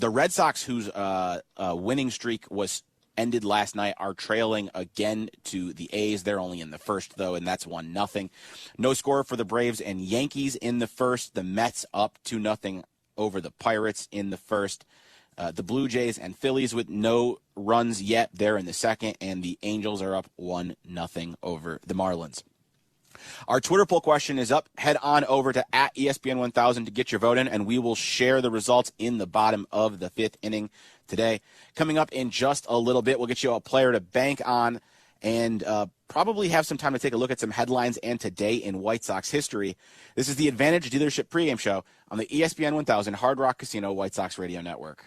The Red Sox, whose winning streak was ended last night, are trailing again to the A's. They're only in the first, though, and that's 1-0. No score for the Braves and Yankees in the first. The Mets up 2-0 over the Pirates in the first. The Blue Jays and Phillies with no runs yet. They're in the second, and the Angels are up 1-0 over the Marlins. Our Twitter poll question is up. Head on over to @ESPN1000 to get your vote in, and we will share the results in the bottom of the fifth inning today. Coming up in just a little bit, we'll get you a player to bank on and probably have some time to take a look at some headlines and today in White Sox history. This is the Advantage Dealership pregame show on the ESPN 1000 Hard Rock Casino White Sox Radio Network.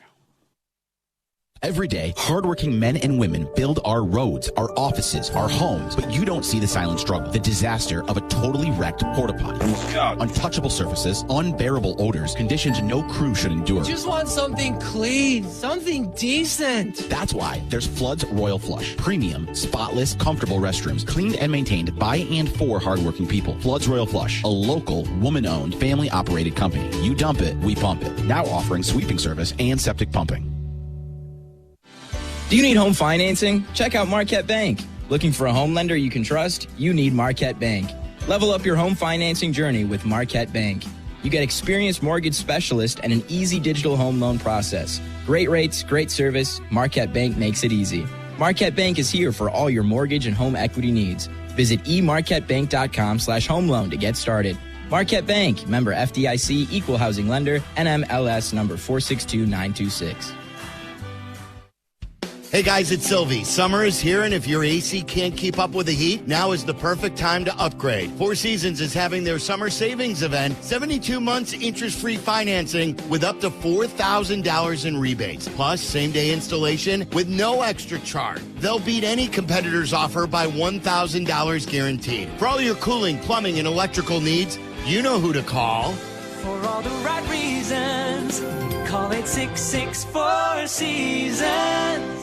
Every day, hardworking men and women build our roads, our offices, our homes, but you don't see the silent struggle, the disaster of a totally wrecked porta potty. Untouchable surfaces, unbearable odors, conditions no crew should endure. Just want something clean, something decent. That's why there's Flood's Royal Flush. Premium, spotless, comfortable restrooms, cleaned and maintained by and for hardworking people. Flood's Royal Flush, a local, woman-owned, family-operated company. You dump it, we pump it. Now offering sweeping service and septic pumping. Do you need home financing? Check out Marquette Bank. Looking for a home lender you can trust? You need Marquette Bank. Level up your home financing journey with Marquette Bank. You get experienced mortgage specialist and an easy digital home loan process. Great rates, great service. Marquette Bank makes it easy. Marquette Bank is here for all your mortgage and home equity needs. Visit emarquettebank.com/home loan to get started. Marquette Bank, member FDIC, equal housing lender, NMLS number 462926. Hey guys, it's Sylvie. Summer is here, and if your AC can't keep up with the heat, now is the perfect time to upgrade. Four Seasons is having their summer savings event, 72 months interest-free financing with up to $4,000 in rebates, plus same-day installation with no extra charge. They'll beat any competitor's offer by $1,000 guaranteed. For all your cooling, plumbing, and electrical needs, you know who to call. For all the right reasons, call 866-4 Seasons.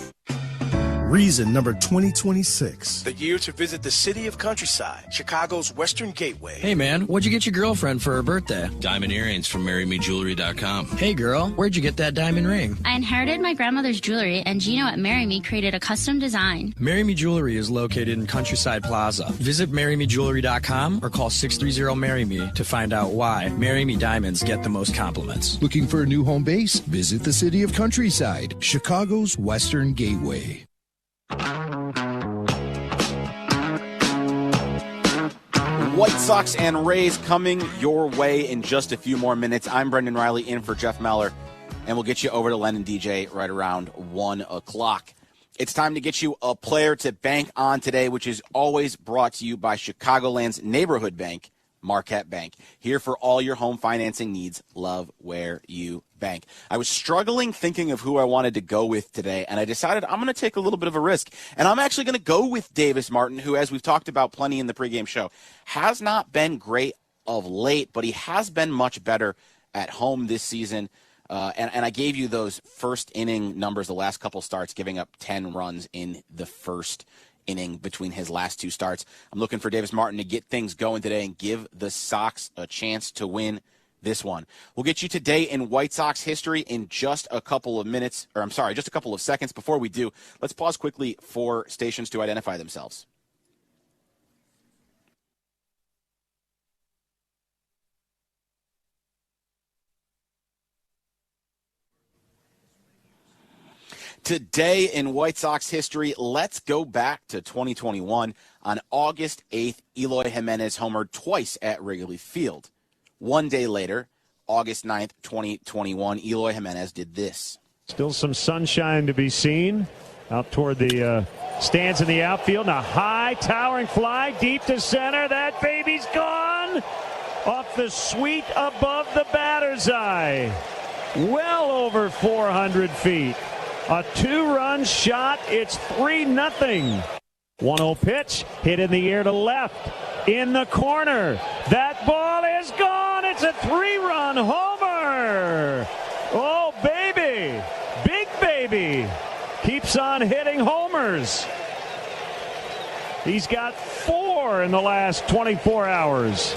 Reason number 2026. The year to visit the city of Countryside, Chicago's Western Gateway. Hey man, what'd you get your girlfriend for her birthday? Diamond earrings from MarryMeJewelry.com. Hey girl, where'd you get that diamond ring? I inherited my grandmother's jewelry, and Gino at Marry Me created a custom design. Marry Me Jewelry is located in Countryside Plaza. Visit MarryMeJewelry.com or call 630-MARRY-ME to find out why Marry Me diamonds get the most compliments. Looking for a new home base? Visit the city of Countryside, Chicago's Western Gateway. White Sox and Rays coming your way in just a few more minutes. I'm Brendan Riley in for Jeff Meller, and we'll get you over to Len and DJ right around 1 o'clock. It's time to get you a player to bank on today, which is always brought to you by Chicagoland's neighborhood bank, Marquette Bank. Here for all your home financing needs. Love where you bank. I was struggling thinking of who I wanted to go with today, and I decided I'm going to take a little bit of a risk. And I'm actually going to go with Davis Martin, who, as we've talked about plenty in the pregame show, has not been great of late, but he has been much better at home this season. And I gave you those first inning numbers, the last couple starts, giving up 10 runs in the first inning between his last two starts. I'm looking for Davis Martin to get things going today and give the Sox a chance to win this one. We'll get you today in White Sox history in just a couple of minutes, or I'm sorry, just a couple of seconds. Before we do, let's pause quickly for stations to identify themselves. Today in White Sox history, let's go back to 2021. On August 8th, Eloy Jimenez homered twice at Wrigley Field. One day later, August 9th, 2021, Eloy Jimenez did this. Still some sunshine to be seen out toward the stands in the outfield. And a high towering fly deep to center. That baby's gone off the suite above the batter's eye. Well over 400 feet. A two-run shot. It's 3-0. 1-0 pitch. Hit in the air to left. In the corner. That ball is gone. It's a 3-run homer. Oh, baby. Big baby. Keeps on hitting homers. He's got 4 in the last 24 hours.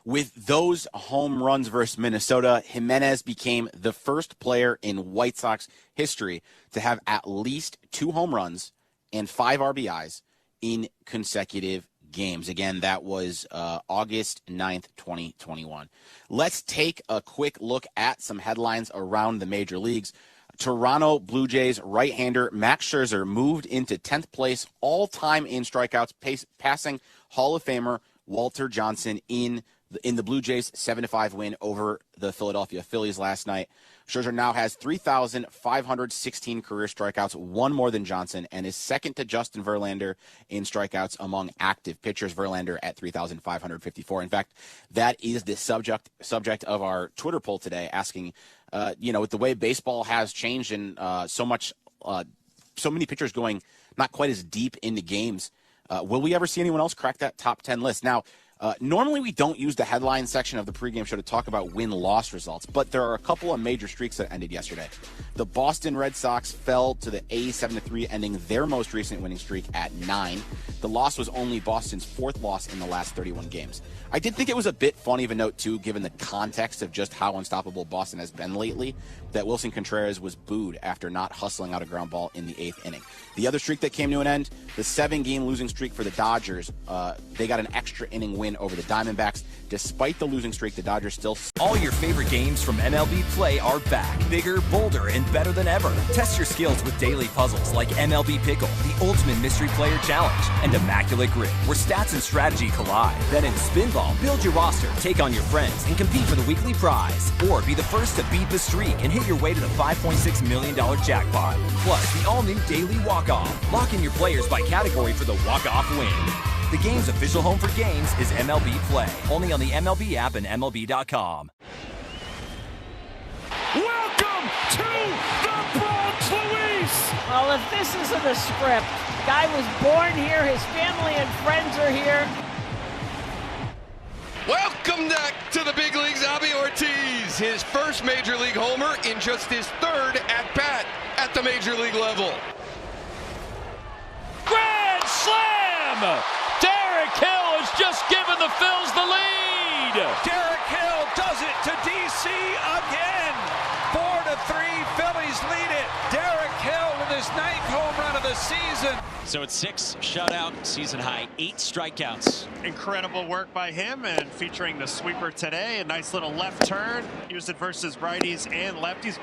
With those home runs versus Minnesota, Jimenez became the first player in White Sox history to have at least 2 home runs and 5 RBIs in consecutive games. Again, that was August 9th, 2021. Let's take a quick look at some headlines around the major leagues. Toronto Blue Jays right-hander Max Scherzer moved into 10th place all-time in strikeouts, passing Hall of Famer Walter Johnson in the Blue Jays' 7-5 win over the Philadelphia Phillies last night. Scherzer now has 3,516 career strikeouts, 1 more than Johnson, and is second to Justin Verlander in strikeouts among active pitchers. Verlander at 3,554. In fact, that is the subject of our Twitter poll today, asking, with the way baseball has changed and so many pitchers going not quite as deep into games, will we ever see anyone else crack that top 10 list? Now, normally we don't use the headline section of the pregame show to talk about win-loss results, but there are a couple of major streaks that ended yesterday. The Boston Red Sox fell to the A's 7-3, ending their most recent winning streak at 9. The loss was only Boston's 4th loss in the last 31 games. I did think it was a bit funny of a note, too, given the context of just how unstoppable Boston has been lately, that Wilson Contreras was booed after not hustling out a ground ball in the 8th inning. The other streak that came to an end, the 7-game losing streak for the Dodgers, they got an extra inning win over the Diamondbacks. Despite the losing streak, the Dodgers still... All your favorite games from MLB Play are back. Bigger, bolder, and better than ever. Test your skills with daily puzzles like MLB Pickle, the ultimate mystery player challenge, and Immaculate Grid, where stats and strategy collide. Then in Spinball, build your roster, take on your friends, and compete for the weekly prize. Or be the first to beat the streak and hit your way to the $5.6 million jackpot. Plus, the all-new Daily Walk-Off. Lock in your players by category for the walk-off win. The game's official home for games is MLB Play. Only on the MLB app and MLB.com. Welcome to the Bronx, Luis! Well, if this isn't a script, guy was born here, his family and friends are here. Welcome back to the big leagues, Abby Ortiz. His first Major League homer in just his 3rd at-bat at the Major League level. Grand slam! Derek Hill has just given the Phils the lead. Derek Hill does it to DC again. 4-3, Phillies lead it. Derek Hill with his 9th home run of the season. So it's 6 shutout, season high, 8 strikeouts. Incredible work by him, and featuring the sweeper today. A nice little left turn. Used it versus righties and lefties.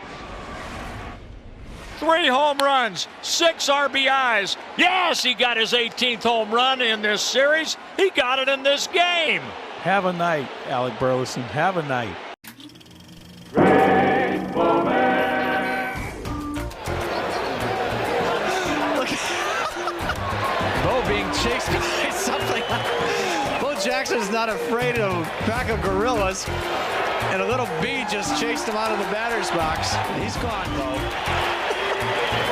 3 home runs, 6 RBIs. Yes, he got his 18th home run in this series. He got it in this game. Have a night, Alec Burleson. Have a night. Bo being chased by something. Bo Jackson's not afraid of a pack of gorillas. And a little bee just chased him out of the batter's box. He's gone, Bo.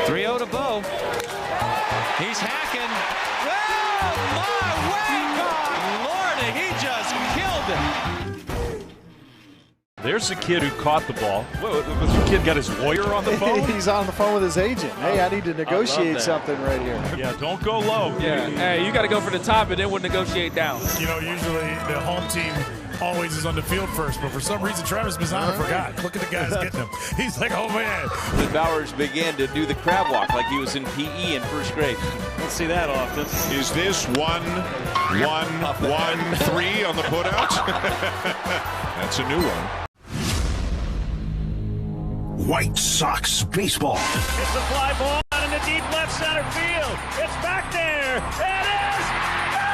3-0 to Bo. He's hacking. Oh, my way, God! Lordy, he just killed him. There's the kid who caught the ball. What, the kid got his lawyer on the phone? He's on the phone with his agent. Hey, I need to negotiate something right here. Yeah, don't go low. Yeah, hey, you got to go for the top and then we'll negotiate down. You know, usually the home team always is on the field first, but for some reason Travis Mazzano forgot. Look at the guys getting him. He's like, oh man. The Bowers began to do the crab walk like he was in PE in first grade. Don't see that often. Is this 1-1-1-3 on the putout? That's a new one. White Sox baseball. It's a fly ball out in the deep left center field. It's back there. It is gone!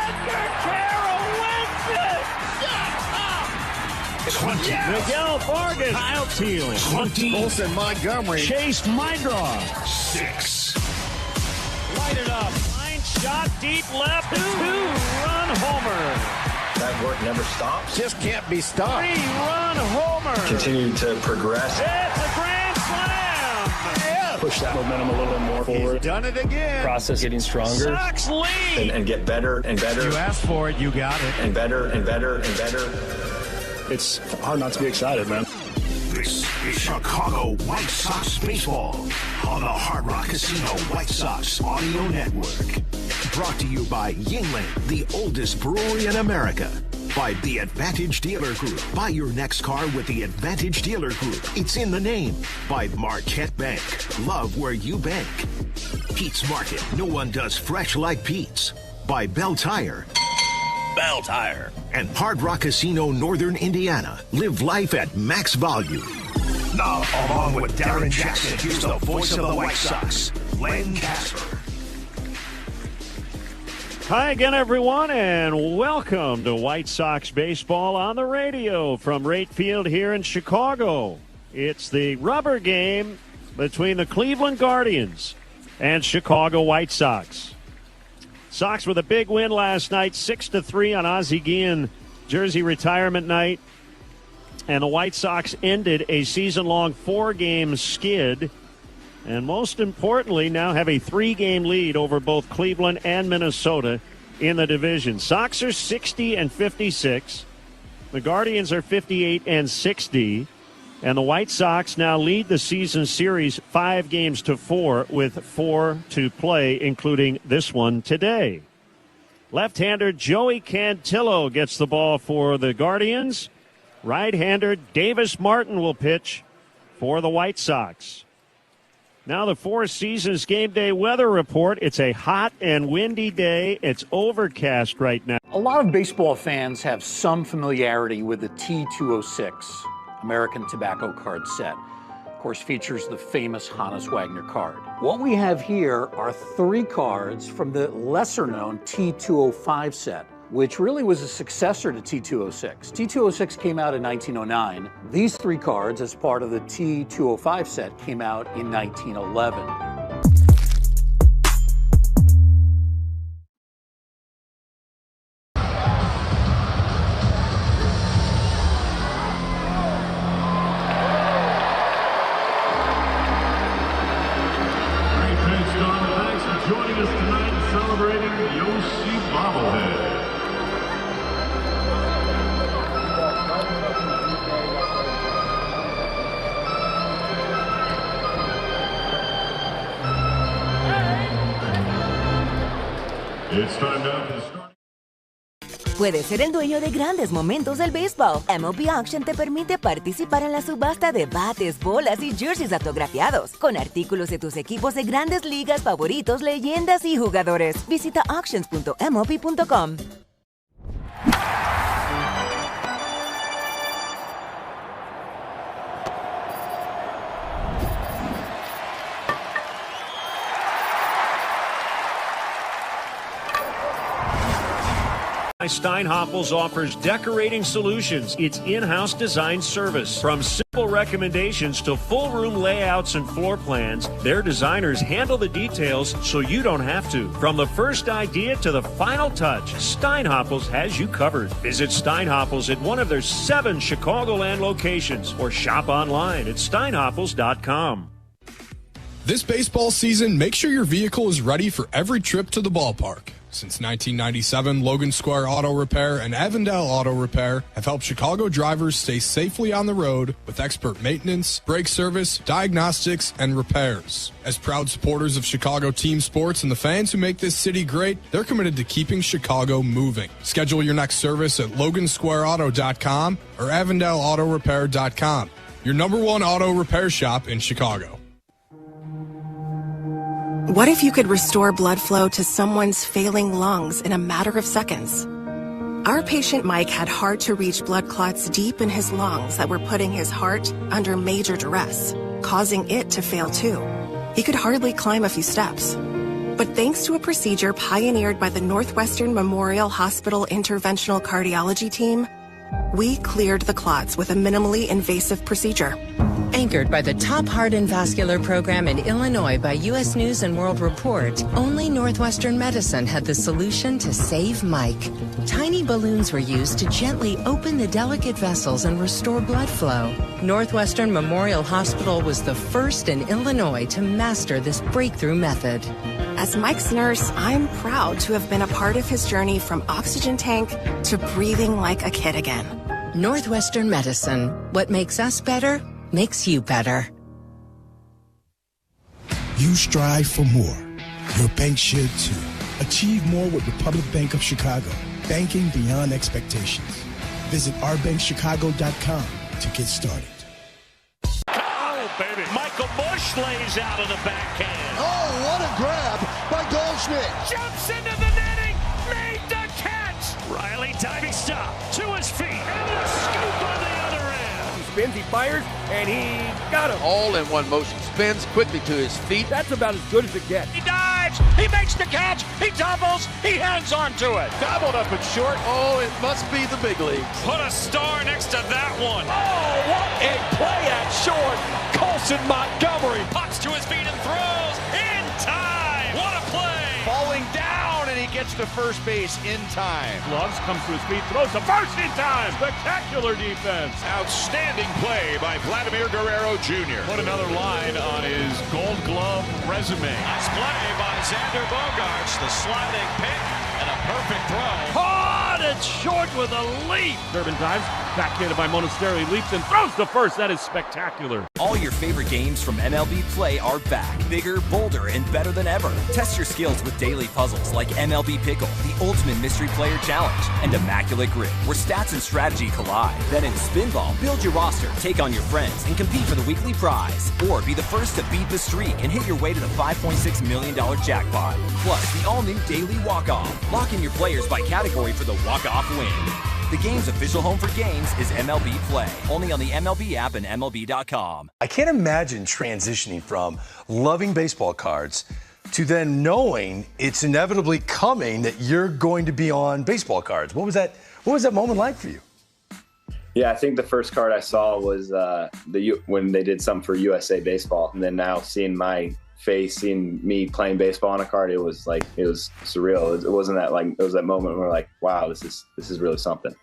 Edgar Carroll wins it! 20. Miguel Vargas. Kyle Teel. 20. Olsen Montgomery. Chase Mindra. 6. Light it up. Line shot deep left. 2-run homer. That work never stops. Just can't be stopped. 3-run homer. Continue to progress. It's a grand slam. Yeah. Push that momentum a little bit more forward. He's done it again. Process getting stronger. Sox lead. And get better and better. You asked for it, you got it. And better and better and better. It's hard not to be excited, man. This is Chicago White Sox baseball on the Hard Rock Casino White Sox Audio Network. brought to you by Yingling, the oldest brewery in America. By the Advantage Dealer Group. Buy your next car with the Advantage Dealer Group. It's in the name. By Marquette Bank. Love where you bank. Pete's Market. No one does fresh like Pete's. By Bell Tire. Bell Tire. And Hard Rock Casino, Northern Indiana. Live life at max value. Now, along with Darren Jackson, here's the voice of the White Sox, Len Casper. Hi again, everyone, and welcome to White Sox baseball on the radio from Rate Field here in Chicago. It's the rubber game between the Cleveland Guardians and Chicago White Sox. Sox with a big win last night, 6-3 on Ozzie Guillen jersey retirement night. And the White Sox ended a season-long 4-game skid. And most importantly, now have a 3-game lead over both Cleveland and Minnesota in the division. Sox are 60-56. The Guardians are 58-60. And the White Sox now lead the season series 5-4 with 4 to play, including this one today. Left-hander Joey Cantillo gets the ball for the Guardians. Right-hander Davis Martin will pitch for the White Sox. Now the Four Seasons game day weather report. It's a hot and windy day. It's overcast right now. A lot of baseball fans have some familiarity with the T206 American Tobacco card set. Of course, features the famous Hannes Wagner card. What we have here are 3 cards from the lesser-known T205 set, which really was a successor to T206. T206 came out in 1909. These 3 cards, as part of the T205 set, came out in 1911. Thanks for joining us tonight celebrating the OC bobblehead. It's time now for the start. Puedes ser el dueño de grandes momentos del béisbol. MLB Auction te permite participar en la subasta de bates, bolas y jerseys autografiados, con artículos de tus equipos de grandes ligas favoritos, leyendas y jugadores. Visita auctions.mlb.com. Steinhoffels offers decorating solutions. It's in-house design service. From simple recommendations to full room layouts and floor plans, their designers handle the details so you don't have to. From the first idea to the final touch, Steinhoffels has you covered. Visit Steinhoffels at one of their 7 Chicagoland locations or shop online at steinhoffels.com. This baseball season, make sure your vehicle is ready for every trip to the ballpark. Since 1997, Logan Square Auto Repair and Avondale Auto Repair have helped Chicago drivers stay safely on the road with expert maintenance, brake service, diagnostics, and repairs. As proud supporters of Chicago team sports and the fans who make this city great, they're committed to keeping Chicago moving. Schedule your next service at logansquareauto.com or avondaleautorepair.com. Your #1 auto repair shop in Chicago. What if you could restore blood flow to someone's failing lungs in a matter of seconds? Our patient Mike had hard-to-reach blood clots deep in his lungs that were putting his heart under major duress, causing it to fail too. He could hardly climb a few steps. But thanks to a procedure pioneered by the Northwestern Memorial Hospital Interventional Cardiology Team, we cleared the clots with a minimally invasive procedure. Anchored by the top heart and vascular program in Illinois by U.S. News and World Report, only Northwestern Medicine had the solution to save Mike. Tiny balloons were used to gently open the delicate vessels and restore blood flow. Northwestern Memorial Hospital was the first in Illinois to master this breakthrough method. As Mike's nurse, I'm proud to have been a part of his journey from oxygen tank to breathing like a kid again. Northwestern Medicine. What makes us better makes you better. You strive for more. Your bank should too. Achieve more with Republic Bank of Chicago. Banking beyond expectations. Visit ourbankchicago.com to get started. Oh, baby. Michael Bush lays out of the backhand. Oh, what a grab by Goldschmidt. Jumps into the netting. Made the catch. Riley diving stop to his feet. And a scoop on the other end. He spins, he fires, and he got him. All in one motion. Spins quickly to his feet. That's about as good as it gets. He dives. He makes the catch. He doubles. He hangs on to it. Gobbled up and short. Oh, it must be the big leagues. Put a star next to that one. Oh, what a play at short. Colson Montgomery Pops to his feet and throws in time. What a play. Falling down, and he gets to first base in time. Gloves, comes to his feet, throws to first in time. Spectacular defense. Outstanding play by Vladimir Guerrero Jr. Put another line on his Gold Glove resume. Nice play by Xander Bogaerts. The sliding pick and a perfect throw. Hard and short with a leap. Durbin dives, backhanded by Monasteri, leaps and throws to first. That is spectacular. All your favorite games from MLB Play are back. Bigger, bolder, and better than ever. Test your skills with daily puzzles like MLB Pickle, the Ultimate Mystery Player Challenge, and Immaculate Grid, where stats and strategy collide. Then in Spinball, build your roster, take on your friends, and compete for the weekly prize. Or be the first to beat the streak and hit your way to the $5.6 million jackpot. Plus, the all-new Daily Walk-Off. Lock in your players by category for the walk-off win. The game's official home for games is MLB Play. Only on the MLB app and MLB.com. I can't imagine transitioning from loving baseball cards to then knowing it's inevitably coming that you're going to be on baseball cards. What was that moment like for you? Yeah, I think the first card I saw was when they did something for USA Baseball, and then now seeing my face, seeing me playing baseball on a card, it was surreal. It wasn't that it was that moment where like, wow, this is really something.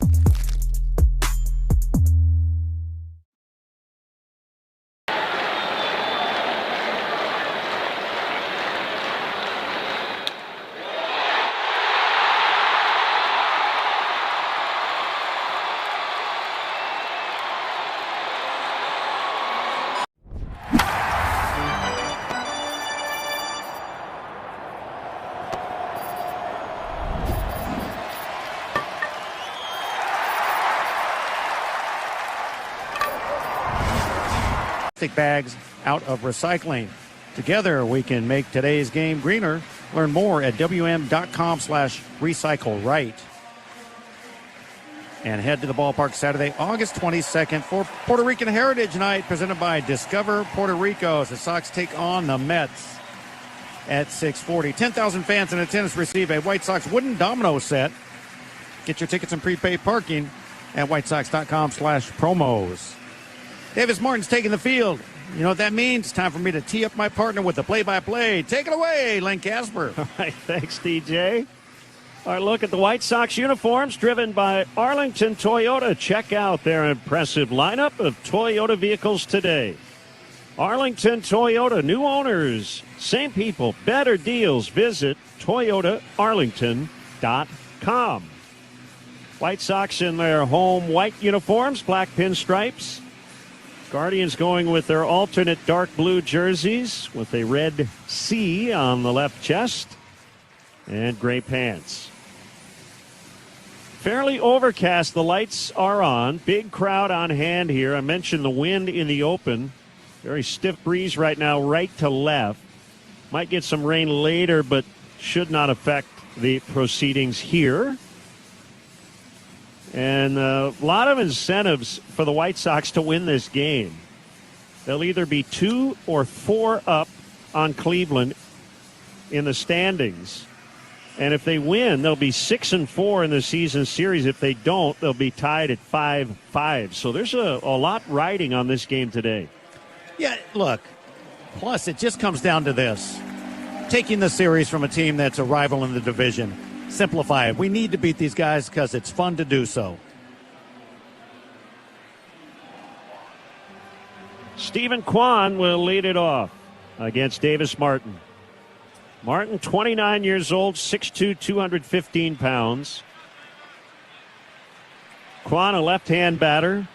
Plastic bags out of recycling. Together we can make today's game greener. Learn more at wm.com/recycleright. And head to the ballpark Saturday, August 22nd for Puerto Rican Heritage Night, presented by Discover Puerto Rico, as the Sox take on the Mets at 6:40. 10,000 fans in attendance receive a White Sox wooden domino set. Get your tickets and prepaid parking at whitesox.com/promos. Davis Martin's taking the field. You know what that means? It's time for me to tee up my partner with the play-by-play. Take it away, Len Casper. All right, thanks, DJ. All right, look at the White Sox uniforms driven by Arlington Toyota. Check out their impressive lineup of Toyota vehicles today. Arlington Toyota, new owners, same people, better deals. Visit ToyotaArlington.com. White Sox in their home white uniforms, black pinstripes. Guardians going with their alternate dark blue jerseys with a red C on the left chest and gray pants. Fairly overcast. The lights are on. Big crowd on hand here. I mentioned the wind in the open. Very stiff breeze right now, right to left. Might get some rain later, but should not affect the proceedings here. And a lot of incentives for the White Sox to win this game. They'll either be 2 or 4 up on Cleveland in the standings. And if they win, they'll be 6-4 in the season series. If they don't, they'll be tied at 5-5. So there's a lot riding on this game today. Yeah, look, plus it just comes down to this. Taking the series from a team that's a rival in the division. Simplify it. We need to beat these guys because it's fun to do so. Stephen Kwan will lead it off against Davis Martin. Martin, 29 years old, 6'2", 215 pounds. Kwan, a left-hand batter,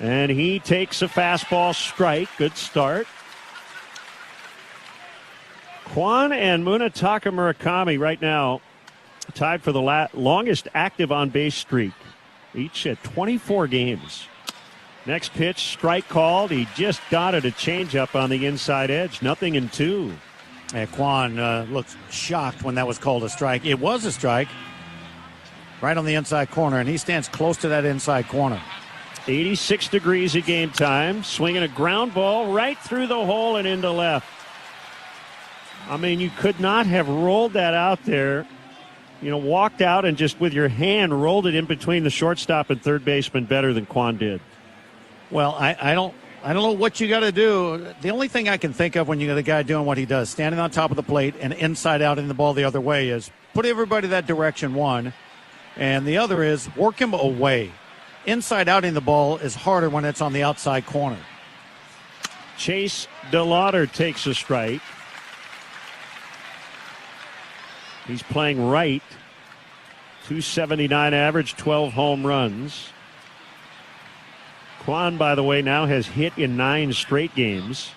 and he takes a fastball strike. Good start. Kwan and Munetaka Murakami right now tied for the longest active on-base streak, each at 24 games. Next pitch, strike called. He just got it, a changeup on the inside edge. 0-2. Kwan looked shocked when that was called a strike. It was a strike right on the inside corner, and he stands close to that inside corner. 86 degrees at game time. Swinging a ground ball right through the hole and into left. I mean, you could not have rolled that out there. Walked out and just with your hand rolled it in between the shortstop and third baseman better than Kwan did. Well, I don't know what you got to do. The only thing I can think of when you got a guy doing what he does, standing on top of the plate and inside out in the ball the other way, is put everybody that direction, one, and the other is work him away. Inside out in the ball is harder when it's on the outside corner. Chase DeLauder takes a strike. He's playing right. 279 average, 12 home runs. Kwan, by the way, now has hit in 9 straight games.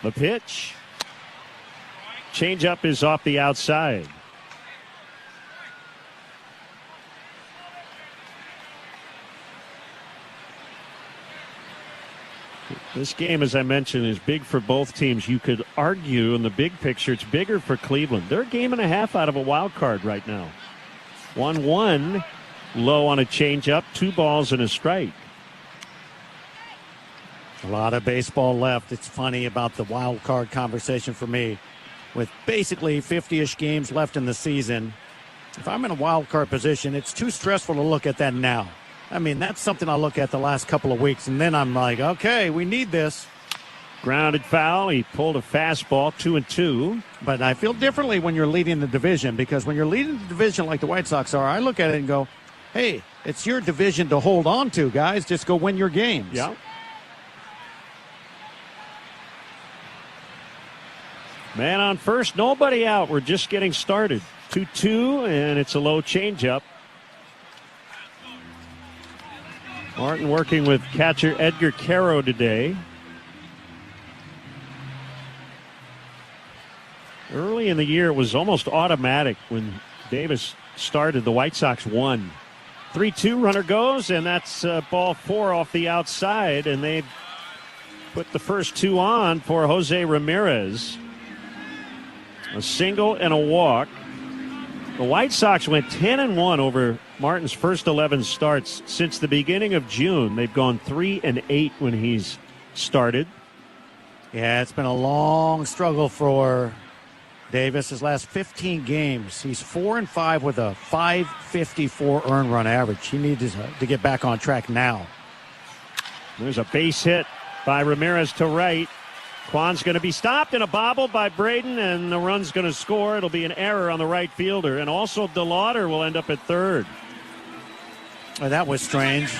The pitch. Changeup is off the outside. This game, as I mentioned, is big for both teams. You could argue in the big picture it's bigger for Cleveland. They're a game and a half out of a wild card right now. 1-1. Low on a changeup, 2 balls and a strike. A lot of baseball left. It's funny about the wild card conversation for me. With basically 50-ish games left in the season, if I'm in a wild card position, it's too stressful to look at that now. I mean, that's something I look at the last couple of weeks, and then I'm like, okay, we need this. Grounded foul. He pulled a fastball, 2-2. But I feel differently when you're leading the division, because when you're leading the division like the White Sox are, I look at it and go, hey, it's your division to hold on to, guys. Just go win your games. Yeah. Man on first, nobody out. We're just getting started. 2-2, and it's a low changeup. Martin working with catcher Edgar Caro today. Early in the year, it was almost automatic when Davis started. The White Sox won. 3-2, runner goes, and that's ball 4 off the outside, and they put the first 2 on for Jose Ramirez. A single and a walk. The White Sox went 10-1 over Martin's first 11 starts since the beginning of June. They've gone 3-8 when he's started. Yeah, it's been a long struggle for Davis. His last 15 games, he's 4-5 with a .554 earned run average. He needs to get back on track now. There's a base hit by Ramirez to right. Kwan's going to be stopped and a bobble by Braden, and the run's going to score. It'll be an error on the right fielder, and also DeLauder will end up at third. Oh, that was strange.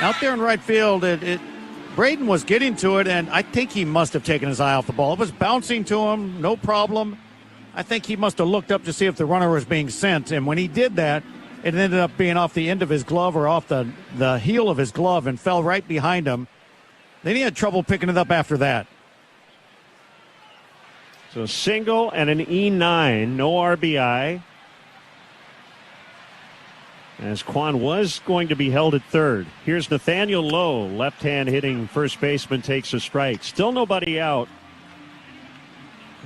Out there in right field, Braden was getting to it, and I think he must have taken his eye off the ball. It was bouncing to him, no problem. I think he must have looked up to see if the runner was being sent, and when he did that, it ended up being off the end of his glove or off the heel of his glove and fell right behind him. Then he had trouble picking it up after that. So a single and an E9, no RBI. As Kwan was going to be held at third. Here's Nathaniel Lowe, left-hand hitting first baseman, takes a strike. Still nobody out.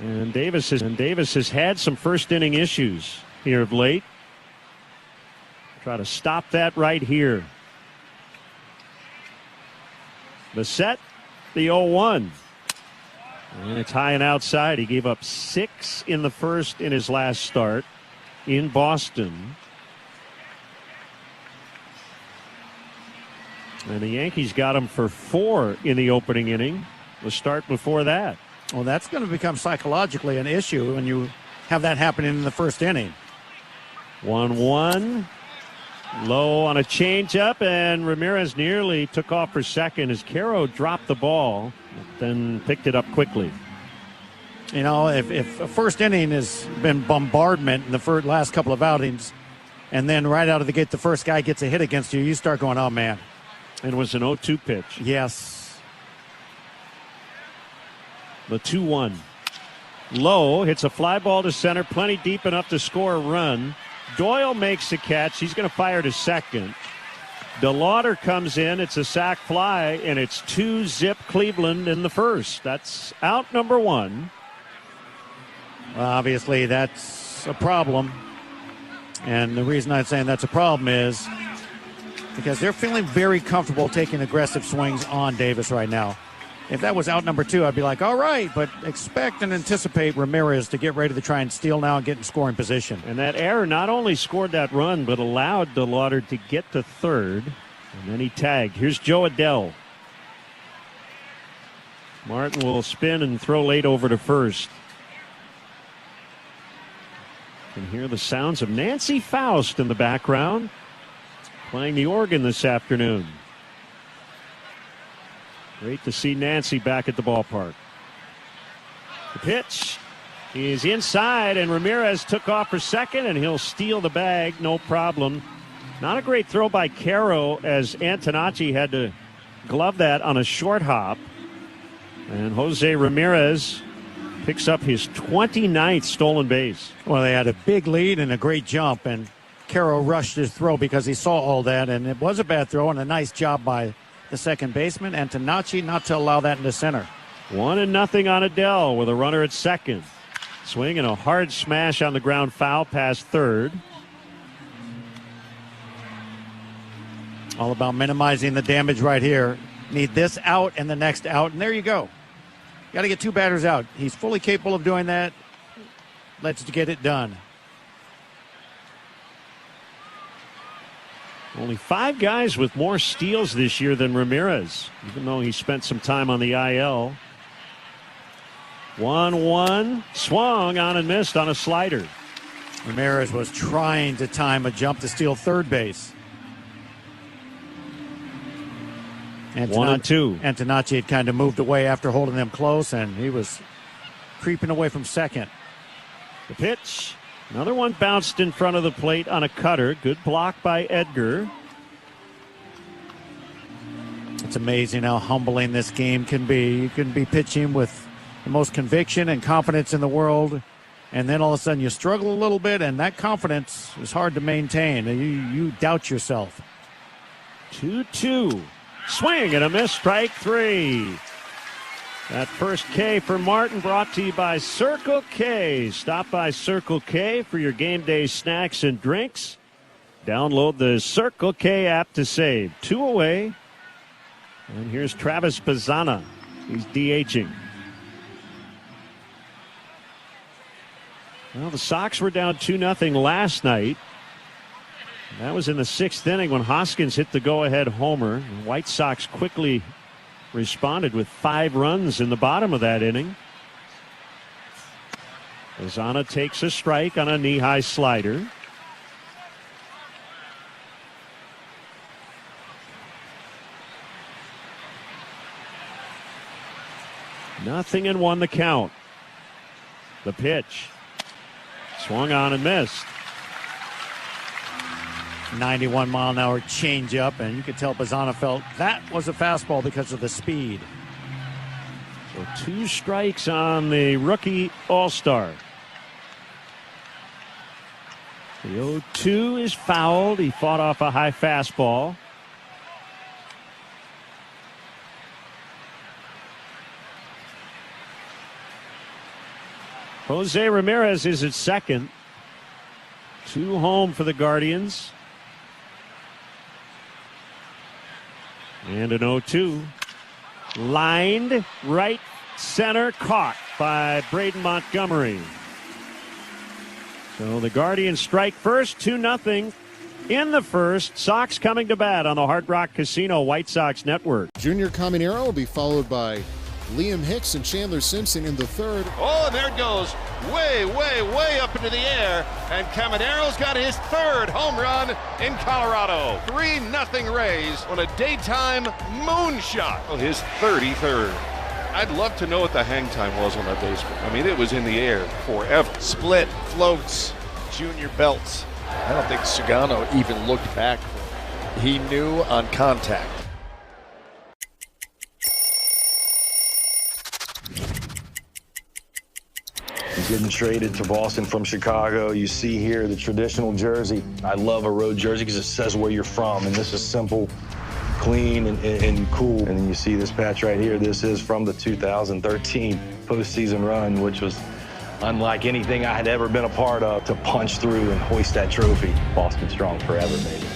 And Davis has had some first inning issues here of late. Try to stop that right here. The set, the 0-1. And it's high and outside. He gave up 6 in the first in his last start in Boston. And the Yankees got him for 4 in the opening inning. The start before that. Well, that's going to become psychologically an issue when you have that happening in the first inning. 1-1. Low on a changeup, and Ramirez nearly took off for second as Caro dropped the ball, then picked it up quickly. You know, if a first inning has been bombardment in the last couple of outings, and then right out of the gate the first guy gets a hit against you, you start going, oh, man. And it was an 0-2 pitch. Yes. The 2-1. Low hits a fly ball to center, plenty deep enough to score a run. Doyle makes the catch. He's going to fire to second. DeLauder comes in. It's a sac fly, and it's 2-zip Cleveland in the first. That's out number 1. Well, obviously, that's a problem. And the reason I'm saying that's a problem is because they're feeling very comfortable taking aggressive swings on Davis right now. If that was out number 2, I'd be like, all right, but expect and anticipate Ramirez to get ready to try and steal now and get in scoring position. And that error not only scored that run, but allowed DeLauder to get to third. And then he tagged. Here's Joe Adell. Martin will spin and throw late over to first. You can hear the sounds of Nancy Faust in the background, playing the organ this afternoon. Great to see Nancy back at the ballpark. The pitch is inside, and Ramirez took off for second, and he'll steal the bag, no problem. Not a great throw by Caro, as Antonacci had to glove that on a short hop. And Jose Ramirez picks up his 29th stolen base. Well, they had a big lead and a great jump, and Caro rushed his throw because he saw all that, and it was a bad throw and a nice job by the second baseman, Antonacci, not to allow that in the center. 1-0 on Adell with a runner at second. Swing and a hard smash on the ground foul past third. All about minimizing the damage right here. Need this out and the next out, and there you go. Got to get 2 batters out. He's fully capable of doing that. Let's get it done. Only 5 guys with more steals this year than Ramirez, even though he spent some time on the IL. 1-1, swung on and missed on a slider. Ramirez was trying to time a jump to steal third base. 1-2. Antonacci had kind of moved away after holding them close, and he was creeping away from second. The pitch. Another one bounced in front of the plate on a cutter. Good block by Edgar. It's amazing how humbling this game can be. You can be pitching with the most conviction and confidence in the world, and then all of a sudden you struggle a little bit, and that confidence is hard to maintain. You doubt yourself. 2-2. Swing and a miss, strike 3. That first K for Martin brought to you by Circle K. Stop by Circle K for your game day snacks and drinks. Download the Circle K app to save. 2 away. And here's Travis Bazzana. He's DHing. Well, the Sox were down 2-0 last night. That was in the 6th inning when Hoskins hit the go-ahead homer. The White Sox quickly responded with 5 runs in the bottom of that inning. Bazzana takes a strike on a knee-high slider. Nothing and 1 the count. The pitch. Swung on and missed. 91-mile-an-hour changeup, and you could tell Bazzana felt that was a fastball because of the speed. So 2 strikes on the rookie all-star. The 0-2 is fouled. He fought off a high fastball. Jose Ramirez is at second. 2 home for the Guardians. And an 0-2. Lined right center, caught by Braden Montgomery. So the Guardians strike first, 2-0 in the first. Sox coming to bat on the Hard Rock Casino White Sox Network. Junior Caminero will be followed by Liam Hicks and Chandler Simpson in the third. Oh, and there it goes. Way, way, way up into the air. And Camanero's got his 3rd home run in Colorado. 3-0 Rays on a daytime moonshot. Oh, his 33rd. I'd love to know what the hang time was on that baseball. I mean, it was in the air forever. Split, floats, junior belts. I don't think Sagano even looked back. He knew on contact. getting traded to Boston from Chicago. You see here the traditional jersey. I love a road jersey because it says where you're from, and this is simple, clean, and cool. And then you see this patch right here. This is from the 2013 postseason run, which was unlike anything I had ever been a part of, to punch through and hoist that trophy. Boston strong forever, baby.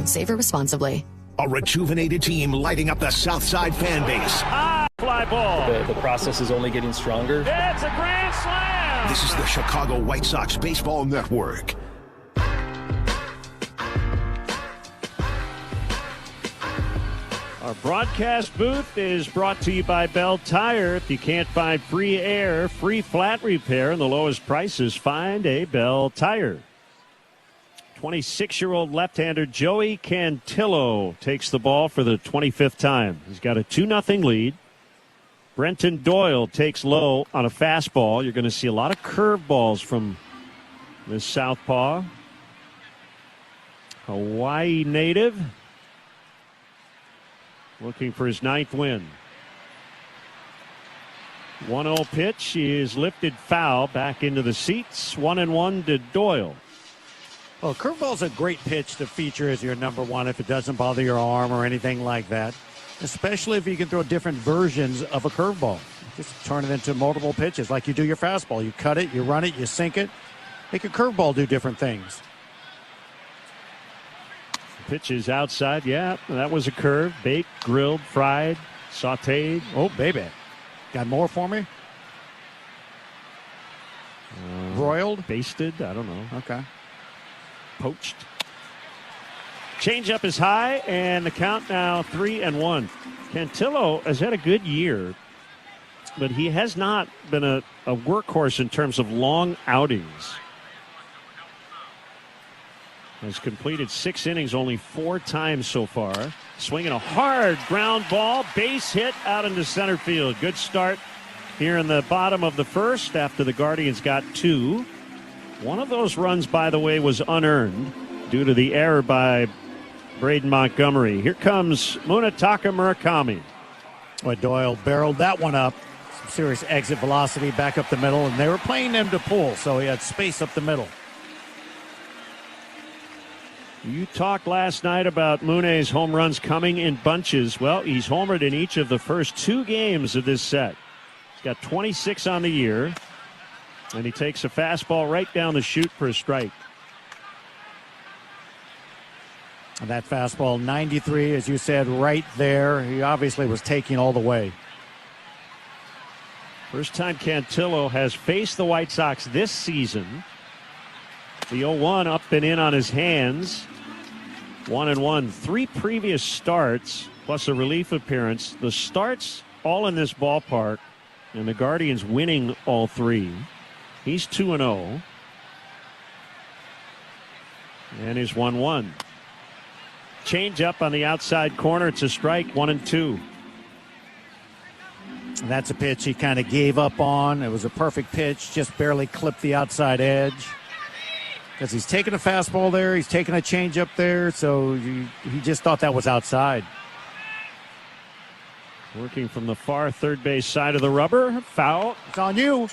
Savor responsibly. A rejuvenated team lighting up the Southside fan base. Fly ball. The process is only getting stronger. It's a grand slam. This is the Chicago White Sox Baseball Network. Our broadcast booth is brought to you by Bell Tire. If you can't find free air, free flat repair, and the lowest prices, find a Bell Tire. 26-year-old left-hander Joey Cantillo takes the ball for the 25th time. He's got a 2-0 lead. Brenton Doyle takes low on a fastball. You're going to see a lot of curveballs from this southpaw. Hawaii native. Looking for his 9th win. 1-0 pitch. He is lifted foul back into the seats. 1-1 to Doyle. Well, curveball's a great pitch to feature as your number one if it doesn't bother your arm or anything like that. Especially if you can throw different versions of a curveball. Just turn it into multiple pitches like you do your fastball. You cut it, you run it, you sink it. Make a curveball do different things. Pitch is outside. Yeah, that was a curve. Baked, grilled, fried, sauteed. Oh, baby. Got more for me? Broiled? Basted? I don't know. Okay. Poached. Changeup is high, and the count now 3-1. Cantillo has had a good year, but he has not been a workhorse in terms of long outings. Has completed 6 innings only 4 times so far. Swinging a hard ground ball, base hit out into center field. Good start here in the bottom of the first after the Guardians got 2. One of those runs, by the way, was unearned due to the error by Braden Montgomery. Here comes Munetaka Murakami. Boy, Doyle barreled that one up. Some serious exit velocity back up the middle, and they were playing him to pull, so he had space up the middle. You talked last night about Mune's home runs coming in bunches. Well, he's homered in each of the first 2 games of this set. He's got 26 on the year. And he takes a fastball right down the chute for a strike. And that fastball, 93, as you said, right there. He obviously was taking all the way. First time Cantillo has faced the White Sox this season. The 0-1 up and in on his hands. 1-1. 3 previous starts, plus a relief appearance. The starts all in this ballpark, and the Guardians winning all 3. He's 2-0. And he's 1-1. Change up on the outside corner. It's a strike, 1-2. That's a pitch he kind of gave up on. It was a perfect pitch, just barely clipped the outside edge. Because he's taking a fastball there, he's taking a change up there, so he just thought that was outside. Working from the far third base side of the rubber. Foul. It's on you.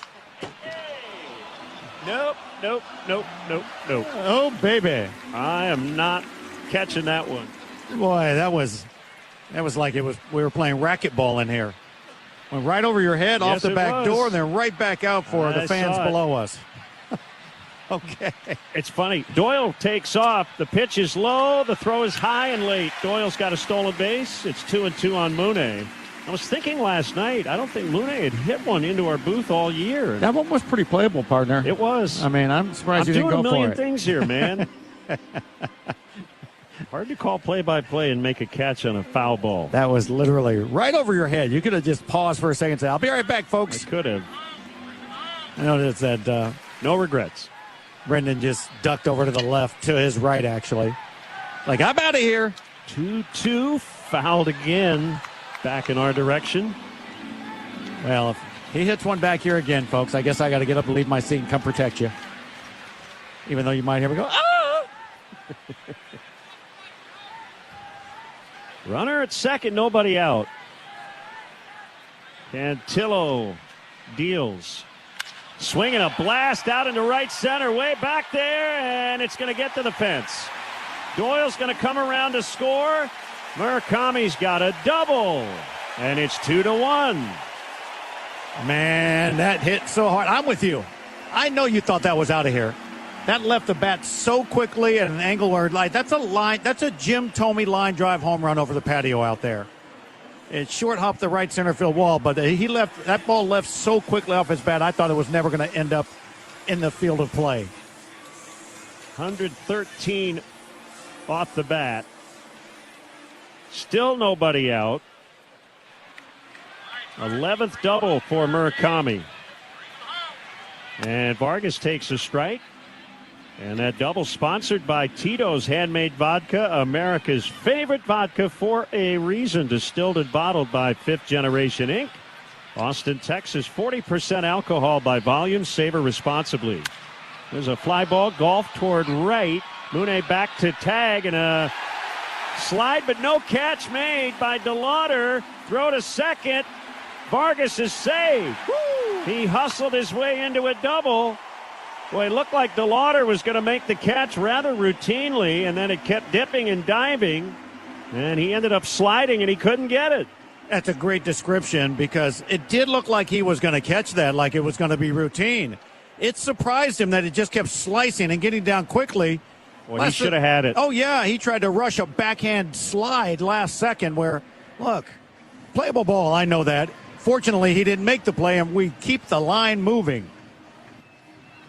Nope. Oh, baby. I am not catching that one. Boy, that was like we were playing racquetball in here. Went right over your head, off the back door, and then right back out for the fans below us. Okay. It's funny. Doyle takes off. The pitch is low. The throw is high and late. Doyle's got a stolen base. It's 2-2 on Mune. I was thinking last night, I don't think Mune had hit one into our booth all year. That one was pretty playable, partner. It was. I mean, I'm surprised you didn't go for it. I'm doing a million things here, man. Hard to call play-by-play and make a catch on a foul ball. That was literally right over your head. You could have just paused for a second and said, I'll be right back, folks. I could have. I noticed that. No regrets. Brendan just ducked over to the left, to his right, actually. Like, I'm out of here. 2-2, fouled again, back in our direction. Well, if he hits one back here again, folks, I guess I got to get up and leave my seat and come protect you. Even though you might hear me go, ah! Runner at second, nobody out. Cantillo deals. Swinging a blast out into right center, way back there, and it's going to get to the fence. Doyle's going to come around to score. Murakami's got a double, and it's 2-1. Man, that hit so hard. I'm with you. I know you thought that was out of here. That left the bat so quickly at an angle where, like, that's a Jim Thome line drive home run over the patio out there. It short hopped the right center field wall, but that ball left so quickly off his bat, I thought it was never going to end up in the field of play. 113 off the bat. Still nobody out. 11th double for Murakami. And Vargas takes a strike. And that double sponsored by Tito's Handmade Vodka, America's favorite vodka for a reason. Distilled and bottled by Fifth Generation Inc. Austin, Texas, 40% alcohol by volume. Savor responsibly. There's a fly ball, golf toward right. Mune back to tag and a slide, but no catch made by DeLauder. Throw to second. Vargas is saved. Woo! He hustled his way into a double. Boy, it looked like DeLauder was going to make the catch rather routinely, and then it kept dipping and diving, and he ended up sliding, and he couldn't get it. That's a great description, because it did look like he was going to catch that, like it was going to be routine. It surprised him that it just kept slicing and getting down quickly. Well, he should have had it. Oh, yeah, he tried to rush a backhand slide last second where, look, playable ball, I know that. Fortunately, he didn't make the play, and we keep the line moving.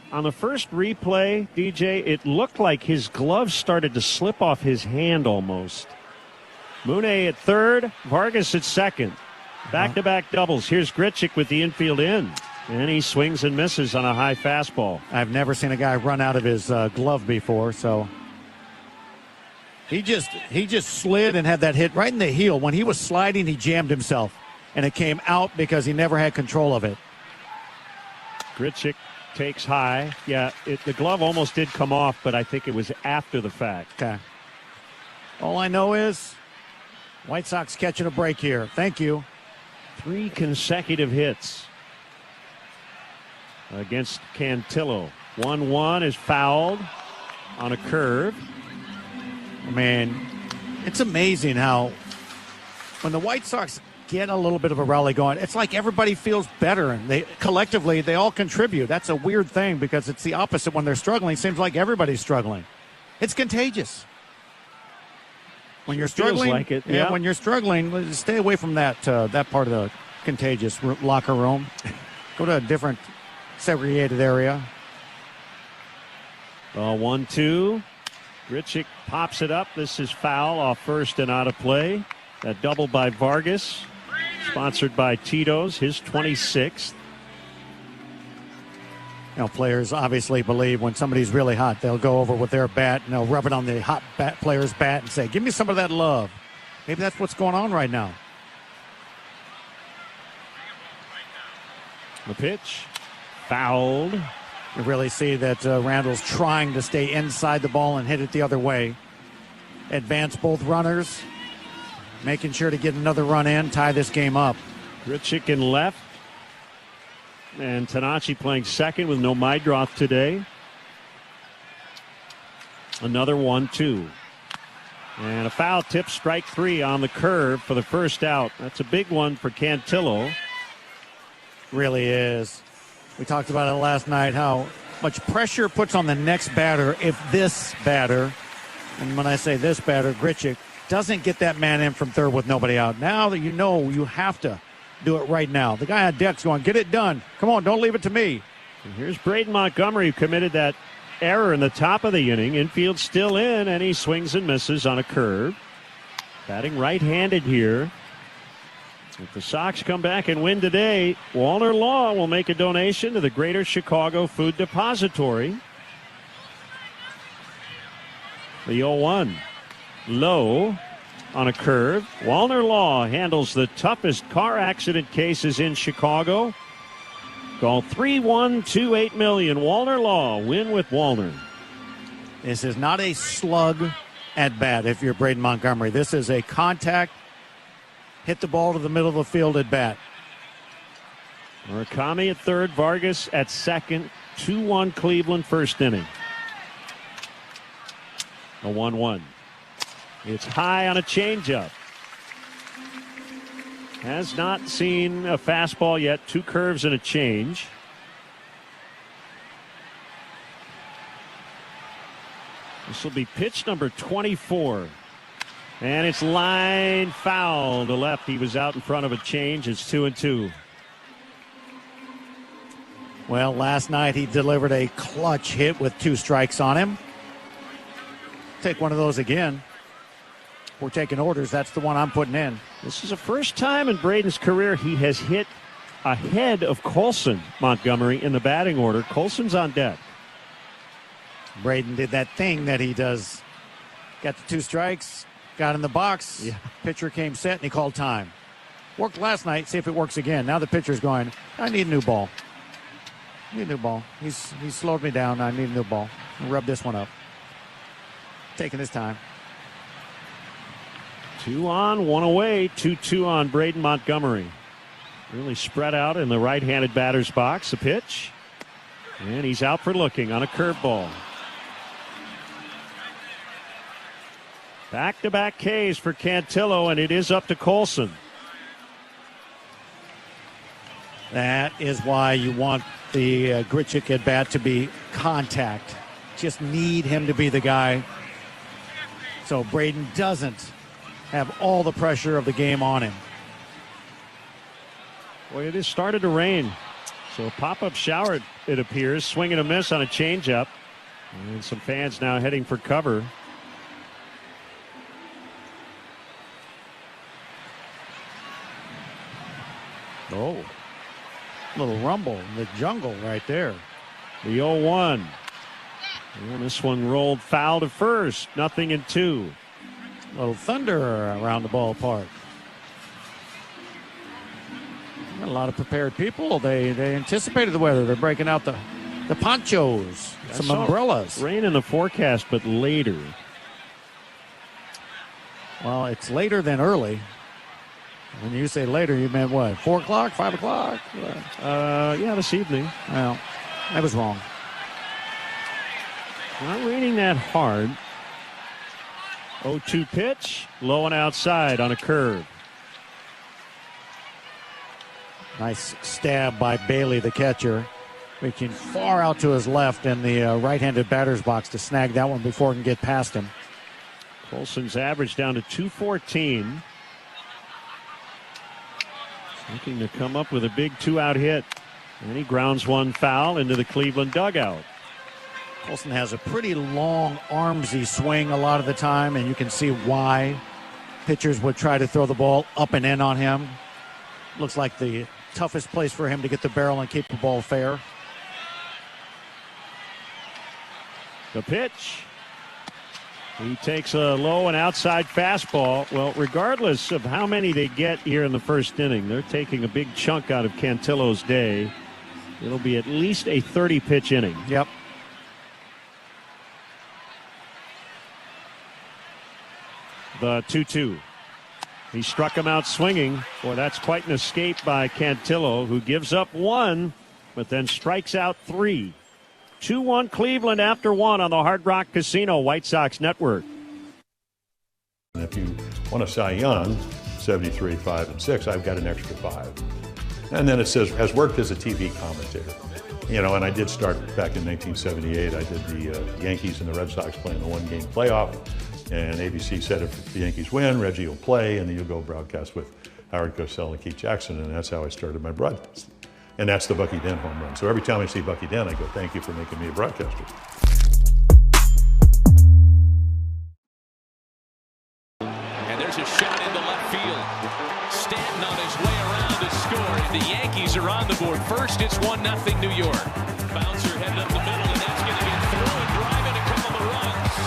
On the first replay, DJ, it looked like his glove started to slip off his hand almost. Mune at third, Vargas at second. Back-to-back doubles. Here's Grichuk with the infield in. And he swings and misses on a high fastball. I've never seen a guy run out of his glove before, so he just slid and had that hit right in the heel. When he was sliding, he jammed himself, and it came out because he never had control of it. Grichuk takes high. Yeah, the glove almost did come off, but I think it was after the fact. Okay. All I know is White Sox catching a break here. Thank you. 3 consecutive hits against Cantillo. 1-1 is fouled on a curve. Man, it's amazing how when the White Sox get a little bit of a rally going, it's like everybody feels better, and they collectively they all contribute. That's a weird thing, because it's the opposite when they're struggling. It seems like everybody's struggling. It's contagious. When you're struggling, like it. Yeah, when you're struggling, stay away from that part of the contagious locker room. Go to a different segregated area. 1-2. Grichuk pops it up. This is foul off first and out of play. That double by Vargas, sponsored by Tito's, his 26th. You know, players obviously believe when somebody's really hot, they'll go over with their bat and they'll rub it on the hot player's bat and say, give me some of that love. Maybe that's what's going on right now. The pitch, fouled. You really see that Randall's trying to stay inside the ball and hit it the other way. Advance both runners, making sure to get another run in, tie this game up. Grichuk in left. And Tanachi playing second with no Mydroth today. Another 1-2. And a foul tip, strike 3 on the curve for the first out. That's a big one for Cantillo. Really is. We talked about it last night, how much pressure it puts on the next batter if this batter, and when I say this batter, Grichuk, doesn't get that man in from third with nobody out. Now that you know you have to do it right now. The guy on deck's going, get it done. Come on, don't leave it to me. And here's Braden Montgomery, who committed that error in the top of the inning. Infield still in, and he swings and misses on a curve. Batting right-handed here. If the Sox come back and win today, Walner Law will make a donation to the Greater Chicago Food Depository. The 0-1. Low on a curve. Walner Law handles the toughest car accident cases in Chicago. Call 3-1-28 million. Walner Law. Win with Walner. This is not a slug at bat if you're Braden Montgomery. This is a contact, hit the ball to the middle of the field at bat. Murakami at third, Vargas at second. 2-1 Cleveland first inning. A 1-1. It's high on a changeup. Has not seen a fastball yet. 2 curves and a change. This will be pitch number 24. And it's line foul to left. He was out in front of a change. It's 2-2. Well, last night he delivered a clutch hit with 2 strikes on him. Take one of those again. We're taking orders. That's the one I'm putting in. This is the first time in Braden's career he has hit ahead of Colson, Montgomery, in the batting order. Colson's on deck. Braden did that thing that he does. Got the 2 strikes, got in the box. Yeah. Pitcher came set, and he called time. Worked last night. See if it works again. Now the pitcher's going, I need a new ball. I need a new ball. He's slowed me down. I need a new ball. I'll rub this one up. Taking his time. 2 on, 1 away. 2-2 on Braden Montgomery. Really spread out in the right-handed batter's box. The pitch. And he's out for looking on a curveball. Back-to-back Ks for Cantillo, and it is up to Colson. That is why you want the Grichuk at bat to be contact. Just need him to be the guy so Braden doesn't have all the pressure of the game on him. Boy, it has started to rain. So a pop-up shower, it appears. Swing and a miss on a changeup. And some fans now heading for cover. Oh, little rumble in the jungle right there. The 0-1. And this one rolled foul to first. 0-2. Little thunder around the ballpark. A lot of prepared people. They anticipated the weather. They're breaking out the ponchos, some umbrellas. Rain in the forecast, but later. Well, it's later than early. When you say later, you meant what? 4 o'clock, 5 o'clock? Yeah, this evening. Well, I was wrong. Not raining that hard. 0-2 pitch, low and outside on a curve. Nice stab by Bailey, the catcher, reaching far out to his left in the right-handed batter's box to snag that one before it can get past him. Colson's average down to 214. Looking to come up with a big 2-out hit. And he grounds one foul into the Cleveland dugout. Colson has a pretty long armsy swing a lot of the time, and you can see why pitchers would try to throw the ball up and in on him. Looks like the toughest place for him to get the barrel and keep the ball fair. The pitch. He takes a low and outside fastball. Well, regardless of how many they get here in the first inning, they're taking a big chunk out of Cantillo's day. It'll be at least a 30-pitch inning. Yep. The 2-2. He struck him out swinging. Boy, that's quite an escape by Cantillo, who gives up 1, but then strikes out 3. 2-1 Cleveland after 1 on the Hard Rock Casino White Sox Network. If you want a Cy Young, 73, 5, and 6, I've got an extra 5. And then it says, has worked as a TV commentator. You know, and I did start back in 1978. I did the Yankees and the Red Sox playing the one-game playoff. And ABC said if the Yankees win, Reggie will play, and then you'll go broadcast with Howard Cosell and Keith Jackson. And that's how I started my broadcast. And that's the Bucky Dent home run. So every time I see Bucky Dent, I go, thank you for making me a broadcaster. There's a shot into left field. Stanton on his way around to score. The Yankees are on the board. First, it's 1-0 New York. Bouncer headed up the middle, and that's going to get through and driving a couple of runs.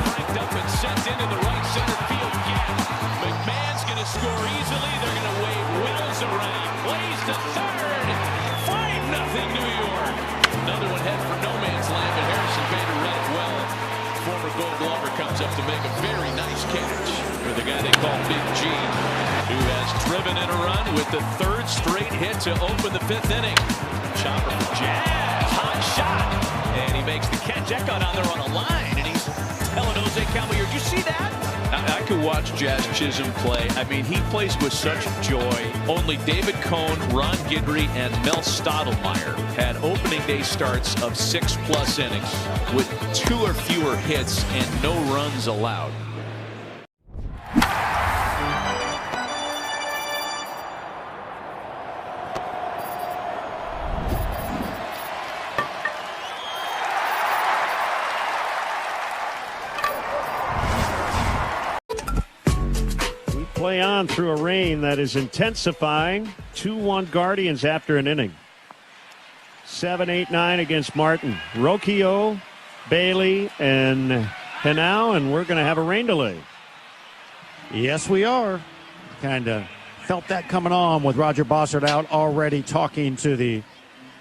Cranked up and sent into the right center field gap. McMahon's going to score easily. They're going to wave Wills around. Plays to third. 5-0 New York. Another one headed for no man's land, but Harrison Bader read it well. Former Gold Glover comes up to make a very nice catch for the guy they call Big G, who has driven in a run with the third straight hit to open the 5th inning. Chopper for Jazz, hot shot, and he makes the catch. That got on there on a line, and he's telling Jose Caballero, "Did you see that?" I could watch Jazz Chisholm play. I mean, he plays with such joy. Only David Cohn, Ron Guidry, and Mel Stottlemyre had opening day starts of 6+ innings with 2 or fewer hits and no runs allowed. Play on through a rain that is intensifying. 2-1 Guardians after an inning. 7-8-9 against Martin. Rocchio, Bailey, and Henao, and we're going to have a rain delay. Yes, we are. Kind of felt that coming on with Roger Bossert out already talking to the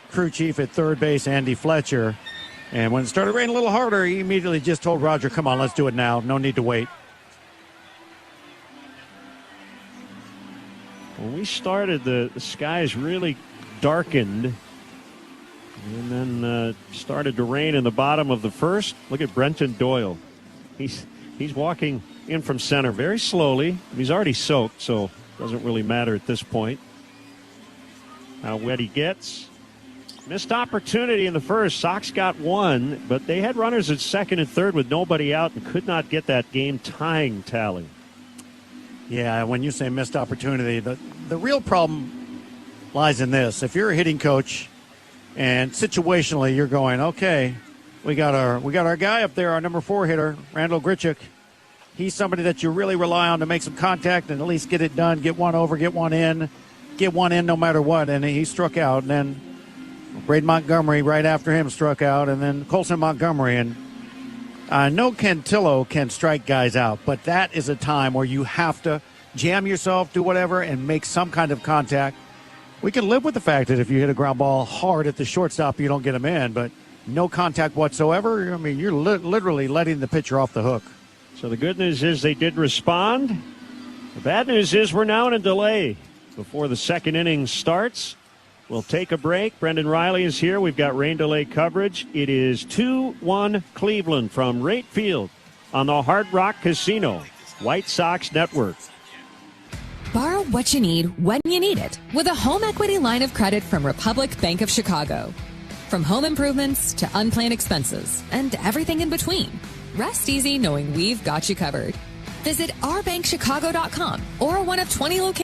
crew chief at third base, Andy Fletcher. And when it started raining a little harder, he immediately just told Roger, come on, let's do it now. No need to wait. When we started, the skies really darkened and then started to rain in the bottom of the first. Look at Brenton Doyle. He's walking in from center very slowly. He's already soaked, so it doesn't really matter at this point how wet he gets. Missed opportunity in the first. Sox got one, but they had runners at second and third with nobody out and could not get that game-tying tally. Yeah, when you say missed opportunity, the real problem lies in this. If you're a hitting coach and situationally you're going, okay, we got our guy up there, our number 4 hitter, Randall Grichuk. He's somebody that you really rely on to make some contact and at least get it done, get one over, get one in no matter what. And he struck out. And then Braden Montgomery right after him struck out. And then Colson Montgomery. And I know Cantillo can strike guys out, but that is a time where you have to jam yourself, do whatever, and make some kind of contact. We can live with the fact that if you hit a ground ball hard at the shortstop, you don't get him in, but no contact whatsoever. I mean, you're literally letting the pitcher off the hook. So the good news is they did respond. The bad news is we're now in a delay before the second inning starts. We'll take a break. Brendan Riley is here. We've got rain delay coverage. It is 2-1 Cleveland from Rate Field on the Hard Rock Casino White Sox Network. Borrow what you need when you need it with a home equity line of credit from Republic Bank of Chicago. From home improvements to unplanned expenses and everything in between. Rest easy knowing we've got you covered. Visit ourbankchicago.com or one of 20 locations.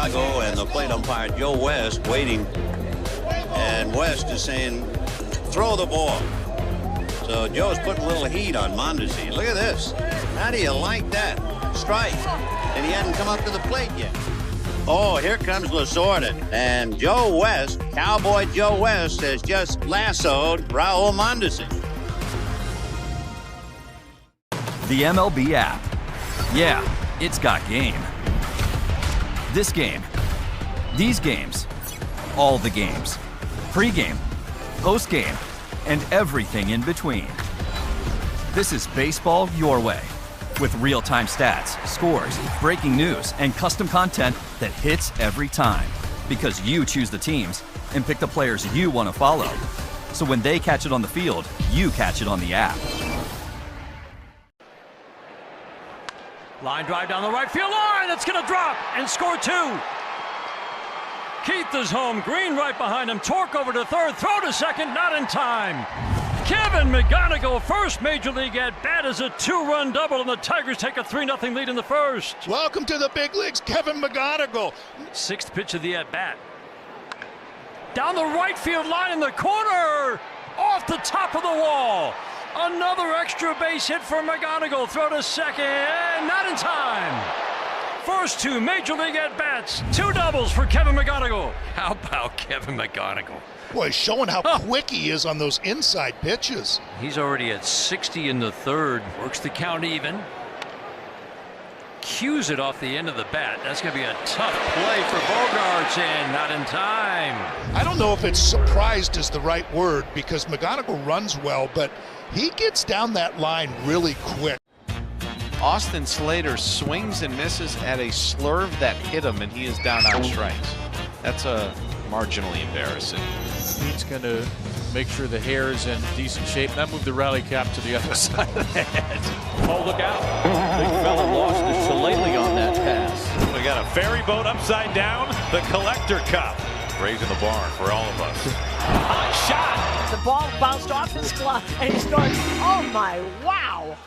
Chicago, and the plate umpire Joe West waiting. And West is saying, throw the ball. So Joe's putting a little heat on Mondesi. Look at this. How do you like that? Strike. And he hadn't come up to the plate yet. Oh, here comes Lasorda. And Joe West, Cowboy Joe West, has just lassoed Raul Mondesi. The MLB app. Yeah, it's got game. This game. These games. All the games. Pre-game, post-game, and everything in between. This is baseball your way. With real-time stats, scores, breaking news, and custom content that hits every time. Because you choose the teams and pick the players you want to follow. So when they catch it on the field, you catch it on the app. Line drive down the right field line. It's going to drop and score 2. Keith is home. Green right behind him. Torque over to third. Throw to second. Not in time. Kevin McGonigal, first major league at bat, is a 2-run double, and the Tigers take a 3-0 lead in the first. Welcome to the big leagues, Kevin McGonigal. 6th pitch of the at bat. Down the right field line in the corner. Off the top of the wall. Another extra base hit for McGonigal. Throw to second. Not in time. First 2 major league at-bats. 2 doubles for Kevin McGonigal. How about Kevin McGonigal? Boy, showing how quick he is on those inside pitches. He's already at 60 in the third. Works the count even. Cues it off the end of the bat. That's going to be a tough play for Bogarts, and not in time. I don't know if it's surprised is the right word, because McGonigal runs well, but he gets down that line really quick. Austin Slater swings and misses at a slurve that hit him, and he is down on strikes. That's marginally embarrassing. He's going to make sure the hair is in decent shape. That moved the rally cap to the other side of the head. Oh, look out. Big fella lost his shillelagh on that pass. We got a ferry boat upside down, the Collector Cup. Raising the bar for all of us. Hot shot. The ball bounced off his glove, and he starts, oh my, wow.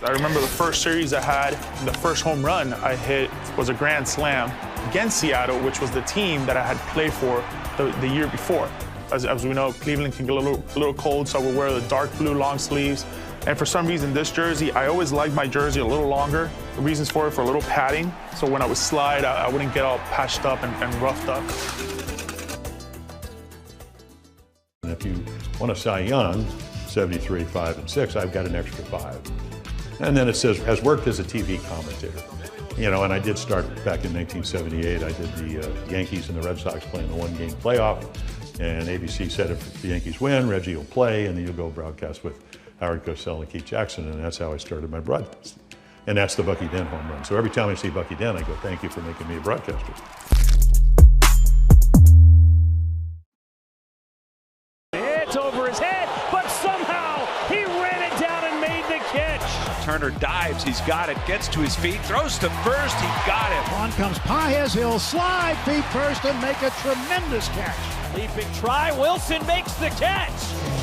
I remember the first series I had, the first home run I hit was a grand slam against Seattle, which was the team that I had played for the year before. As we know, Cleveland can get a little cold, so we'll wear the dark blue long sleeves. And for some reason, this jersey, I always liked my jersey a little longer. The reasons for it, for a little padding, so when I would slide, I wouldn't get all patched up and roughed up. And if you want a Cy Young, 73, 5, and 6, I've got an extra 5. And then it says, has worked as a TV commentator. You know, and I did start back in 1978. I did the Yankees and the Red Sox playing the one-game playoff. And ABC said if the Yankees win, Reggie will play, and then you'll go broadcast with Howard Cosell and Keith Jackson. And that's how I started my broadcast. And that's the Bucky Dent home run. So every time I see Bucky Dent, I go, thank you for making me a broadcaster. It's over his head, but somehow he ran it down and made the catch. Turner dives, he's got it, gets to his feet, throws to first, he got it. On comes Paez, he'll slide feet first and make a tremendous catch. Leaping try, Wilson makes the catch.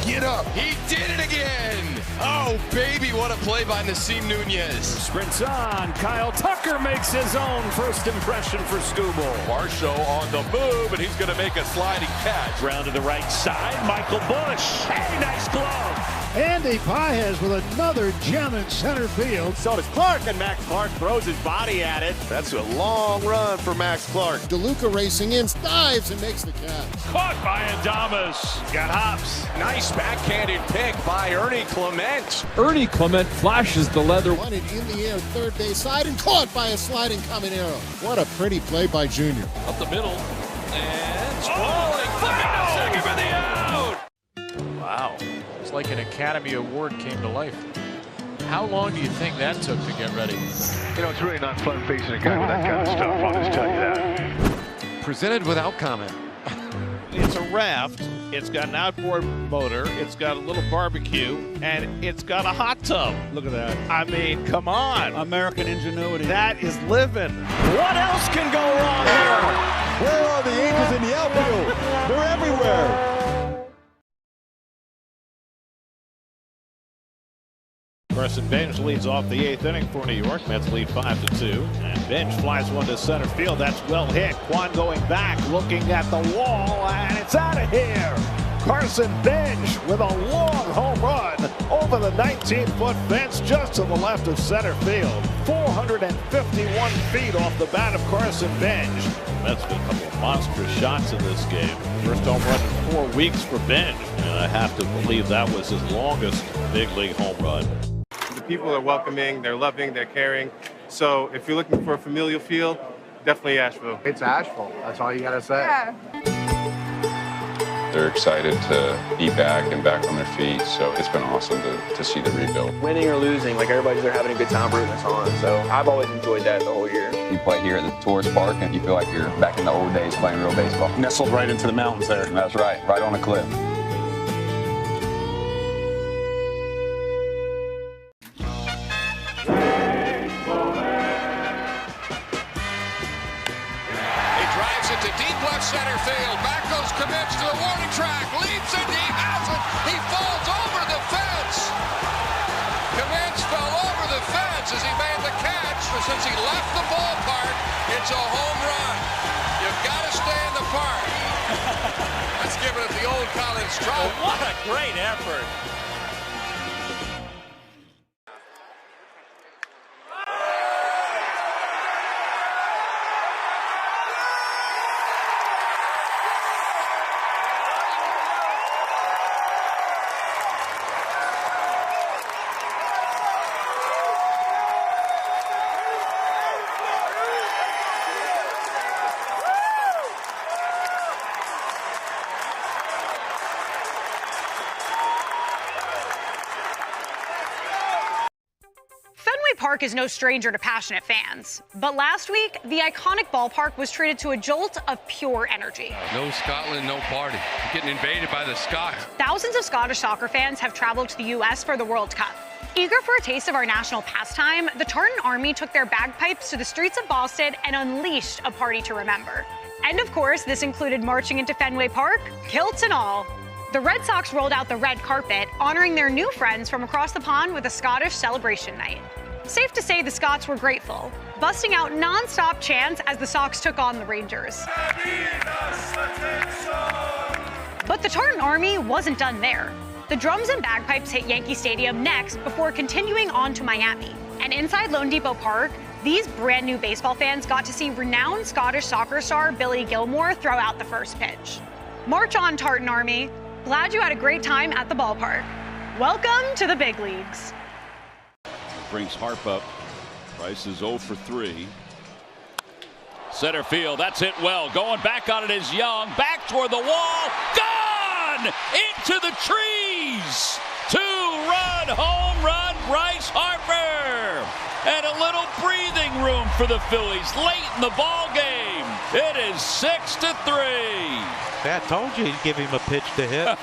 Get up. He did it again. Oh, baby, what a play by Nasim Nunez. Sprints on, Kyle Tucker makes his own first impression for Skubal. Varsho on the move, and he's going to make a sliding catch. Round to the right side, Michael Busch. Hey, nice glove. Andy Paez with another gem in center field. So does Clark, and Max Clark throws his body at it. That's a long run for Max Clark. DeLuca racing in, dives and makes the catch. Caught by Adames. Got hops. Nice backhanded pick by Ernie Clement. Ernie Clement flashes the leather. Wanted in the air, third base side, and caught by a sliding Caminero. What a pretty play by Junior. Up the middle, and falling. Second for the out. Wow. It's like an Academy Award came to life. How long do you think that took to get ready? You know, it's really not fun facing a guy with that kind of stuff, I'll just tell you that. Presented without comment. It's a raft, it's got an outboard motor, it's got a little barbecue, and it's got a hot tub. Look at that. I mean, come on. American ingenuity. That is living. What else can go wrong here? Where are the Angels in the outfield? They're everywhere. Carson Bench leads off the 8th inning for New York. Mets lead 5-2. And Bench flies one to center field. That's well hit. Kwan going back, looking at the wall, and it's out of here. Carson Bench with a long home run over the 19-foot fence just to the left of center field. 451 feet off the bat of Carson Bench. That's been a couple of monstrous shots in this game. First home run in 4 weeks for Bench. And I have to believe that was his longest big league home run. The people are welcoming, they're loving, they're caring. So if you're looking for a familial feel, definitely Asheville. It's Asheville. That's all you got to say. Yeah. They're excited to be back and back on their feet, so it's been awesome to see the rebuild. Winning or losing, like everybody's there having a good time rooting us on. So I've always enjoyed that the whole year. You play here at the tourist park and you feel like you're back in the old days playing real baseball. Nestled right into the mountains there. That's right on a cliff. To deep left center field. Back goes Kmitch to the warning track. Leaps and he has it. He falls over the fence. Kmitch fell over the fence as he made the catch. But since he left the ballpark, it's a home run. You've got to stay in the park. Let's give it the old college try. Oh, what a great effort. Park is no stranger to passionate fans. But last week, the iconic ballpark was treated to a jolt of pure energy. No Scotland, no party. You're getting invaded by the Scots. Thousands of Scottish soccer fans have traveled to the U.S. for the World Cup. Eager for a taste of our national pastime, the Tartan Army took their bagpipes to the streets of Boston and unleashed a party to remember. And of course, this included marching into Fenway Park, kilts and all. The Red Sox rolled out the red carpet, honoring their new friends from across the pond with a Scottish celebration night. Safe to say the Scots were grateful, busting out non-stop chants as the Sox took on the Rangers. But the Tartan Army wasn't done there. The drums and bagpipes hit Yankee Stadium next before continuing on to Miami. And inside Lone Depot Park, these brand new baseball fans got to see renowned Scottish soccer star Billy Gilmore throw out the first pitch. March on, Tartan Army. Glad you had a great time at the ballpark. Welcome to the big leagues. Brings Harp up. Price is 0 for 3. Center field, that's hit well. Going back on it is Young. Back toward the wall. Gone! Into the trees! 2-run home run, Bryce Harper! And a little breathing room for the Phillies late in the ball game. It is 6-3. I told you he'd give him a pitch to hit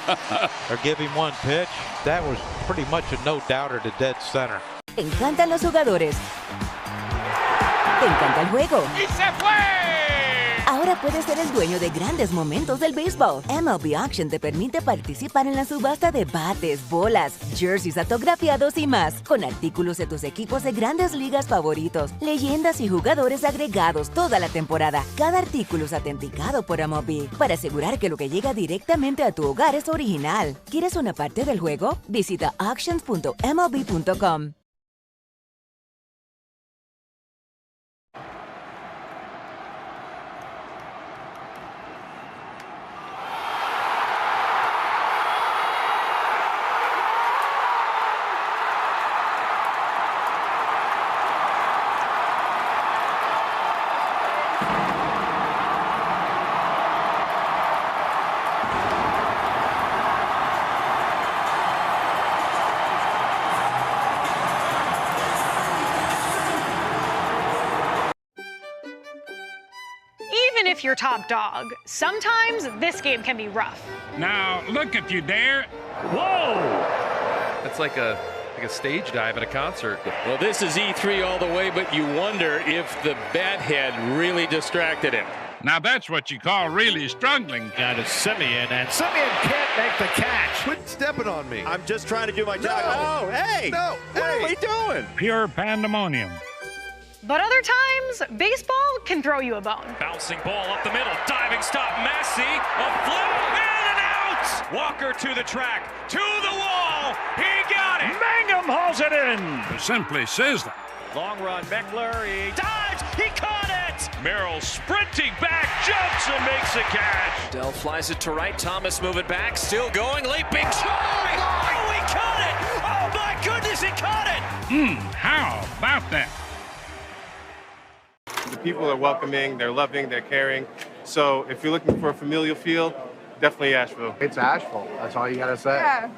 or give him one pitch. That was pretty much a no-doubter to dead center. Te encantan los jugadores. Te encanta el juego. ¡Y se fue! Ahora puedes ser el dueño de grandes momentos del béisbol. MLB Auction te permite participar en la subasta de bates, bolas, jerseys autografiados y más, con artículos de tus equipos de grandes ligas favoritos, leyendas y jugadores agregados toda la temporada. Cada artículo es autenticado por MLB para asegurar que lo que llega directamente a tu hogar es original. ¿Quieres una parte del juego? Visita auctions.mlb.com. Even if you're top dog, sometimes this game can be rough. Now, look if you dare. Whoa! That's like a stage dive at a concert. Well, this is E3 all the way, but you wonder if the bat had really distracted him. Now that's what you call really struggling. Got to Simeon, and Simeon can't make the catch. Quit stepping on me. I'm just trying to do my job. No. Hey! No! What are we doing? Pure pandemonium. But other times, baseball can throw you a bone. Bouncing ball up the middle, diving stop, Messi, a flow, and out! Walker to the track, to the wall, he got it! Mangum hauls it in. It simply says that. Long run, Meckler, he dives, he caught it! Merrill sprinting back, jumps and makes a catch. Dell flies it to right, Thomas moving back, still going, leaping, try! Oh, he caught it! Oh my goodness, he caught it! How about that? The people are welcoming, they're loving, they're caring. So if you're looking for a familial feel, definitely Asheville. It's Asheville. That's all you got to say. Yeah.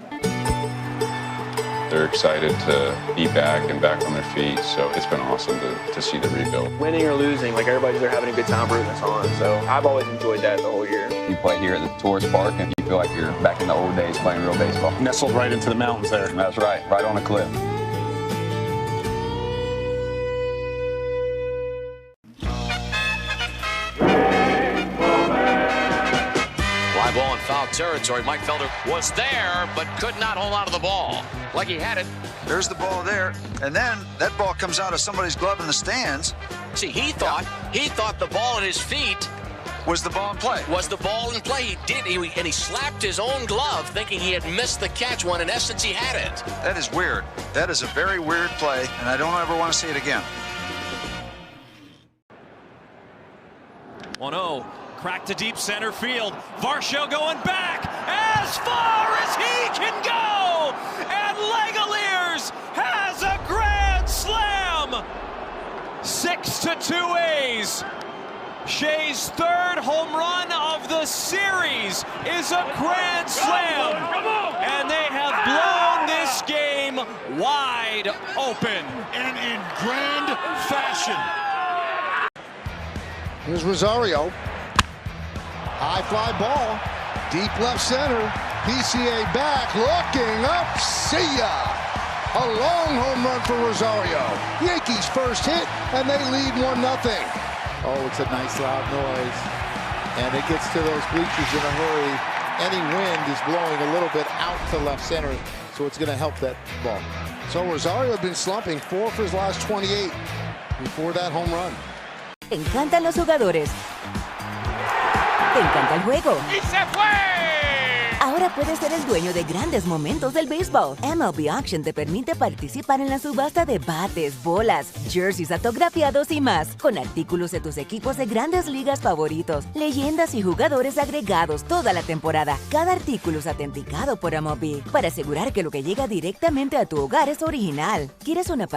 They're excited to be back and back on their feet, so it's been awesome to see the rebuild. Winning or losing, like everybody's there having a good time rooting us on. So I've always enjoyed that the whole year. You play here at the tourist park and you feel like you're back in the old days playing real baseball. Nestled right into the mountains there. That's right on a cliff. Fly ball in foul territory. Mike Felder was there, but could not hold on to the ball. Like he had it. There's the ball there, and then that ball comes out of somebody's glove in the stands. See, he thought the ball at his feet was the ball in play. Was the ball in play. He did, and he slapped his own glove thinking he had missed the catch when in essence he had it. That is weird. That is a very weird play, and I don't ever want to see it again. 1-0, crack to deep center field. Varsho going back as far as he can go, and Legaliers has a grand slam. 6-2 A's. Shea's third home run of the series is a grand slam, and they have blown this game wide open. And in grand fashion. Here's Rosario. High fly ball. Deep left center. PCA back. Looking up. See ya. A long home run for Rosario. Yankees first hit, and they lead 1-0. Oh, it's a nice loud noise. And it gets to those bleachers in a hurry. Any wind is blowing a little bit out to left center, so it's going to help that ball. So Rosario had been slumping 4 for his last 28 before that home run. Te encantan los jugadores. Te encanta el juego. ¡Y se fue! Ahora puedes ser el dueño de grandes momentos del béisbol. MLB Auction te permite participar en la subasta de bates, bolas, jerseys autografiados y más, con artículos de tus equipos de grandes ligas favoritos, leyendas y jugadores agregados toda la temporada. Cada artículo es autenticado por MLB para asegurar que lo que llega directamente a tu hogar es original. ¿Quieres una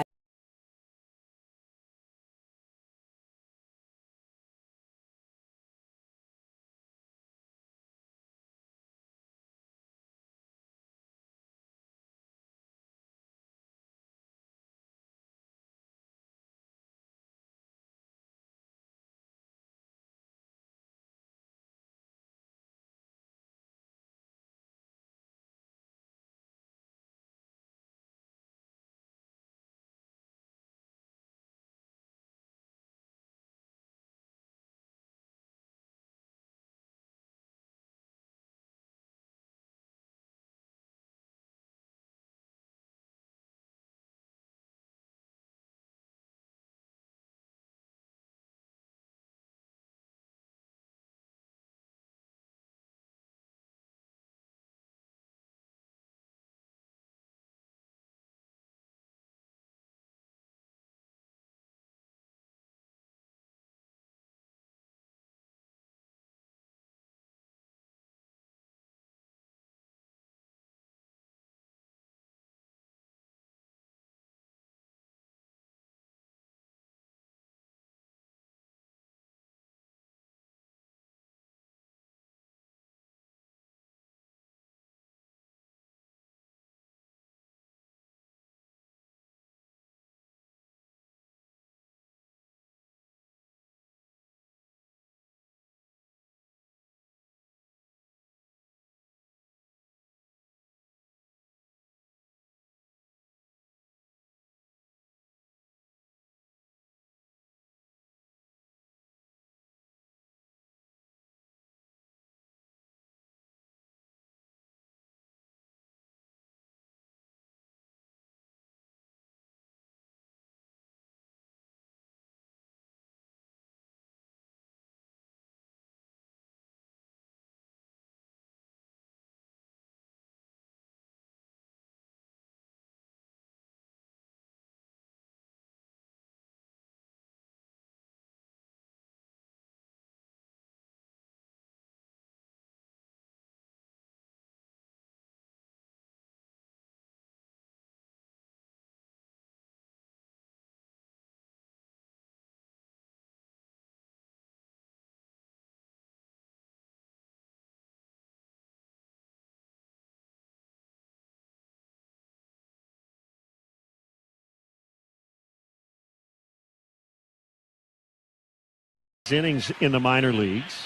Innings in the minor leagues.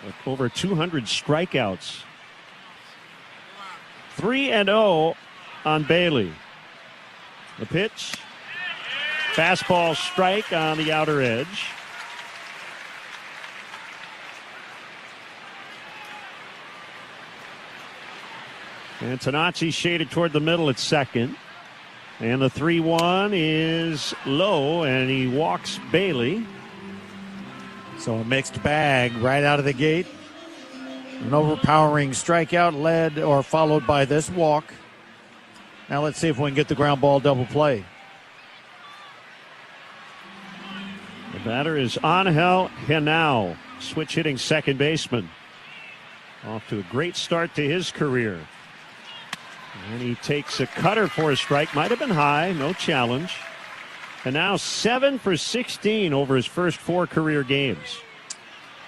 With over 200 strikeouts. 3-0 on Bailey. The pitch. Fastball strike on the outer edge. And Tanacci shaded toward the middle at second. And the 3-1 is low, and he walks Bailey. So a mixed bag right out of the gate. An overpowering strikeout led or followed by this walk. Now let's see if we can get the ground ball double play. The batter is Angel Henao, switch hitting second baseman. Off to a great start to his career. And he takes a cutter for a strike. Might have been high, no challenge. And now 7 for 16 over his first 4 career games.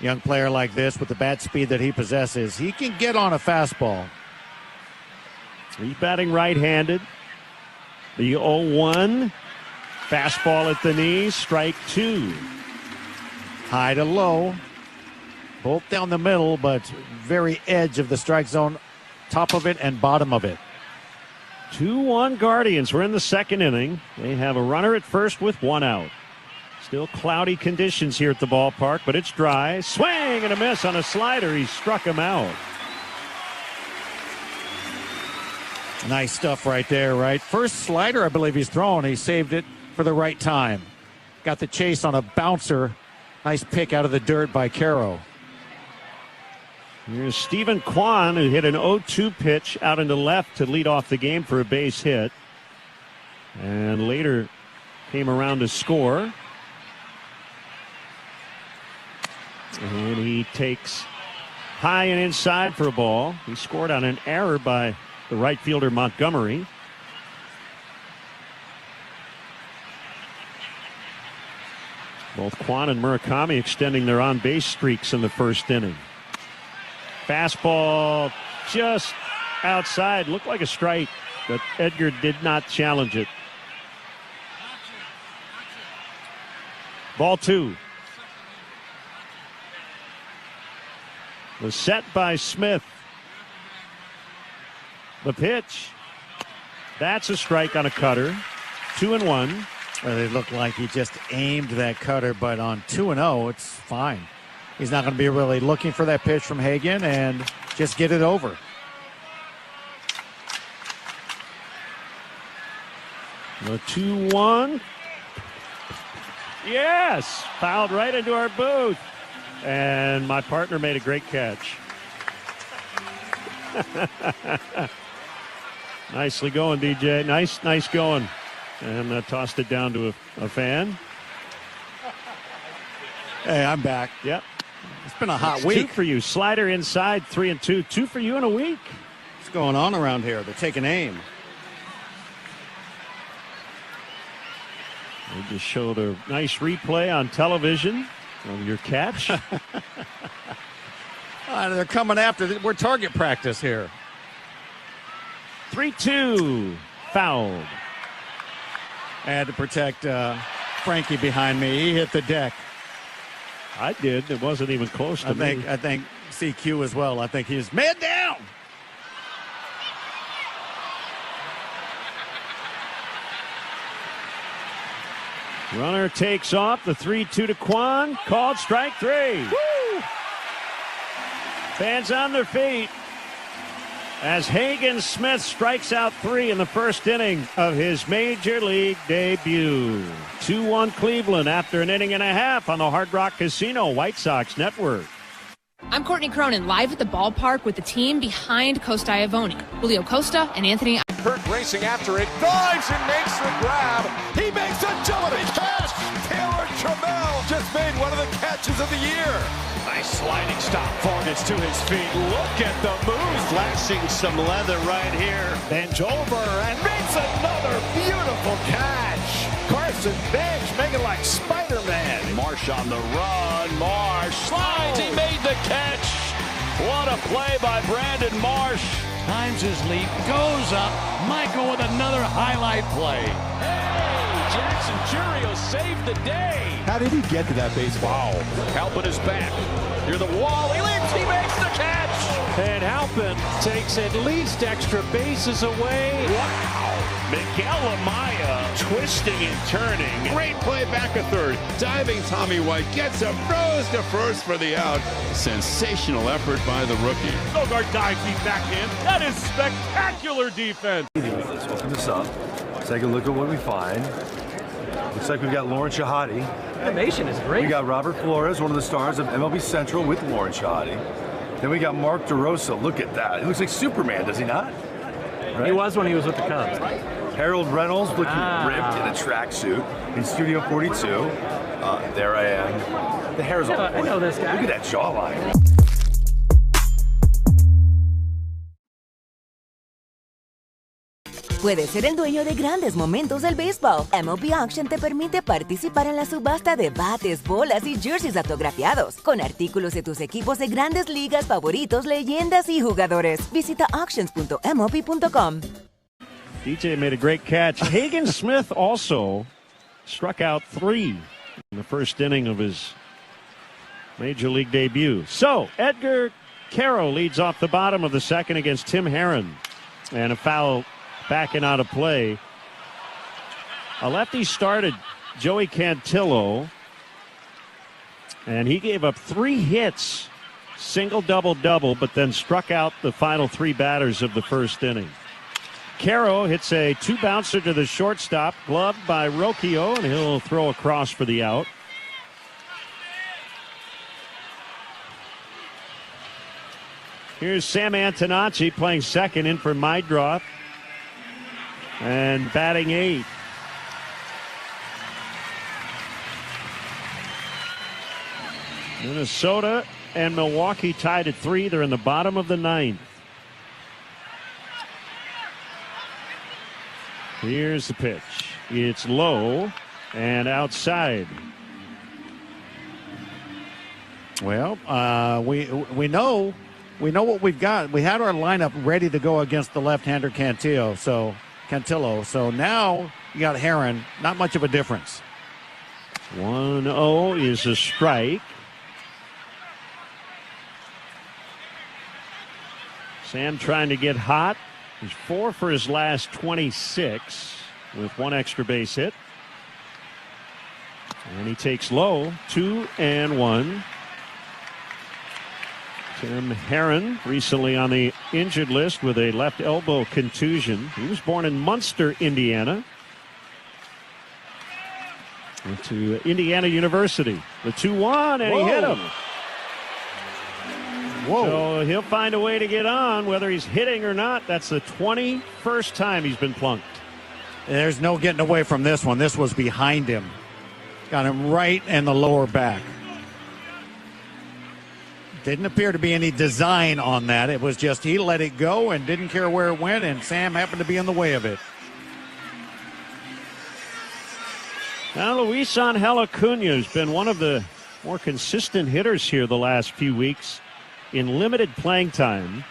Young player like this with the bat speed that he possesses, he can get on a fastball. He's batting right-handed. The 0-1. Fastball at the knee, strike 2. High to low. Both down the middle, but very edge of the strike zone. Top of it and bottom of it. 2-1 Guardians. We're in the second inning. They have a runner at first with 1 out. Still cloudy conditions here at the ballpark, but it's dry. Swing and a miss on a slider. He struck him out. Nice stuff right there, right? First slider I believe he's thrown. He saved it for the right time. Got the chase on a bouncer. Nice pick out of the dirt by Caro. Here's Stephen Kwan, who hit an 0-2 pitch out into left to lead off the game for a base hit. And later came around to score. And he takes high and inside for a ball. He scored on an error by the right fielder Montgomery. Both Kwan and Murakami extending their on-base streaks in the first inning. Fastball just outside. Looked like a strike, but Edgar did not challenge it. Ball 2. Was set by Smith. The pitch. That's a strike on a cutter. 2-1. Well, it looked like he just aimed that cutter, but on 2-0, it's fine. He's not going to be really looking for that pitch from Hagen and just get it over. The 2-1. Yes! Fouled right into our booth. And my partner made a great catch. Nicely going, DJ. Nice going. And tossed it down to a fan. Hey, I'm back. Yep. It's been a hot It's week. 2 for you. Slider inside, 3-2. 2 for you in a week. What's going on around here? They're taking aim. They just showed a nice replay on television of your catch. They're coming after. We're target practice here. 3-2. Fouled. I had to protect Frankie behind me. He hit the deck. I did. It wasn't even close to me. I think CQ as well. I think he's man down. Runner takes off. The 3-2 to Kwan. Called strike 3. Woo! Fans on their feet as Hagen Smith strikes out 3 in the first inning of his major league debut. 2-1 Cleveland after an inning and a half on the Hard Rock Casino White Sox Network. I'm Courtney Cronin, live at the ballpark with the team behind Costa Iavoni, Julio Costa and Anthony. Kirk racing after it, dives and makes the grab. He makes a jumping catch. Taylor Trammell just made one of the catches of the year. Nice sliding stop. Vargas to his feet. Look at the move. Flashing some leather right here. Bends over and makes another beautiful catch. Carson Bench making like Spider-Man. Marsh on the run. Marsh slides. He made the catch. What a play by Brandon Marsh. Times his leap, goes up. Michael with another highlight play. Hey, Jackson Churio saved the day. How did he get to that baseball? Wow. Halpin is back. Near the wall. He leaps. He makes the catch. And Halpin takes at least extra bases away. Wow. Miguel Amaya twisting and turning. Great play back at third. Diving Tommy White gets him, throws to first for the out. Sensational effort by the rookie. Bogart dives deep backhand. That is spectacular defense. Let's open this up. Take a look at what we find. Looks like we've got Lauren Shahadi. Animation is great. We got Robert Flores, one of the stars of MLB Central with Lauren Shahadi. Then we got Mark DeRosa. Look at that. He looks like Superman, does he not? Right? He was when he was with the Cubs. Harold Reynolds looking ripped in a tracksuit in Studio 42. There I am. The hair's all I know this guy. Look at that jawline. Puedes ser el dueño de grandes momentos del béisbol. MLB Auction te permite participar en la subasta de bates, bolas y jerseys autografiados, con artículos de tus equipos de grandes ligas favoritos, leyendas y jugadores. Visita auctions.mlb.com. DJ made a great catch. Hagen Smith also struck out 3 in the first inning of his Major League debut. So, Edgar Caro leads off the bottom of the second against Tim Herron. And a foul backing out of play. A lefty started, Joey Cantillo, and he gave up 3 hits, single, double, double, but then struck out the final 3 batters of the first inning. Caro hits a 2-bouncer to the shortstop, gloved by Rocchio, and he'll throw across for the out. Here's Sam Antonacci playing second in for Meidroth. And batting 8. Minnesota and Milwaukee tied at 3. They're in the bottom of the 9th. Here's the pitch. It's low and outside. Well, we know what we've got. We had our lineup ready to go against the left-hander Cantillo. So now you got Herron. Not much of a difference. 1-0 is a strike. Sam trying to get hot. He's 4 for his last 26 with 1 extra base hit. And he takes low, 2-1. Tim Herron recently on the injured list with a left elbow contusion. He was born in Munster, Indiana. Went to Indiana University. The 2-1, and he hit him. Whoa. So he'll find a way to get on, whether he's hitting or not. That's the 21st time he's been plunked. There's no getting away from this one. This was behind him. Got him right in the lower back. Didn't appear to be any design on that. It was just he let it go and didn't care where it went, and Sam happened to be in the way of it. Now Luis Angel Acuna has been one of the more consistent hitters here the last few weeks in limited playing time.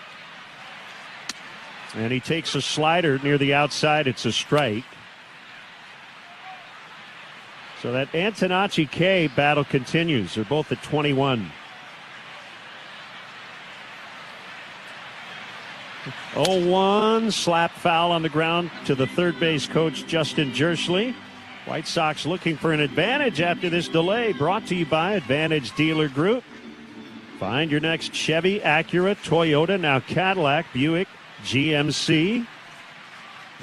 And he takes a slider near the outside. It's a strike. So that Antonacci K battle continues. They're both at 21. 0-1, slap foul on the ground to the third base coach, Justin Jersley. White Sox looking for an advantage after this delay. Brought to you by Advantage Dealer Group. Find your next Chevy, Acura, Toyota, now Cadillac, Buick, GMC.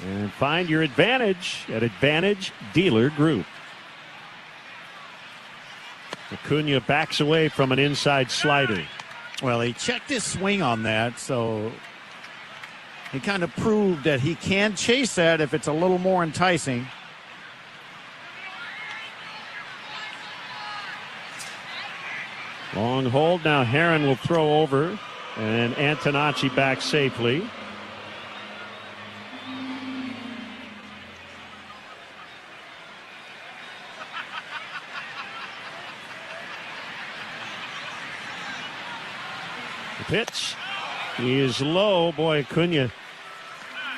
And find your advantage at Advantage Dealer Group. Acuna backs away from an inside slider. Well, he checked his swing on that, so he kind of proved that he can chase that if it's a little more enticing. Long hold. Now Herron will throw over, and Antonacci back safely. The pitch is low. Boy, Acuna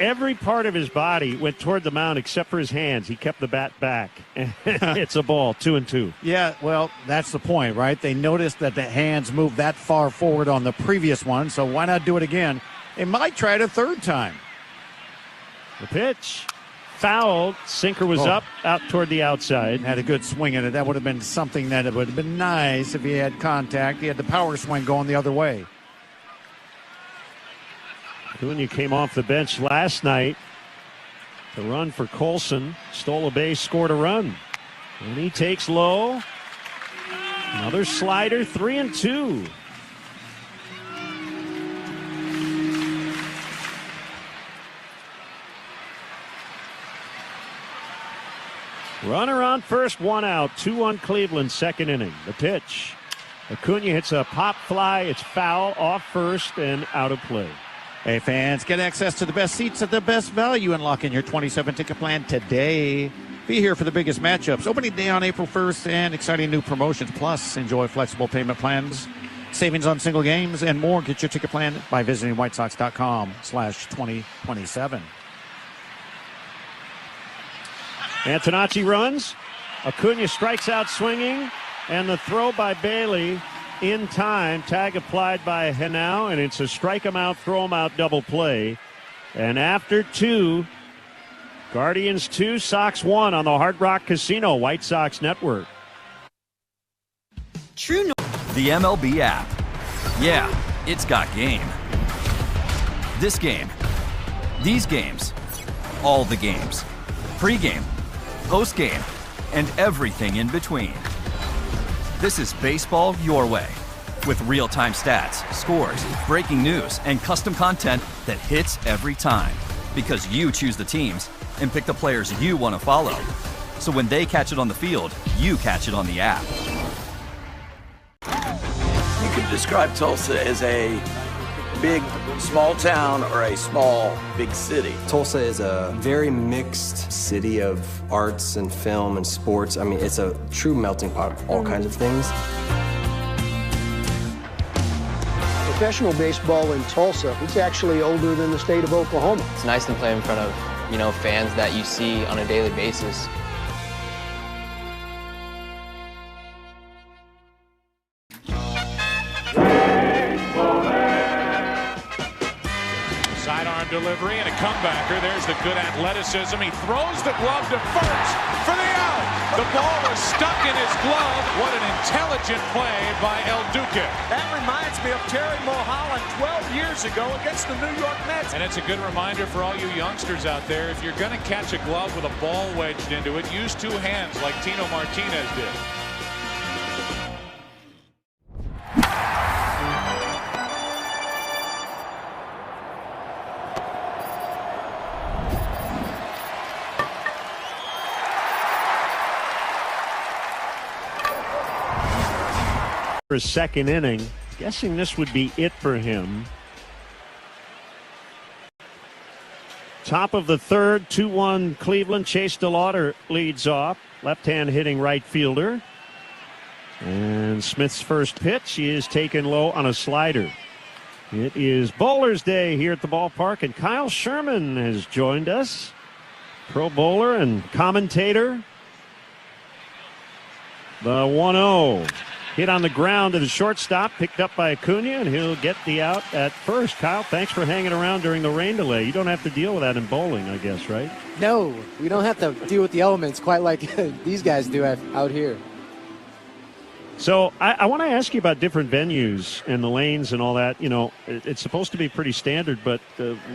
every part of his body went toward the mound except for his hands. He kept the bat back. It's a ball, 2-2. Yeah, well, that's the point, right? They noticed that the hands moved that far forward on the previous one, so why not do it again? They might try it a third time. The pitch. Fouled. Sinker was up, out toward the outside. Had a good swing in it. That would have been something that it would have been nice if he had contact. He had the power swing going the other way. Acuna came off the bench last night to run for Colson. Stole a base, scored a run. And he takes low. Another slider, 3-2. Runner on first, one out. 2-1 Cleveland, second inning. The pitch. Acuna hits a pop fly. It's foul, off first, and out of play. Hey, fans, get access to the best seats at the best value and lock in your 27 ticket plan today. Be here for the biggest matchups. Opening day on April 1st and exciting new promotions. Plus, enjoy flexible payment plans, savings on single games, and more. Get your ticket plan by visiting whitesox.com/2027. Antonacci runs. Acuna strikes out swinging. And the throw by Bailey in time. Tag applied by Henao. And it's a strike him out, throw him out double play. And after 2, Guardians 2, Sox 1 on the Hard Rock Casino White Sox Network. The MLB app. Yeah, it's got game. This game. These games. All the games. Pre-game. Post-game, and everything in between. This is baseball your way, with real-time stats, scores, breaking news, and custom content that hits every time. Because you choose the teams and pick the players you want to follow. So when they catch it on the field, you catch it on the app. You could describe Tulsa as a big, small town or a small, big city. Tulsa is a very mixed city of arts and film and sports. I mean, it's a true melting pot of all kinds of things. Professional baseball in Tulsa, it's actually older than the state of Oklahoma. It's nice to play in front of, fans that you see on a daily basis. Delivery and a comebacker. There's the good athleticism. He throws the glove to first for the out. The ball was stuck in his glove. What an intelligent play by El Duque. That reminds me of Terry Mulholland 12 years ago against the New York Mets. And it's a good reminder for all you youngsters out there, if you're going to catch a glove with a ball wedged into it, use 2 hands like Tino Martinez did. His second inning. Guessing this would be it for him. Top of the third, 2-1 Cleveland. Chase DeLauder leads off. Left-hand hitting right fielder. And Smith's first pitch is taken low on a slider. It is Bowler's Day here at the ballpark, and Kyle Sherman has joined us. Pro bowler and commentator. The 1-0. Hit on the ground to the shortstop, picked up by Acuna, and he'll get the out at first. Kyle, thanks for hanging around during the rain delay. You don't have to deal with that in bowling, I guess, right? No, we don't have to deal with the elements quite like these guys do out here. So I want to ask you about different venues and the lanes and all that. It's supposed to be pretty standard, but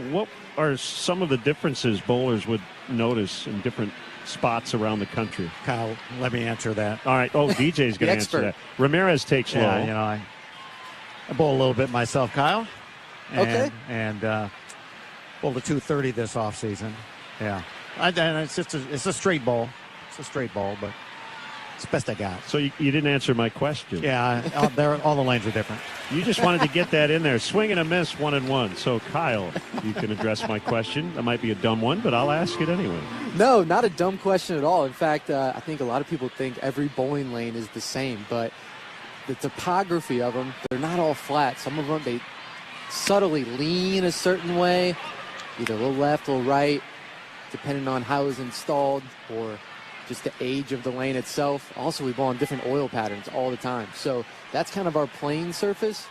what are some of the differences bowlers would notice in different spots around the country? Kyle, let me answer that. All right. Oh, DJ's going to answer that. Ramirez takes low. I bowl a little bit myself, Kyle. Okay. And bowled a 230 this offseason. Yeah. And it's a straight ball. It's a straight ball, but it's the best I got. So you didn't answer my question. Yeah, all the lanes are different. You just wanted to get that in there. Swing and a miss, 1-1. So, Kyle, you can address my question. That might be a dumb one, but I'll ask it anyway. No, not a dumb question at all. In fact, I think a lot of people think every bowling lane is the same, but the topography of them, they're not all flat. Some of them, they subtly lean a certain way. either a little left, a little right, depending on how it was installed or just the age of the lane itself. Also, we bowl on different oil patterns all the time. So that's kind of our playing surface,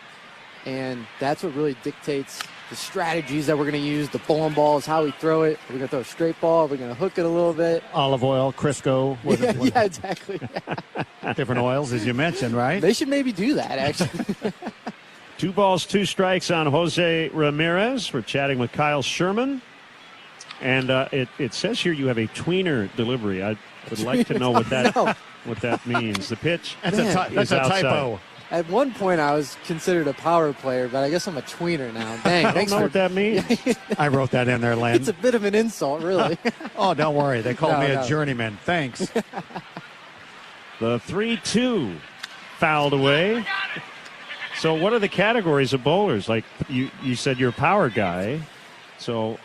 and that's what really dictates the strategies that we're going to use. The bowling ball is how we throw it. We're going to throw a straight ball. We're going to hook it a little bit. Olive oil, Crisco. Yeah, exactly. Different oils, as you mentioned, right? They should maybe do that, actually. 2 balls, 2 strikes on Jose Ramirez. We're chatting with Kyle Sherman. And it says here you have a tweener delivery. I would like to know what that means. The pitch that's a typo. At one point, I was considered a power player, but I guess I'm a tweener now. Dang, I don't know what that means. I wrote that in there, Len. It's a bit of an insult, really. Oh, don't worry. They call me a journeyman. Thanks. The 3-2 fouled away. So what are the categories of bowlers? Like you said you're a power guy. So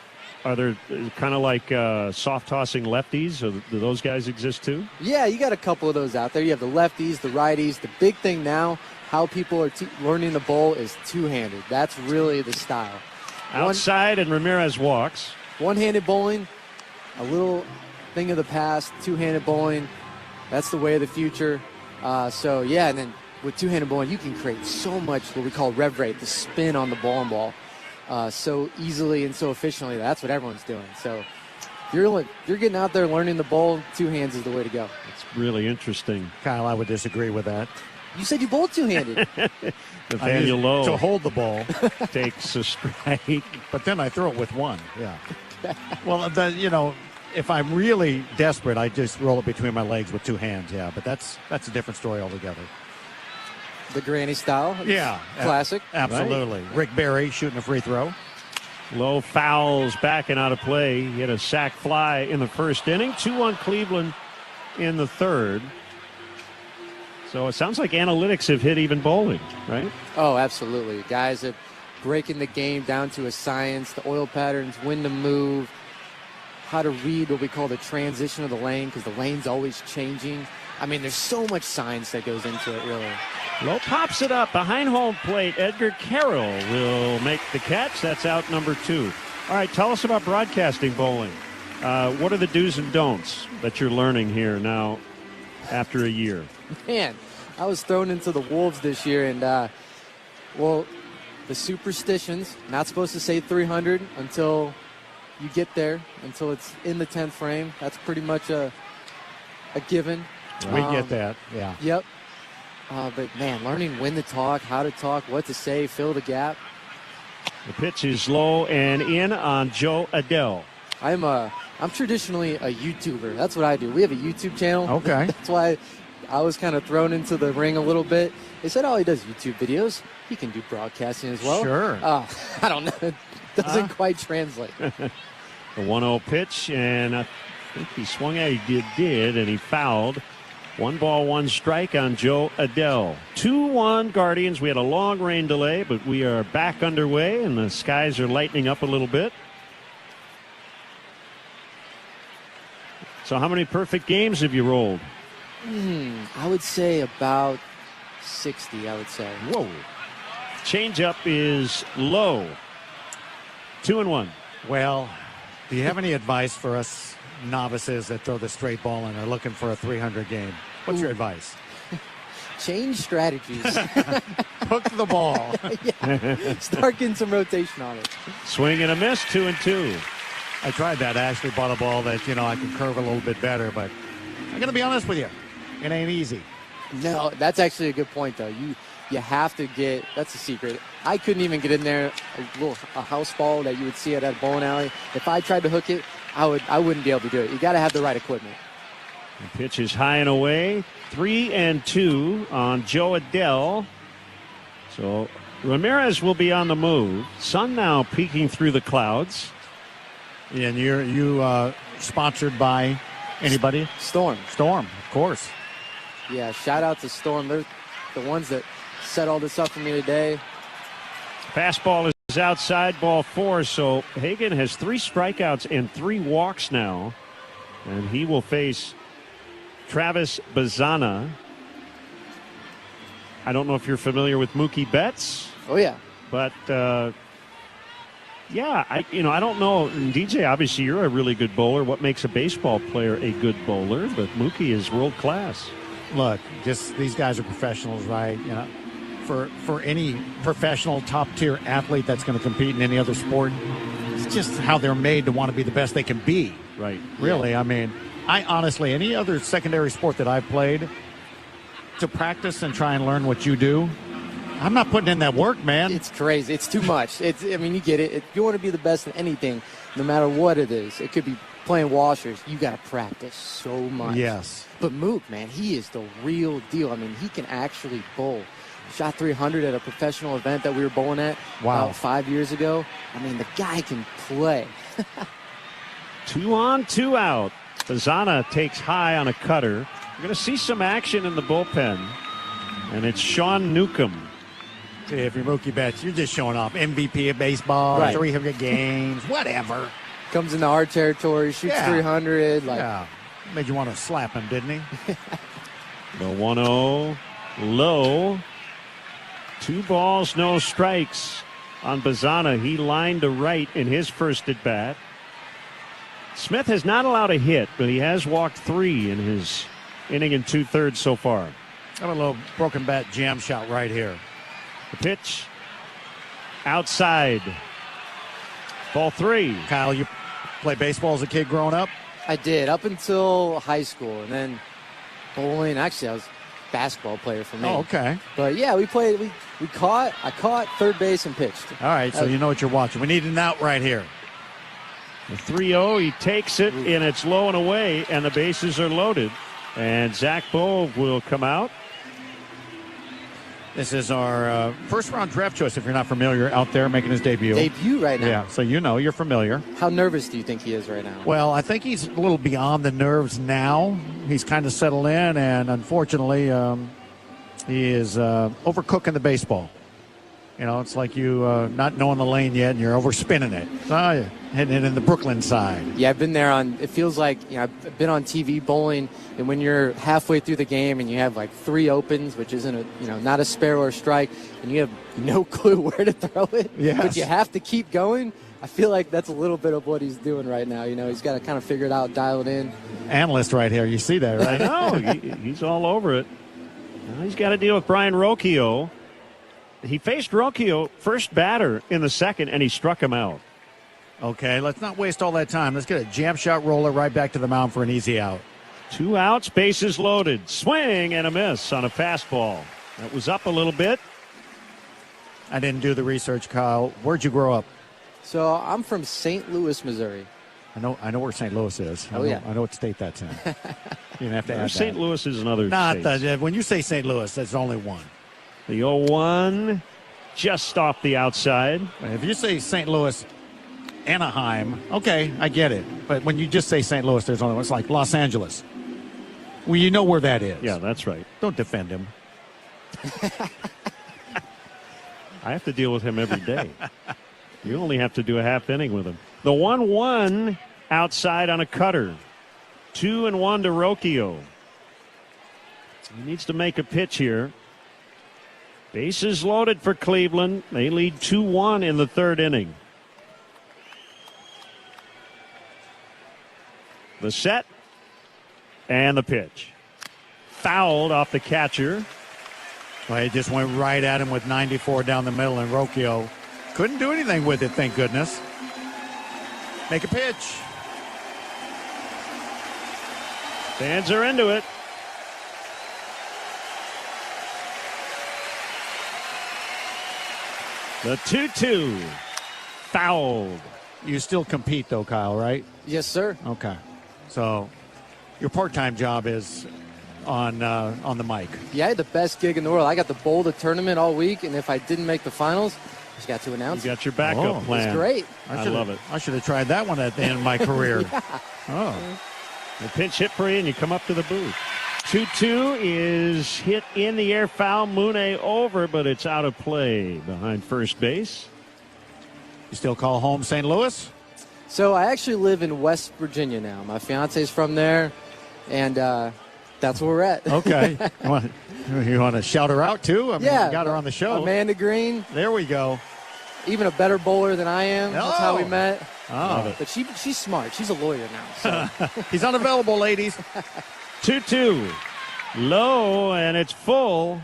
are there kind of like soft tossing lefties? Or do those guys exist too? Yeah, you got a couple of those out there. You have the lefties, the righties. The big thing now, how people are learning to bowl is two-handed. That's really the style. Outside and Ramirez walks. One-handed bowling, a little thing of the past. Two-handed bowling, that's the way of the future. So, yeah, and then with two-handed bowling, you can create so much what we call rev rate, the spin on the bowling ball, so easily and so efficiently. That's what everyone's doing. So if you're getting out there learning the bowl, two hands is the way to go. It's really interesting. Kyle, I would disagree with that. You said you bowled two-handed. Nathaniel Lowe to hold the ball takes a strike, but then I throw it with one. Yeah. Well, if I'm really desperate, I just roll it between my legs with two hands. Yeah, but that's a different story altogether. The granny style. Yeah. Classic. Absolutely. Right. Rick Barry shooting a free throw. Low fouls back and out of play. He had a sac fly in the first inning. 2-1 Cleveland in the third. So it sounds like analytics have hit even bowling, right? Oh, absolutely. Guys are breaking the game down to a science. The oil patterns, when to move, how to read what we call the transition of the lane, because the lane's always changing. I mean, there's so much science that goes into it, really. Lowe pops it up behind home plate. Edgar Carroll will make the catch. That's out number 2. All right, tell us about broadcasting bowling. What are the do's and don'ts that you're learning here now after a year? Man, I was thrown into the wolves this year, and, the superstitions, not supposed to say 300 until you get there, until it's in the 10th frame. That's pretty much a given. We get that, yeah. Yep. But, man, learning when to talk, how to talk, what to say, fill the gap. The pitch is low and in on Joe Adele. I'm traditionally a YouTuber. That's what I do. We have a YouTube channel. Okay. That's why I was kind of thrown into the ring a little bit. They said, he does YouTube videos. He can do broadcasting as well. Sure. I don't know. It doesn't quite translate. The 1-0 pitch, and I think he swung at it. He did, and he fouled. 1 ball, 1 strike on Joe Adele. 2-1 Guardians. We had a long rain delay, but we are back underway, and the skies are lightening up a little bit. So how many perfect games have you rolled? I would say about 60, I would say. Whoa. Changeup is low. 2-1. Well, do you have any advice for us novices that throw the straight ball and are looking for a 300 game? What's your advice? Change strategies. Hook the ball. Yeah. Start getting some rotation on it. Swing and a miss, 2-2. I tried that. I actually bought a ball that, I could curve a little bit better, but I'm going to be honest with you. It ain't easy. No, that's actually a good point, though. You have to get, that's a secret. I couldn't even get in there, a house ball that you would see at a bowling alley. If I tried to hook it, I wouldn't be able to do it. You got to have the right equipment. The pitch is high and away. 3-2 on Joe Adele. So Ramirez will be on the move. Sun now peeking through the clouds. And you sponsored by anybody? Storm. Storm, of course. Yeah, shout out to Storm. They're the ones that set all this up for me today. Fastball is outside, ball 4. So Hagan has 3 strikeouts and 3 walks now. And he will face Travis Bazana. I don't know if you're familiar with Mookie Betts. Oh, yeah. But Yeah, I don't know. DJ, obviously you're a really good bowler. What makes a baseball player a good bowler? But Mookie is world class. Look, just these guys are professionals, right? You know, for any professional top-tier athlete that's going to compete in any other sport, it's just how they're made to want to be the best they can be. Right. Really, I mean, I honestly, any other secondary sport that I've played, to practice and try and learn what you do, I'm not putting in that work, man. It's crazy. It's too much. I mean, you get it. If you want to be the best in anything, no matter what it is, it could be playing washers. You got to practice so much. Yes. But Mook, man, he is the real deal. I mean, he can actually bowl. Shot 300 at a professional event that we were bowling at about 5 years ago. I mean, the guy can play. 2 on, 2 out. Bazana takes high on a cutter. We're going to see some action in the bullpen. And it's Sean Newcomb. If you're Mookie Betts, you're just showing off. MVP of baseball, right. 300 games, whatever. Comes into our territory, shoots 300. Yeah. Made you want to slap him, didn't he? The 1-0 low. 2 balls, no strikes on Bazana. He lined to right in his first at bat. Smith has not allowed a hit, but he has walked 3 in his inning and 2/3 so far. Have a little broken bat jam shot right here. The pitch outside. Ball 3. Kyle, you play baseball as a kid growing up? I did, up until high school. And then bowling. Actually, I was a basketball player for me. Oh, okay. But, yeah, we played. I caught third base and pitched. All right, so you know what you're watching. We need an out right here. The 3-0, he takes it, and it's low and away, and the bases are loaded. And Zach Bove will come out. This is our first-round draft choice, if you're not familiar, out there making his debut. Debut right now. Yeah, so you're familiar. How nervous do you think he is right now? Well, I think he's a little beyond the nerves now. He's kind of settled in, and unfortunately, he is overcooking the baseball. You know, it's like you not knowing the lane yet, and you're overspinning it. So you're hitting it in the Brooklyn side. Yeah, I've been there it feels like, I've been on TV bowling, and when you're halfway through the game and you have like 3 opens, which isn't not a spare or a strike, and you have no clue where to throw it, but you have to keep going. I feel like that's a little bit of what he's doing right now. He's got to kind of figure it out, dial it in. Analyst right here. You see that, right? I know. He's all over it. Now he's got to deal with Brian Rocchio. He faced Rocchio, first batter in the second, and he struck him out. Okay, let's not waste all that time. Let's get a jam shot roller right back to the mound for an easy out. 2 outs, bases loaded. Swing and a miss on a fastball. That was up a little bit. I didn't do the research, Kyle. Where'd you grow up? So I'm from St. Louis, Missouri. I know where St. Louis is. I know what state that's in. You didn't have to add St. Louis is another state. When you say St. Louis, that's only one. The 0-1 just off the outside. If you say St. Louis, Anaheim, okay, I get it. But when you just say St. Louis, there's only one. It's like Los Angeles. Well, you know where that is. Yeah, that's right. Don't defend him. I have to deal with him every day. You only have to do a half inning with him. The 1-1 outside on a cutter. 2-1 to Rocchio. He needs to make a pitch here. Bases loaded for Cleveland. They lead 2-1 in the 3rd inning. The set and the pitch. Fouled off the catcher. Well, he just went right at him with 94 down the middle, and Rocchio couldn't do anything with it, thank goodness. Make a pitch. Fans are into it. The 2-2 fouled. You still compete, though, Kyle, right? Yes, sir. Okay. So your part-time job is on the mic. Yeah, I had the best gig in the world. I got to bowl the tournament all week, and if I didn't make the finals, I just got to announce You got your backup plan. It's great. I love it. I should have tried that one at the end of my career. Yeah. Oh. The pitch hit for you, and you come up to the booth. 2-2 is hit in the air, foul. Mune over, but it's out of play behind first base. You still call home St. Louis? So I actually live in West Virginia now. My fiance's from there, and that's where we're at. Okay. You want to shout her out, too? I mean, yeah. you got her on the show. Amanda Green. There we go. even a better bowler than I am. That's how we met. Oh. But she's smart. She's a lawyer now. So. He's unavailable, ladies. 2-2. Low, and it's full.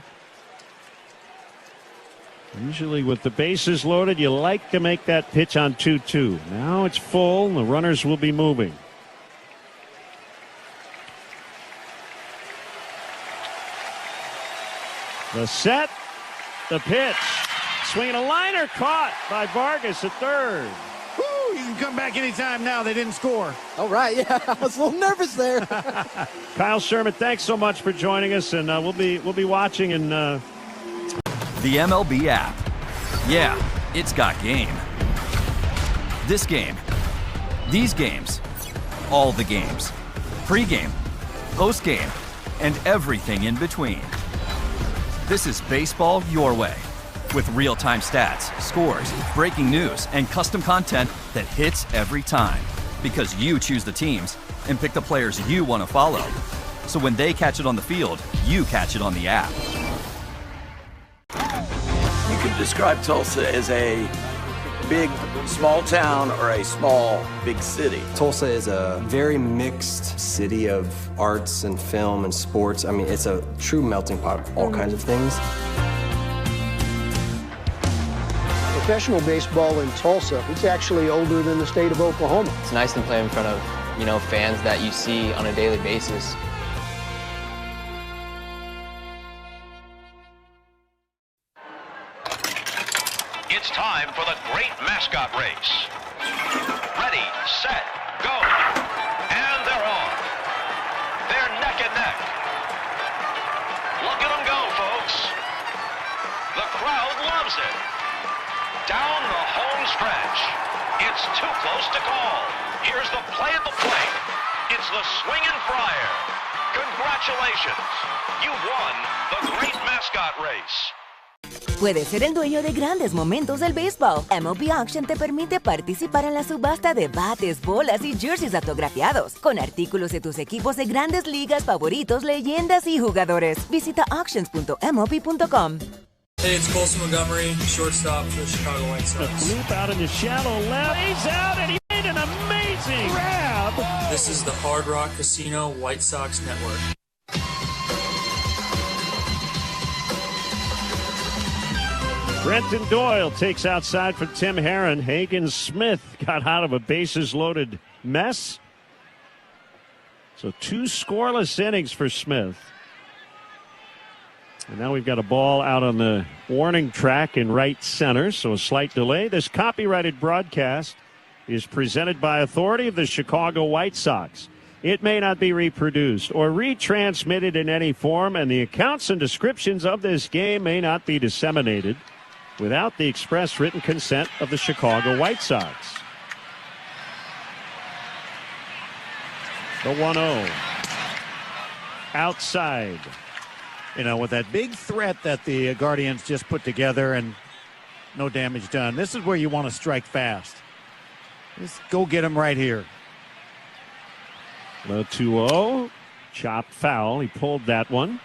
Usually with the bases loaded, you like to make that pitch on 2-2. Now it's full. The runners will be moving. The set, the pitch. Swinging a liner caught by Vargas at third. Woo, you can come back anytime now. They didn't score. All right, yeah, I was a little nervous there. Kyle Sherman, thanks so much for joining us, and we'll be watching and. The MLB app. Yeah, it's got game. This game, these games, all the games. Pre-game, post-game, and everything in between. This is baseball your way. With real-time stats, scores, breaking news, and custom content that hits every time. Because you choose the teams and pick the players you want to follow. So when they catch it on the field, you catch it on the app. You could describe Tulsa as a big, small town or a small, big city. Tulsa is a very mixed city of arts and film and sports. I mean, it's a true melting pot of all kinds of things. Professional baseball in Tulsa, it's actually older than the state of Oklahoma. It's nice to play in front of, fans that you see on a daily basis. It's time for the great mascot race. Ready, set, go. And they're on. They're neck and neck. Look at them go, folks. The crowd loves it. Down the home stretch. It's too close to call. Here's the play at the plate. It's the swinging Friar. Congratulations. You've won the great mascot race. Puedes ser el dueño de grandes momentos del béisbol. MLB Auction te permite participar en la subasta de bates, bolas y jerseys autografiados, con artículos de tus equipos de grandes ligas favoritos, leyendas y jugadores. Visita auctions.mlb.com. Hey, it's Colson Montgomery, shortstop for the Chicago White Sox. Loop out in the shallow left. He's out, and he made an amazing grab. This is the Hard Rock Casino White Sox Network. Brenton Doyle takes outside for Tim Herron. Hagen Smith got out of a bases-loaded mess. So 2 scoreless innings for Smith. And now we've got a ball out on the warning track in right center, so a slight delay. This copyrighted broadcast is presented by authority of the Chicago White Sox. It may not be reproduced or retransmitted in any form, and the accounts and descriptions of this game may not be disseminated without the express written consent of the Chicago White Sox. The 1-0. Outside. With that big threat that the Guardians just put together and no damage done. This is where you want to strike fast. Just go get him right here. The 2-0. Chopped foul. He pulled that one.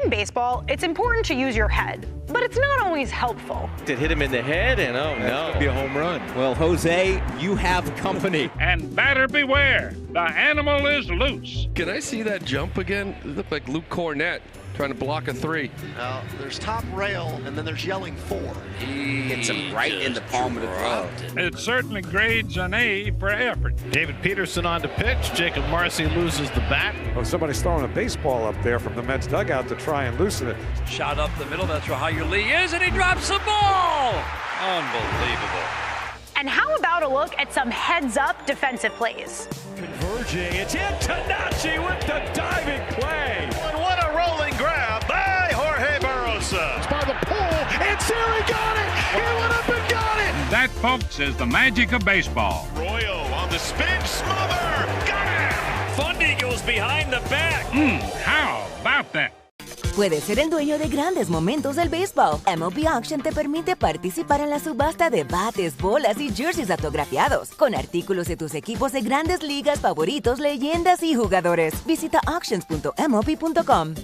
In baseball, it's important to use your head, but it's not always helpful. It hit him in the head, and oh no, it'd be a home run. Well, Jose, you have company. And batter beware, the animal is loose. Can I see that jump again? It looked like Luke Cornett trying to block a 3. Now, there's top rail, and then there's yelling 4. He hits him right in the palm of the glove. It certainly grades an A for effort. David Peterson on to pitch. Jacob Marcy loses the bat. Oh, somebody's throwing a baseball up there from the Mets dugout to try and loosen it. Shot up the middle, that's where Hyer Lee is, and he drops the ball! Unbelievable. And how about a look at some heads-up defensive plays? Converging, it's Antonacci with the diving play. And what a rolling grab by Jorge Barrosa. It's by the pole, and Siri got it. He went up and got it. That, folks, is the magic of baseball. Royo on the spin, smother, got it. Fundy goes behind the back. How about that? Puedes ser el dueño de grandes momentos del béisbol. MLB Auction te permite participar en la subasta de bates, bolas y jerseys autografiados, con artículos de tus equipos de grandes ligas favoritos, leyendas y jugadores. Visita auctions.mlb.com.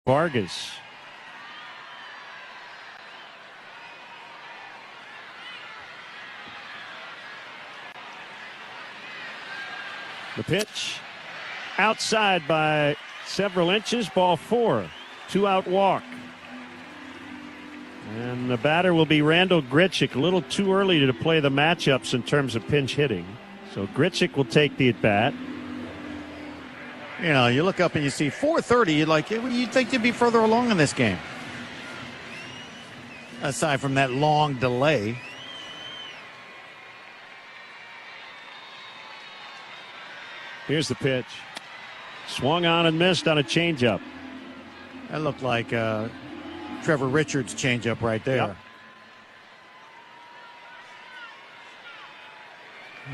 Vargas. The pitch. Outside by several inches. Ball 4. 2-out walk. And the batter will be Randall Grichuk. A little too early to play the matchups in terms of pinch hitting. So Grichuk will take the at-bat. You know, you look up and you see 4:30. You'd think you'd be further along in this game. Aside from that long delay. Here's the pitch. Swung on and missed on a changeup. That looked like Trevor Richards' changeup right there. Yep.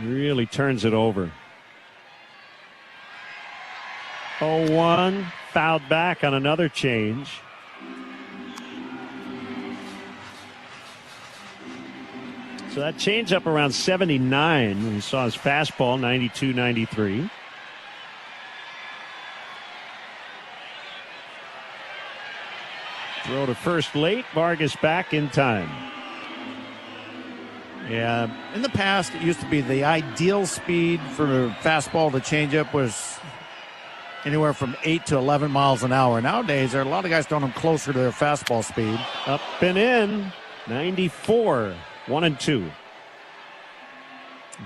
Really turns it over. 0-1, fouled back on another change. So that change up around 79 when we saw his fastball, 92, 93. Throw to first late. Vargas back in time. Yeah, in the past, it used to be the ideal speed for a fastball to changeup was anywhere from 8 to 11 miles an hour. Nowadays, there are a lot of guys throwing them closer to their fastball speed. Up and in, 94, 1-2.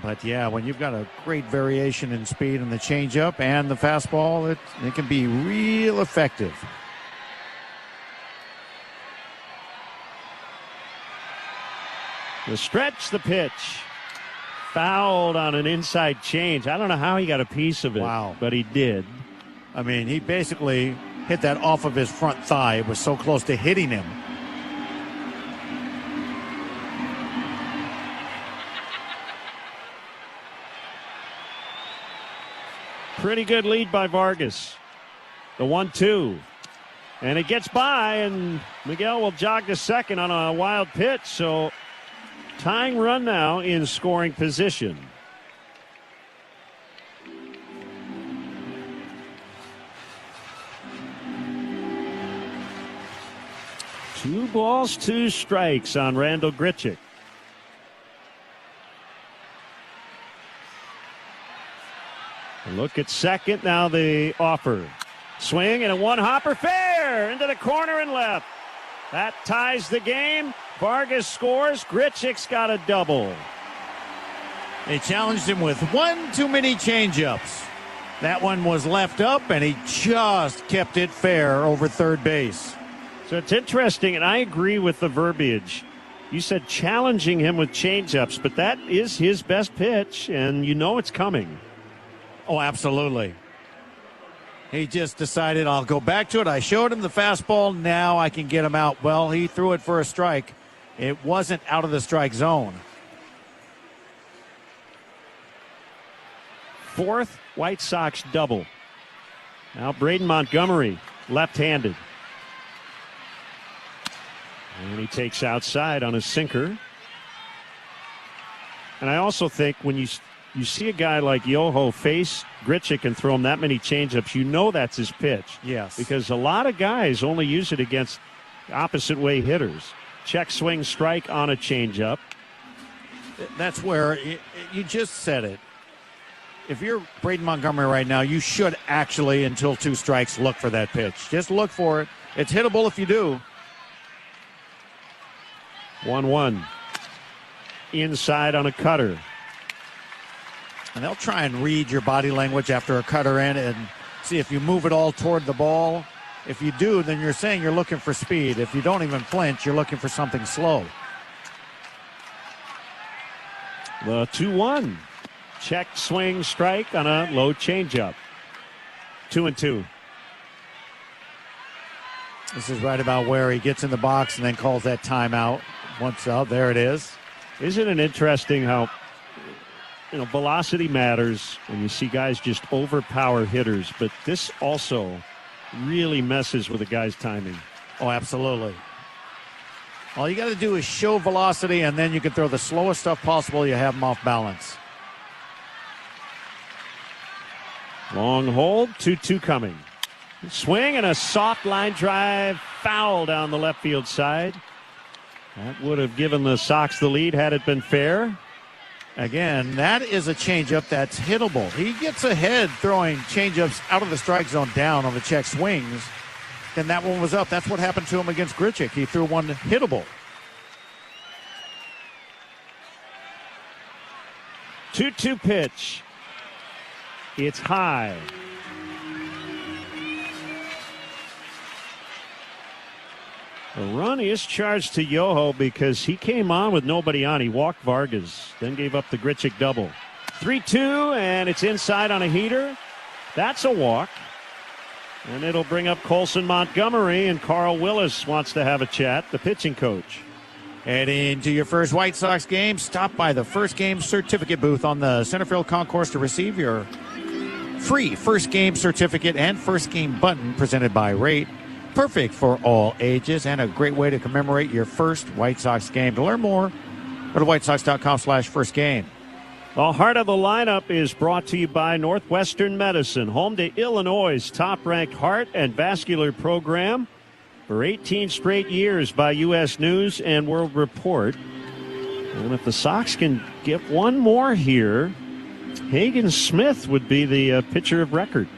But yeah, when you've got a great variation in speed in the changeup and the fastball, it can be real effective. The stretch, the pitch. Fouled on an inside change. I don't know how he got a piece of it. Wow. But he did. I mean, he basically hit that off of his front thigh. It was so close to hitting him. Pretty good lead by Vargas. The 1-2. And it gets by, and Miguel will jog to second on a wild pitch. So tying run now in scoring position. 2 balls, 2 strikes on Randal Grichuk. A look at second. Now the offer. Swing and a one-hopper fair into the corner and left. That ties the game. Vargas scores. Grichuk's got a double. They challenged him with one too many changeups. That one was left up, and he just kept it fair over third base. So it's interesting, and I agree with the verbiage. You said challenging him with changeups, but that is his best pitch, and you know it's coming. Oh, absolutely. He just decided, I'll go back to it. I showed him the fastball. Now I can get him out. Well, he threw it for a strike. It wasn't out of the strike zone. 4th White Sox double. Now Braden Montgomery, left-handed. And he takes outside on a sinker. And I also think when you see a guy like Yoho face Grichuk and throw him that many changeups, you know that's his pitch. Yes. Because a lot of guys only use it against opposite way hitters. Check swing strike on a changeup. That's where you just said it. If you're Braden Montgomery right now, you should actually, until 2 strikes, look for that pitch. Just look for it. It's hittable if you do. 1-1. Inside on a cutter. And they'll try and read your body language after a cutter in and see if you move it all toward the ball. If you do, then you're saying you're looking for speed. If you don't even flinch, you're looking for something slow. The 2-1. Check swing strike on a low changeup. 2-2. This is right about where he gets in the box and then calls that timeout. Once out, there it is. Isn't it interesting how velocity matters and you see guys just overpower hitters, but this also really messes with a guy's timing. Oh, absolutely. All you got to do is show velocity, and then you can throw the slowest stuff possible. You have them off balance. Long hold, 2-2 coming. Swing and a soft line drive, foul down the left field side. That would have given the Sox the lead had it been fair. Again, that is a changeup that's hittable. He gets ahead throwing changeups out of the strike zone down on the check swings. Then that one was up. That's what happened to him against Grichuk. He threw one hittable. 2-2 pitch. It's high. A run is charged to Yoho because he came on with nobody on. He walked Vargas, then gave up the Grichuk double. 3-2, and it's inside on a heater. That's a walk. And it'll bring up Colson Montgomery, and Carl Willis wants to have a chat, the pitching coach. Heading to your first White Sox game, stop by the first game certificate booth on the center field concourse to receive your free first game certificate and first game button presented by Rate. Perfect for all ages and a great way to commemorate your first White Sox game. To learn more, go to whitesox.com/firstgame. The heart of the lineup is brought to you by Northwestern Medicine, home to Illinois' top-ranked heart and vascular program for 18 straight years by U.S. News and World Report. And if the Sox can get one more here, Hagen Smith would be the pitcher of record.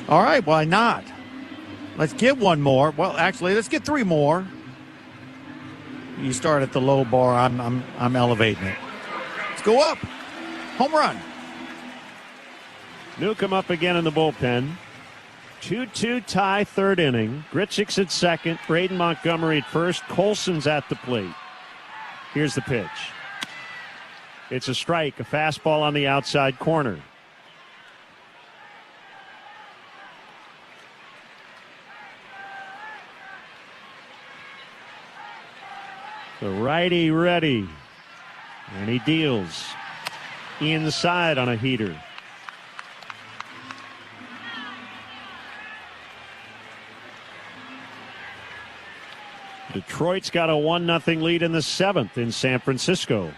All right, why not? Let's get one more. Well, actually, let's get 3 more. You start at the low bar. I'm elevating it. Let's go up. Home run. Newcomb up again in the bullpen. 2-2 tie, third inning. Grichuk's at second. Braden Montgomery at first. Colson's at the plate. Here's the pitch. It's a strike, a fastball on the outside corner. The righty ready. And he deals inside on a heater. Detroit's got a 1-0 lead in the 7th in San Francisco.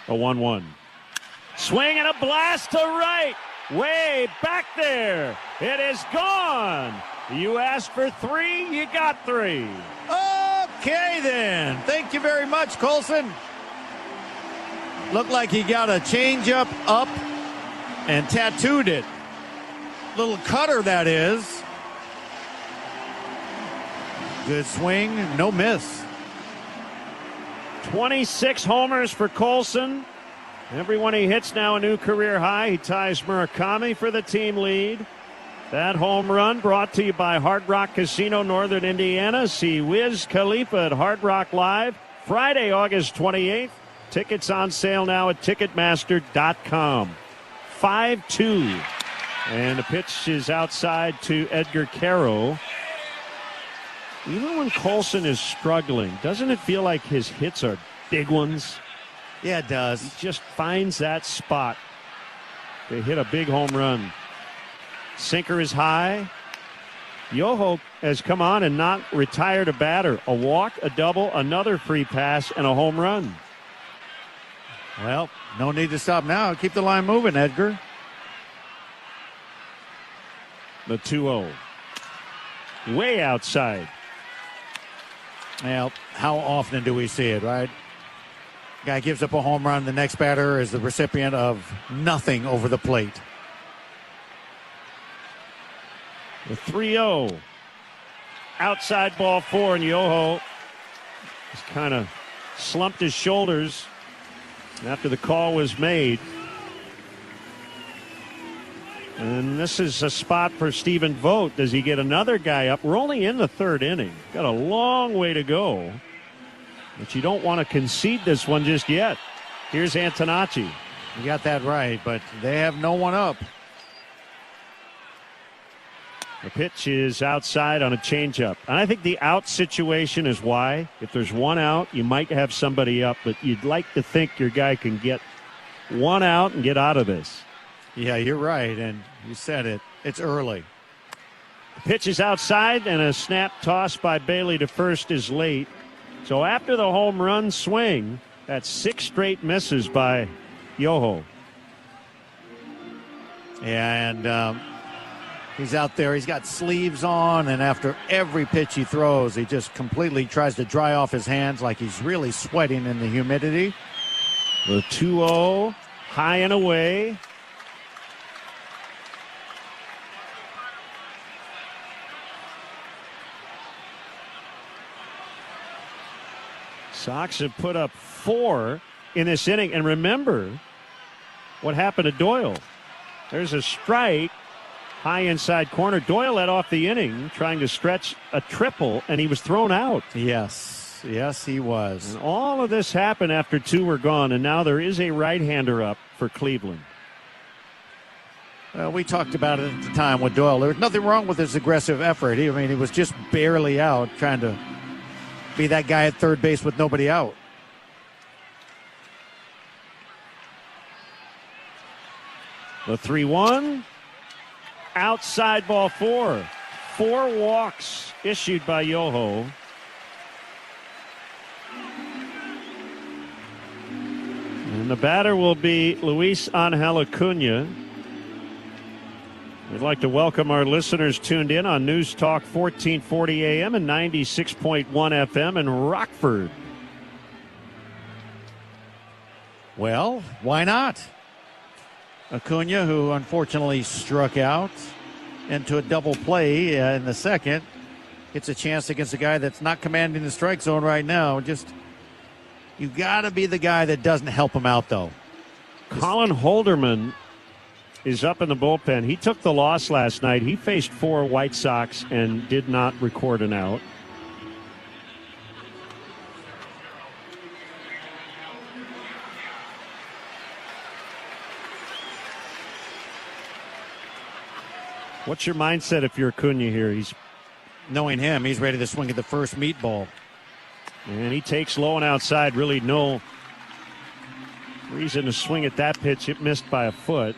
A 1-1. Swing and a blast to right. way back there. It is gone. You asked for 3, you got 3. Okay, then. Thank you very much, Colson. Looked like he got a changeup up and tattooed it. Little cutter, that is. Good swing, no miss. 26 homers for Colson. Every one he hits now a new career high. He ties Murakami for the team lead. That home run brought to you by Hard Rock Casino, Northern Indiana. See Wiz Khalifa at Hard Rock Live Friday, August 28th. Tickets on sale now at Ticketmaster.com. 5-2. And the pitch is outside to Edgar Caro. Even when Colson is struggling, doesn't it feel like his hits are big ones? Yeah, it does. He just finds that spot to hit a big home run. Sinker is high. Yoho has come on and not retired a batter. A walk, a double, another free pass, and a home run. Well, no need to stop now. Keep the line moving, Edgar. The 2-0. Way outside. Well, how often do we see it, right? Guy gives up a home run. The next batter is the recipient of nothing over the plate. The 3-0. Outside ball 4, and Yoho just kind of slumped his shoulders after the call was made. And this is a spot for Stephen Vogt. Does he get another guy up? We're only in the 3rd inning. Got a long way to go. But you don't want to concede this one just yet. Here's Antonacci. You got that right, but they have no one up. The pitch is outside on a changeup. And I think the out situation is why. If there's one out, you might have somebody up, but you'd like to think your guy can get one out and get out of this. Yeah, you're right, and you said it. It's early. The pitch is outside, and a snap toss by Bailey to first is late. So after the home run swing, that's 6 straight misses by Yoho. Yeah, and he's out there. He's got sleeves on, and after every pitch he throws, he just completely tries to dry off his hands like he's really sweating in the humidity. The 2-0, high and away. Sox have put up 4 in this inning. And remember what happened to Doyle. There's a strike, high inside corner. Doyle led off the inning trying to stretch a triple, and he was thrown out. Yes, he was. And all of this happened after 2 were gone, and now there is a right-hander up for Cleveland. Well, we talked about it at the time with Doyle. There was nothing wrong with his aggressive effort. He was just barely out, trying to be that guy at third base with nobody out. The 3-1, outside ball 4. 4 walks issued by Yoho. And the batter will be Luis Angel Acuna. We'd like to welcome our listeners tuned in on News Talk 1440 AM and 96.1 FM in Rockford. Well, why not? Acuna, who unfortunately struck out into a double play in the second, gets a chance against a guy that's not commanding the strike zone right now. Just, you got to be the guy that doesn't help him out, though. Colin Holderman is up in the bullpen. He took the loss last night. He faced 4 White Sox and did not record an out. What's your mindset if you're Acuna here? Knowing him, he's ready to swing at the first meatball. And he takes low and outside. Really no reason to swing at that pitch. It missed by a foot.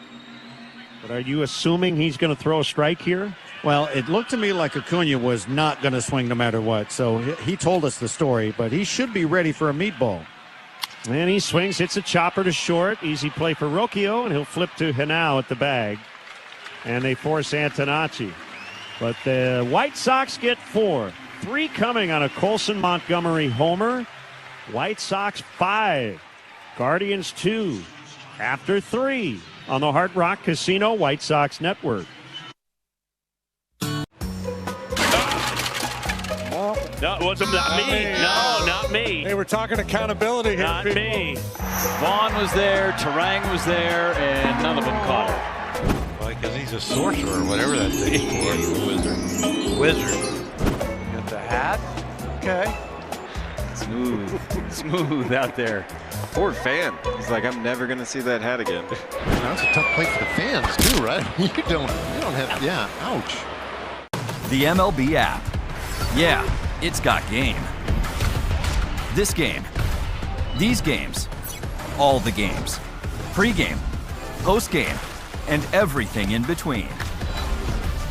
But are you assuming he's going to throw a strike here? Well, it looked to me like Acuna was not going to swing no matter what. So he told us the story, but he should be ready for a meatball. And he swings, hits a chopper to short. Easy play for Rocchio, and he'll flip to Henao at the bag. and they force Antonacci. But the White Sox get 4. 3 coming on a Colson-Montgomery homer. White Sox 5. Guardians 2. After 3 on the Hard Rock Casino White Sox Network. No, it wasn't not me. No, not me. They were talking accountability here. Not me. Vaughn was there, Terang was there, and none of them caught it. Well, because he's a sorcerer or whatever that thing is. Wizard. Got the hat. Okay. Smooth out there. Poor fan. He's like, I'm never going to see that hat again. That's a tough play for the fans too, right? You don't have, yeah, ouch. The MLB app. Yeah, it's got game. This game, these games, all the games. Pre-game, post-game, and everything in between.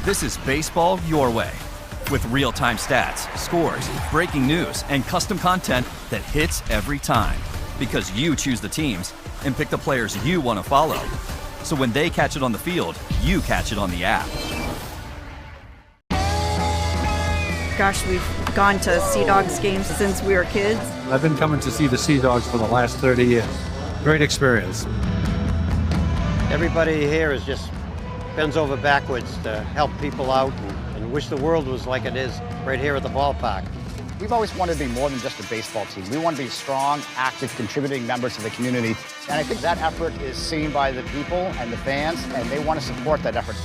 This is baseball your way. With real-time stats, scores, breaking news, and custom content that hits every time. Because you choose the teams and pick the players you want to follow. So when they catch it on the field, you catch it on the app. Gosh, we've gone to Sea Dogs games since we were kids. I've been coming to see the Sea Dogs for the last 30 years. Great experience. Everybody here is just bends over backwards to help people out and wish the world was like it is right here at the ballpark. We've always wanted to be more than just a baseball team. We want to be strong, active, contributing members of the community. And I think that effort is seen by the people and the fans, and they want to support that effort.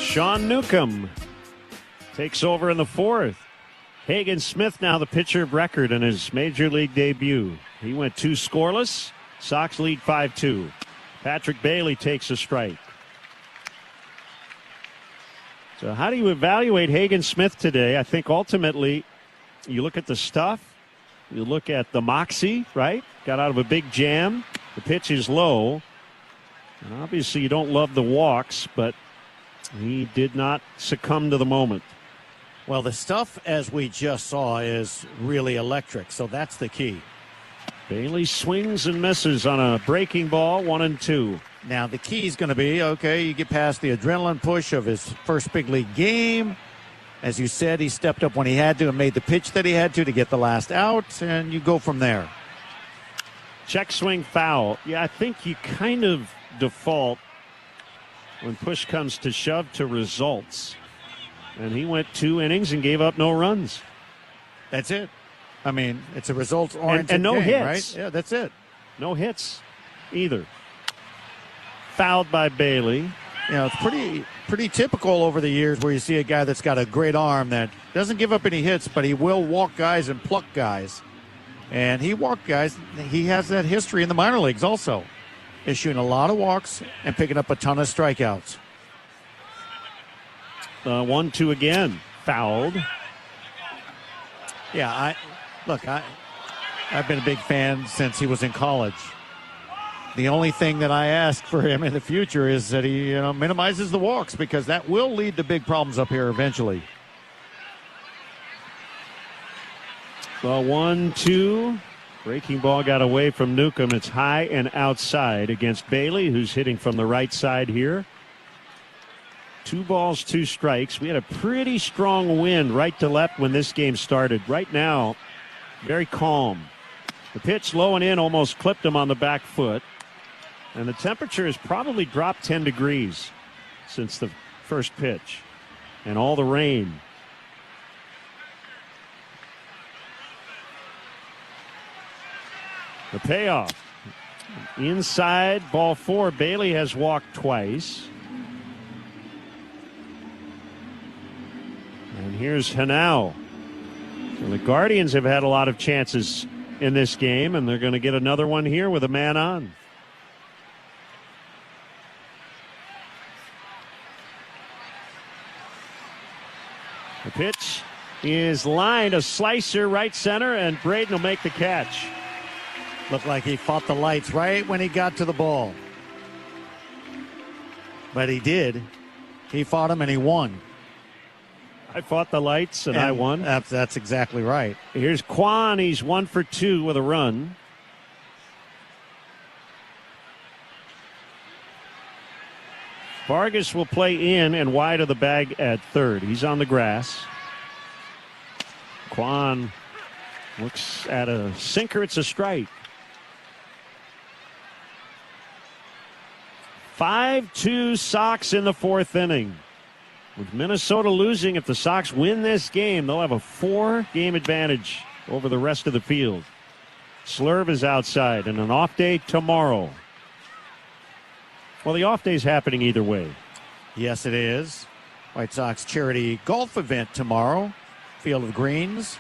Sean Newcomb takes over in the 4th. Hagen Smith now the pitcher of record in his major league debut. He went 2 scoreless. Sox lead 5-2. Patrick Bailey takes a strike. So how do you evaluate Hagen Smith today? I think ultimately you look at the stuff. You look at the moxie, right? Got out of a big jam. The pitch is low. And obviously you don't love the walks, but he did not succumb to the moment. Well, the stuff, as we just saw, is really electric, so that's the key. Bailey swings and misses on a breaking ball, 1-2. Now, the key is going to be, okay, you get past the adrenaline push of his first big league game. As you said, he stepped up when he had to and made the pitch that he had to get the last out, and you go from there. Check swing foul. Yeah, I think you kind of default when push comes to shove to results. And he went 2 innings and gave up no runs. That's it. I mean, it's a results-oriented and no game, hits. Right? Yeah, that's it. No hits either. Fouled by Bailey. You know, it's pretty typical over the years where you see a guy that's got a great arm that doesn't give up any hits, but he will walk guys and pluck guys. And he walked guys. He has that history in the minor leagues also, issuing a lot of walks and picking up a ton of strikeouts. 1-2 again. Fouled. Yeah, I've been a big fan since he was in college. The only thing that I ask for him in the future is that he minimizes the walks, because that will lead to big problems up here eventually. 1-2. Breaking ball got away from Newcomb. It's high and outside against Bailey, who's hitting from the right side here. 2 balls, 2 strikes. We had a pretty strong wind right to left when this game started. Right now, very calm. The pitch low and in almost clipped him on the back foot. And the temperature has probably dropped 10 degrees since the first pitch. And all the rain. The payoff. Inside, ball 4. Bailey has walked twice. And here's Hanau. So the Guardians have had a lot of chances in this game, and they're going to get another one here with a man on. The pitch is lined, a slicer right center, and Braden will make the catch. Looked like he fought the lights right when he got to the ball. But he did. He fought him and he won. I fought the lights and I won. That's exactly right. Here's Kwan. He's 1 for 2 with a run. Vargas will play in and wide of the bag at third. He's on the grass. Kwan looks at a sinker. It's a strike. 5-2 Sox in the fourth inning. With Minnesota losing, if the Sox win this game, they'll have a 4-game advantage over the rest of the field. Slurve is outside and an off day tomorrow. Well, the off day is happening either way. Yes, it is. White Sox charity golf event tomorrow. Field of Greens.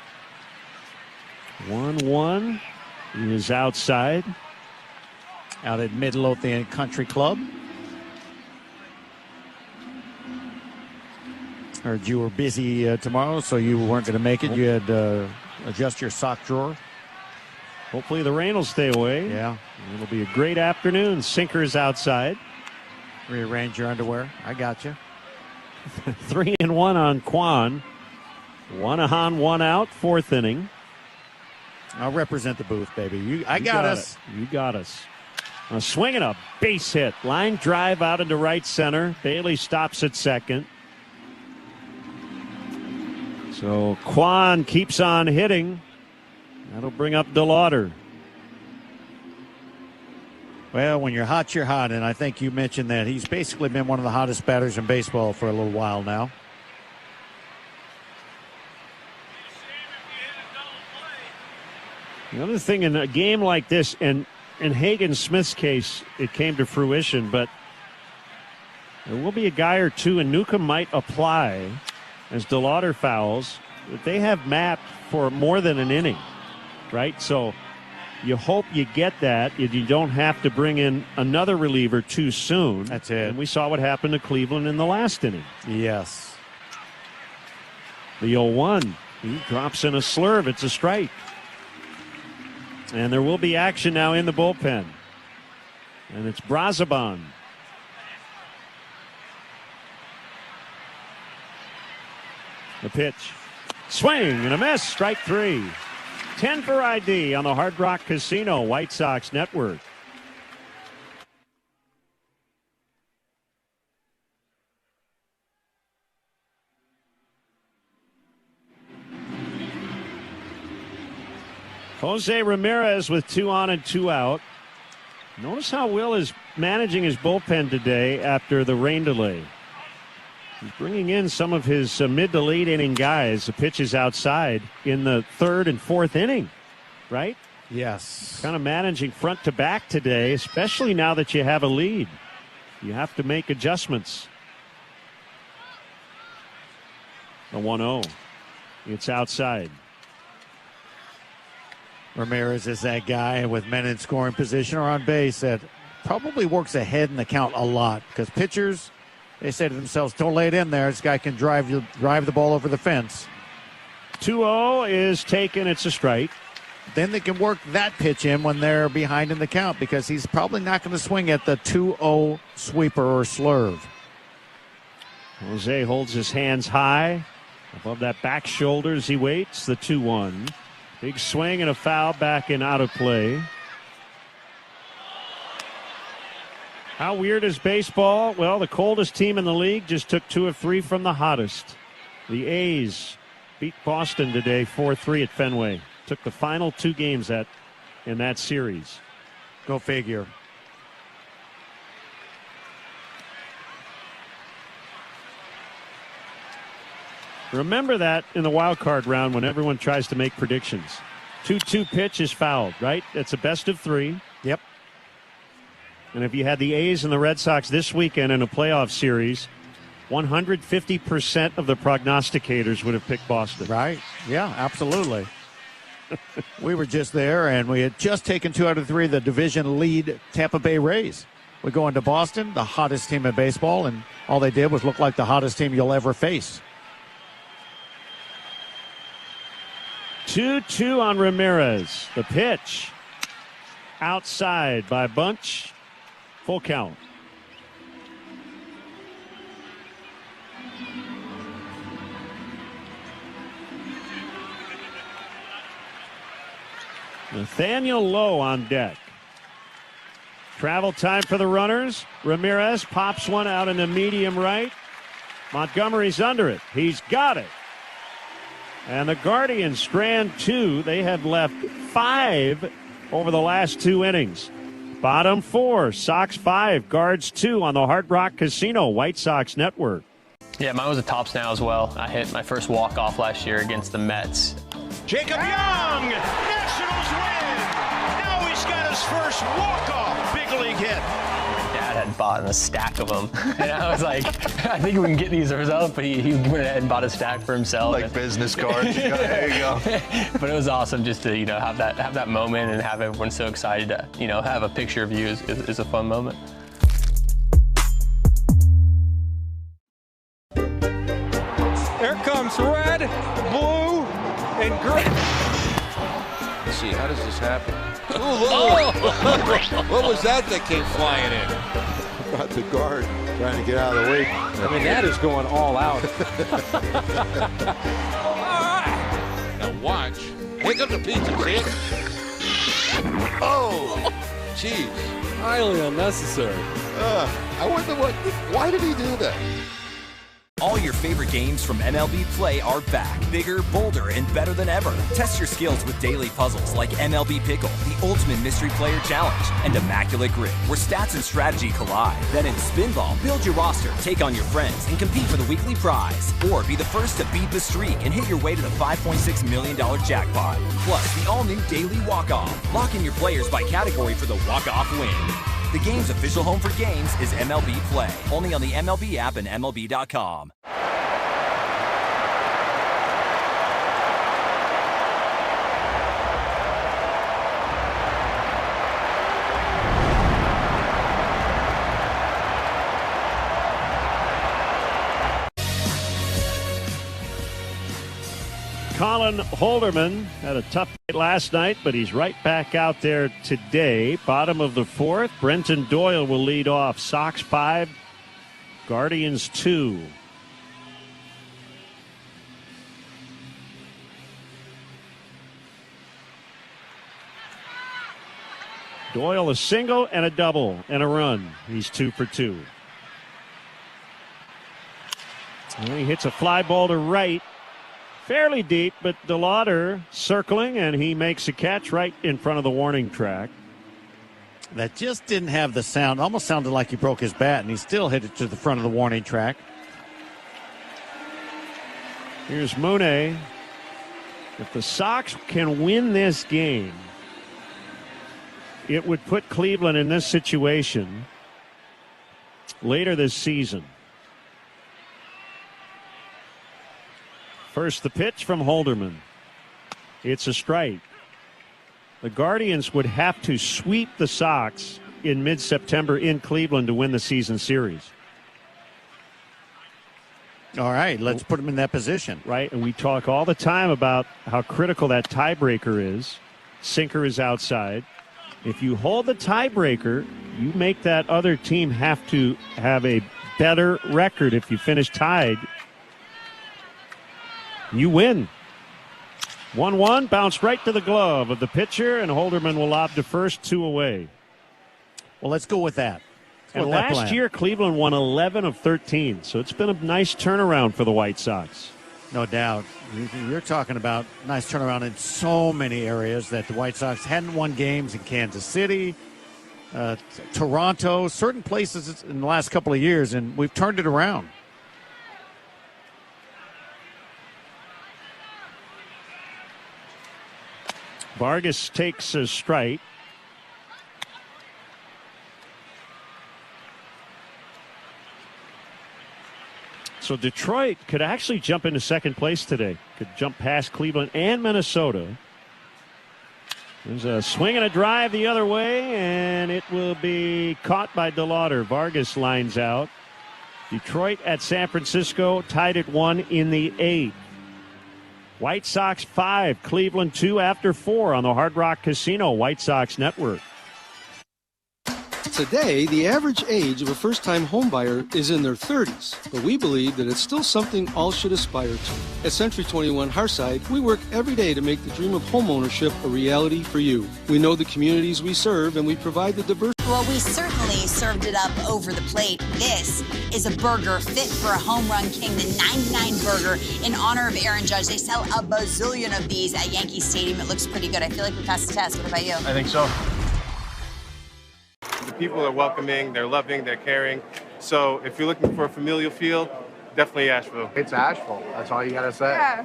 1-1 is outside. Out at Midlothian Country Club. Heard you were busy tomorrow, so you weren't going to make it. You had to adjust your sock drawer. Hopefully the rain will stay away. Yeah. It'll be a great afternoon. Sinkers outside. Rearrange your underwear. I got you. 3-1 on Kwan. 1 on, 1 out, fourth inning. I'll represent the booth, baby. You got us. You got us. A swing and a base hit. Line drive out into right center. Bailey stops at second. So Kwan keeps on hitting. That'll bring up DeLauder. Well, when you're hot, you're hot, and I think you mentioned that he's basically been one of the hottest batters in baseball for a little while now. The other thing in a game like this, and in Hagen Smith's case, it came to fruition, but there will be a guy or two, and Newcomb might apply as DeLauder fouls, that they have mapped for more than an inning, right? So you hope you get that. You don't have to bring in another reliever too soon. That's it. And we saw what happened to Cleveland in the last inning. Yes. The 0-1. He drops in a slurve. It's a strike. And there will be action now in the bullpen. And it's Brazaban. The pitch. Swing and a miss. Strike 3. 10 for ID on the Hard Rock Casino White Sox Network. Jose Ramirez with 2 on and 2 out. Notice how Will is managing his bullpen today after the rain delay. He's bringing in some of his mid to late inning guys. The pitch is outside in the third and fourth inning, right? Yes. Kind of managing front to back today, especially now that you have a lead. You have to make adjustments. The 1-0. It's outside. Ramirez is that guy with men in scoring position or on base that probably works ahead in the count a lot, because pitchers, they say to themselves, don't lay it in there. This guy can drive the ball over the fence. 2-0 is taken. It's a strike. Then they can work that pitch in when they're behind in the count, because he's probably not going to swing at the 2-0 sweeper or slurve. Jose holds his hands high above that back shoulder as he waits. The 2-1. Big swing and a foul back and out of play. How weird is baseball? Well, the coldest team in the league just took 2 of 3 from the hottest. The A's beat Boston today 4-3 at Fenway. Took the final 2 games in that series. Go figure. Remember that in the wild card round when everyone tries to make predictions. 2-2 pitch is fouled, right? It's a best of 3. Yep. And if you had the A's and the Red Sox this weekend in a playoff series, 150% of the prognosticators would have picked Boston. Right. Yeah, absolutely. We were just there, and we had just taken 2 out of 3 the division lead Tampa Bay Rays. We go into Boston, the hottest team in baseball, and all they did was look like the hottest team you'll ever face. 2-2 on Ramirez. The pitch outside by Bunch. Full count. Nathaniel Lowe on deck. Travel time for the runners. Ramirez pops one out in the medium right. Montgomery's under it. He's got it. And the Guardians strand 2. They have left 5 over the last 2 innings. Bottom 4, Sox 5, Guards 2 on the Hard Rock Casino White Sox Network. Yeah, mine was a tops now as well. I hit my first walk-off last year against the Mets. Jacob Young, Nationals win. Now he's got his first walk-off big league hit. Dad had bought a stack of them, and I was like, I think we can get these results, but he went ahead and bought a stack for himself. Like business cards. There you go. But it was awesome just to have that moment and have everyone so excited to have a picture of you is a fun moment. Here comes red, blue, and green. Let's see, how does this happen? Oh! What was that came flying in? Got the guard trying to get out of the way. I mean, that is going all out. Now watch. Here comes the pizza, see it? Oh, jeez. Highly unnecessary. I wonder why did he do that? All your favorite games from MLB Play are back, bigger, bolder, and better than ever. Test your skills with daily puzzles like MLB Pickle, the ultimate mystery player challenge, and Immaculate Grip, where stats and strategy collide. Then in Spinball, build your roster, take on your friends, and compete for the weekly prize. Or be the first to beat the streak and hit your way to the $5.6 million jackpot. Plus, the all-new Daily Walk-Off. Lock in your players by category for the walk-off win. The game's official home for games is MLB Play. Only on the MLB app and MLB.com. Colin Holderman had a tough night last night, but he's right back out there today. Bottom of the 4th, Brenton Doyle will lead off. Sox 5, Guardians 2. Doyle a single and a double and a run. He's 2 for 2. And he hits a fly ball to right. Fairly deep, but DeLauder circling, and he makes a catch right in front of the warning track. That just didn't have the sound. Almost sounded like he broke his bat, and he still hit it to the front of the warning track. Here's Mooney. If the Sox can win this game, it would put Cleveland in this situation later this season. First, the pitch from Holderman. It's a strike. The Guardians would have to sweep the Sox in mid-September in Cleveland to win the season series. All right, let's put them in that position. Right, and we talk all the time about how critical that tiebreaker is. Sinker is outside. If you hold the tiebreaker, you make that other team have to have a better record. If you finish tied, you win. 1-1, bounced right to the glove of the pitcher, and Holderman will lob to first, 2 away. Well, let's go with that. And last year, Cleveland won 11 of 13, so it's been a nice turnaround for the White Sox. No doubt. You're talking about nice turnaround in so many areas that the White Sox hadn't won games in Kansas City, Toronto, certain places in the last couple of years, and we've turned it around. Vargas takes a strike. So Detroit could actually jump into second place today. Could jump past Cleveland and Minnesota. There's a swing and a drive the other way, and it will be caught by DeLauder. Vargas lines out. Detroit at San Francisco, tied at 1 in the 8th. White Sox 5, Cleveland 2 after 4 on the Hard Rock Casino White Sox Network. Today, the average age of a first-time homebuyer is in their 30s, but we believe that it's still something all should aspire to. At Century 21 Hearthside, we work every day to make the dream of homeownership a reality for you. We know the communities we serve, and we provide the diversity. Well, we certainly served it up over the plate. This is a burger fit for a home run king, the 99 burger in honor of Aaron Judge. They sell a bazillion of these at Yankee Stadium. It looks pretty good. I feel like we passed the test. What about you? I think so. The people are welcoming, they're loving, they're caring. So if you're looking for a familial feel, definitely Asheville. It's Asheville. That's all you got to say. Yeah.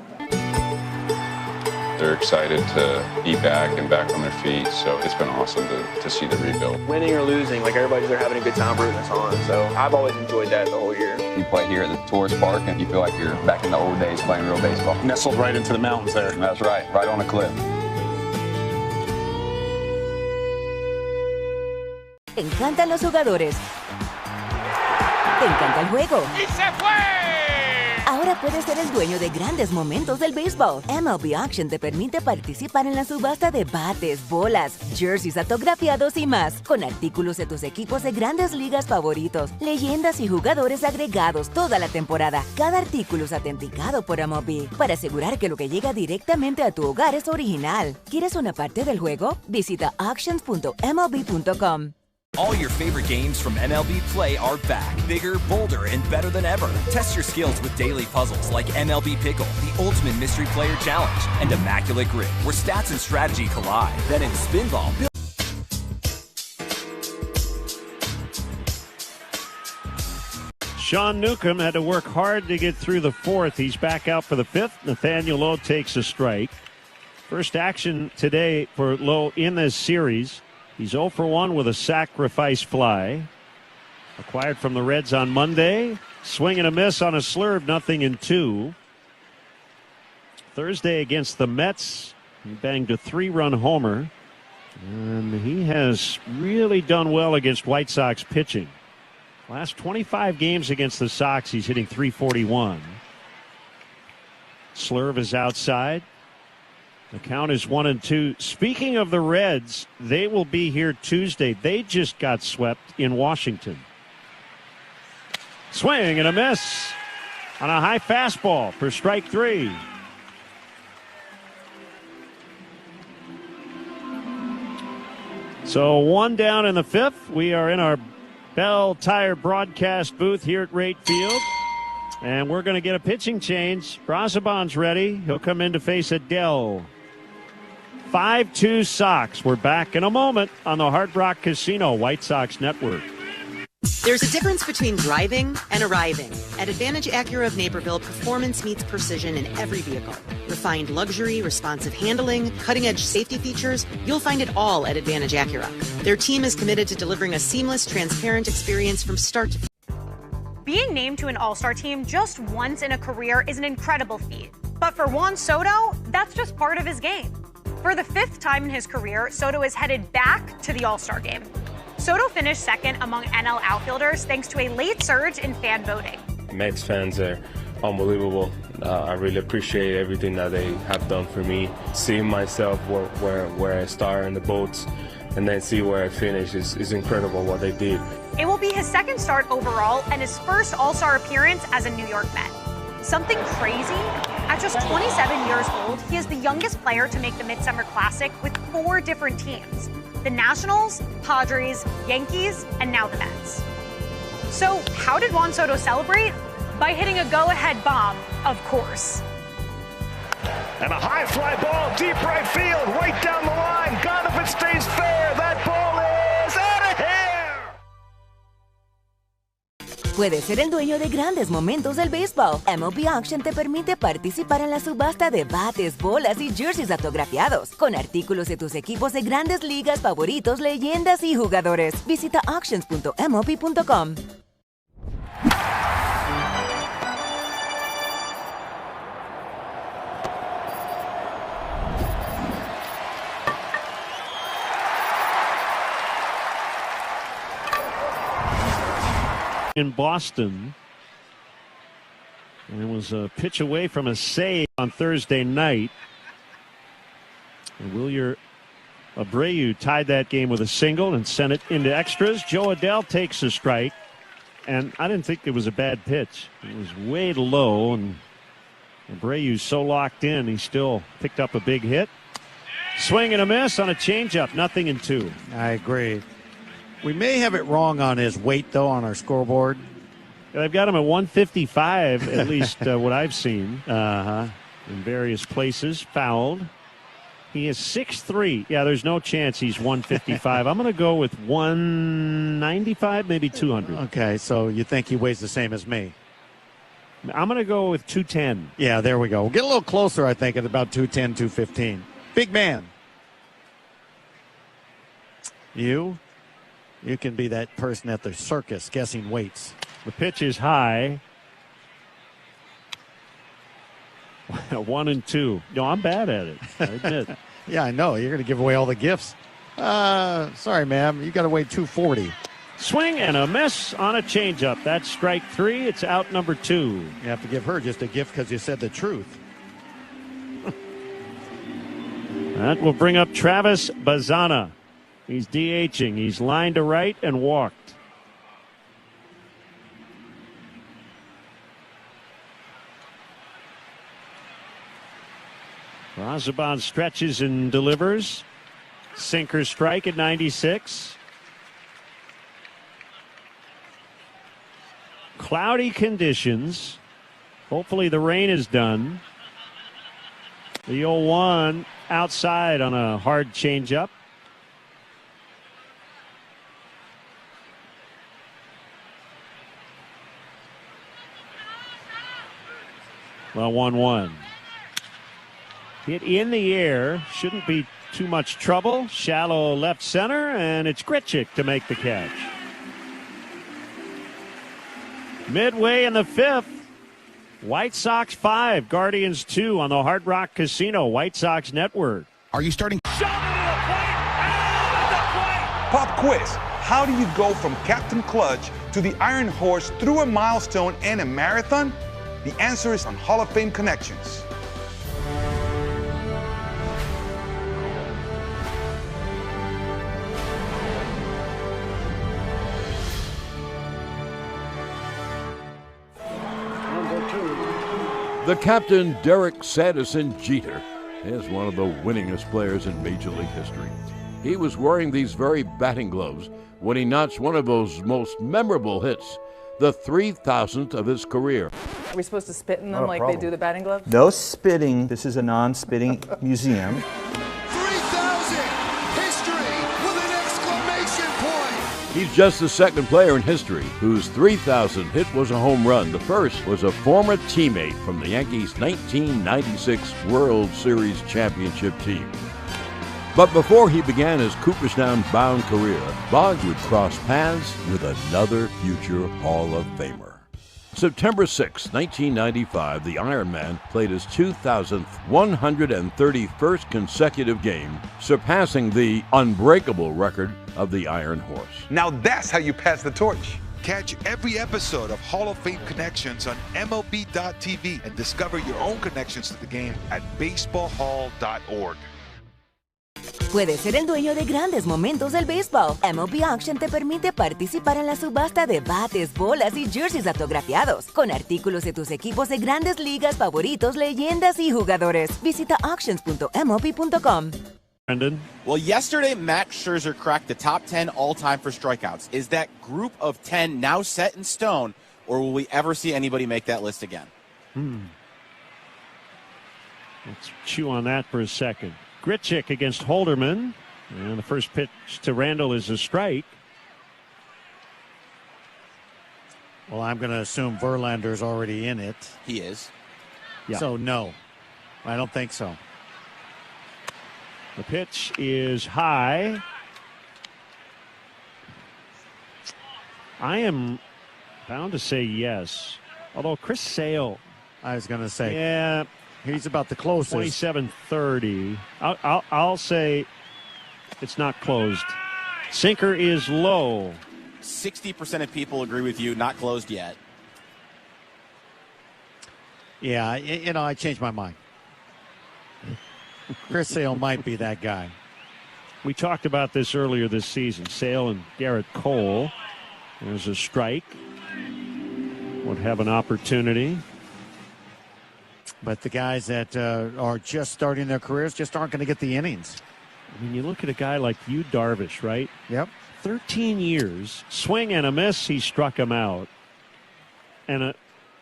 They're excited to be back and back on their feet, so it's been awesome to see the rebuild. Winning or losing, like everybody's there having a good time rooting us on. So I've always enjoyed that the whole year. You play here at the tourist park and you feel like you're back in the old days playing real baseball. Nestled right into the mountains there. That's right on a cliff. Te encantan los jugadores. Te encanta el juego. ¡Y se fue! Ahora puedes ser el dueño de grandes momentos del béisbol. MLB Auction te permite participar en la subasta de bates, bolas, jerseys autografiados y más, con artículos de tus equipos de grandes ligas favoritos, leyendas y jugadores agregados toda la temporada. Cada artículo es autenticado por MLB para asegurar que lo que llega directamente a tu hogar es original. ¿Quieres una parte del juego? Visita auctions.mlb.com. All your favorite games from MLB Play are back, bigger, bolder, and better than ever. Test your skills with daily puzzles like MLB Pickle, the Ultimate Mystery Player Challenge, and Immaculate Grip, where stats and strategy collide. Then in Spinball, Sean Newcomb had to work hard to get through the fourth. He's back out for the fifth. Nathaniel Lowe takes a strike. First action today for Lowe in this series. He's 0 for 1 with a sacrifice fly. Acquired from the Reds on Monday. Swing and a miss on a slurve, 0-2. Thursday against the Mets, he banged a 3-run homer. And he has really done well against White Sox pitching. Last 25 games against the Sox, he's hitting .341. Slurve is outside. The count is 1-2. Speaking of the Reds, they will be here Tuesday. They just got swept in Washington. Swing and a miss on a high fastball for strike 3. So one down in the fifth. We are in our Bell Tire broadcast booth here at Rate Field. And we're going to get a pitching change. Brazaban's ready. He'll come in to face Adele. 5-2 Sox. We're back in a moment on the Hard Rock Casino White Sox Network. There's a difference between driving and arriving. At Advantage Acura of Naperville, performance meets precision in every vehicle. Refined luxury, responsive handling, cutting-edge safety features, you'll find it all at Advantage Acura. Their team is committed to delivering a seamless, transparent experience from start to finish. Being named to an all-star team just once in a career is an incredible feat. But for Juan Soto, that's just part of his game. For the fifth time in his career, Soto is headed back to the All-Star game. Soto finished second among NL outfielders thanks to a late surge in fan voting. Mets fans are unbelievable. I really appreciate everything that they have done for me. Seeing myself where I started in the boats and then see where I finish is incredible what they did. It will be his second start overall and his first All-Star appearance as a New York Met. Something crazy? At just 27 years old, he is the youngest player to make the Midsummer Classic with 4 different teams. The Nationals, Padres, Yankees, and now the Mets. So how did Juan Soto celebrate? By hitting a go-ahead bomb, of course. And a high fly ball, deep right field, right down the line. God, if it stays fair, that ball is out of here! Puedes ser el dueño de grandes momentos del béisbol. MLB Auction te permite participar en la subasta de bates, bolas y jerseys autografiados, con artículos de tus equipos de grandes ligas favoritos, leyendas y jugadores. Visita auctions.mlb.com. In Boston, and it was a pitch away from a save on Thursday night. And Wilyer Abreu tied that game with a single and sent it into extras. Joe Adell takes a strike, and I didn't think it was a bad pitch. It was way low, and Abreu's so locked in, he still picked up a big hit. Swing and a miss on a changeup, 0-2. I agree. We may have it wrong on his weight, though, on our scoreboard. I've got him at 155, at least what I've seen. Uh-huh. In various places, fouled. He is 6'3". Yeah, there's no chance he's 155. I'm going to go with 195, maybe 200. Okay, so you think he weighs the same as me? I'm going to go with 210. Yeah, there we go. We'll get a little closer, I think, at about 210, 215. Big man. You can be that person at the circus guessing weights. The pitch is high. 1-2. No, I'm bad at it, I admit. Yeah, I know. You're going to give away all the gifts. Sorry, ma'am. You got to weigh 240. Swing and a miss on a changeup. That's strike 3. It's out number 2. You have to give her just a gift because you said the truth. That will bring up Travis Bazana. He's DHing. He's lined to right and walked. Razabon stretches and delivers. Sinker strike at 96. Cloudy conditions. Hopefully the rain is done. The 0-1 outside on a hard changeup. Well, 1-1. Hit in the air. Shouldn't be too much trouble. Shallow left center, and it's Grichuk to make the catch. Midway in the 5th. White Sox 5, Guardians 2 on the Hard Rock Casino White Sox Network. Are you starting? Pop quiz. How do you go from Captain Clutch to the Iron Horse through a milestone and a marathon? The answer is on Hall of Fame Connections. The captain, Derek Sanderson Jeter, is one of the winningest players in Major League history. He was wearing these very batting gloves when he notched one of those most memorable hits, the 3,000th of his career. Are we supposed to spit in them like they do the batting gloves? No spitting. This is a non-spitting museum. 3,000! History with an exclamation point! He's just the second player in history whose 3,000th hit was a home run. The first was a former teammate from the Yankees' 1996 World Series championship team. But before he began his Cooperstown-bound career, Boggs would cross paths with another future Hall of Famer. September 6, 1995, the Iron Man played his 2,000th 131st consecutive game, surpassing the unbreakable record of the Iron Horse. Now that's how you pass the torch. Catch every episode of Hall of Fame Connections on MLB.tv and discover your own connections to the game at baseballhall.org. Puedes ser el dueño de grandes momentos del béisbol. MLB Auction te permite participar en la subasta de bates, bolas y jerseys autografiados, con artículos de tus equipos de grandes ligas favoritos, leyendas y jugadores. Visita auctions.mlb.com. Brendan? Well, yesterday, Max Scherzer cracked the top 10 all-time for strikeouts. Is that group of 10 now set in stone, or will we ever see anybody make that list again? Let's chew on that for a second. Grichuk against Holderman. And the first pitch to Randall is a strike. Well, I'm going to assume Verlander's already in it. He is. Yeah. So, no. I don't think so. The pitch is high. I am bound to say yes. Although Chris Sale. I was going to say. Yeah. He's about the closest. 27-30. I'll say it's not closed. Sinker is low. 60% of people agree with you, not closed yet. Yeah, I changed my mind. Chris Sale might be that guy. We talked about this earlier this season. Sale and Garrett Cole. There's a strike. Would have an opportunity. But the guys that are just starting their careers just aren't going to get the innings. I mean, you look at a guy like Yu Darvish, right? Yep. 13 years, swing and a miss, he struck him out. And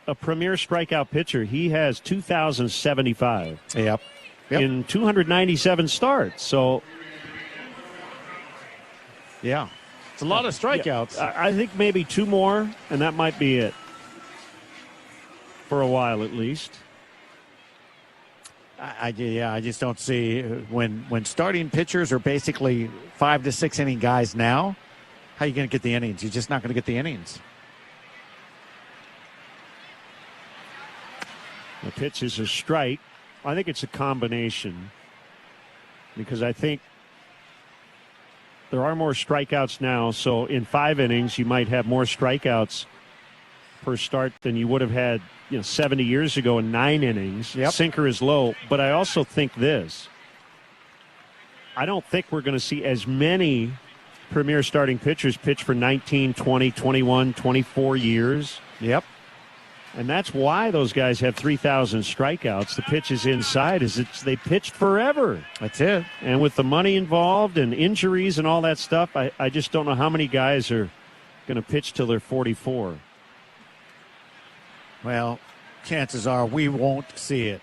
a premier strikeout pitcher, he has 2,075. Yep. In 297 starts. So, yeah, it's a lot of strikeouts. Yeah, I think maybe 2 more, and that might be it. For a while, at least. I just don't see when starting pitchers are basically 5 to 6 inning guys now. How are you going to get the innings? You're just not going to get the innings. The pitch is a strike. I think it's a combination because I think there are more strikeouts now. So in 5 innings, you might have more strikeouts per start than you would have had 70 years ago in 9 innings. Yep. Sinker is low. But I also think this. I don't think we're going to see as many premier starting pitchers pitch for 19, 20, 21, 24 years. Yep. And that's why those guys have 3,000 strikeouts. The pitch is inside. They pitched forever. That's it. And with the money involved and injuries and all that stuff, I just don't know how many guys are going to pitch till they're 44. Well, chances are we won't see it.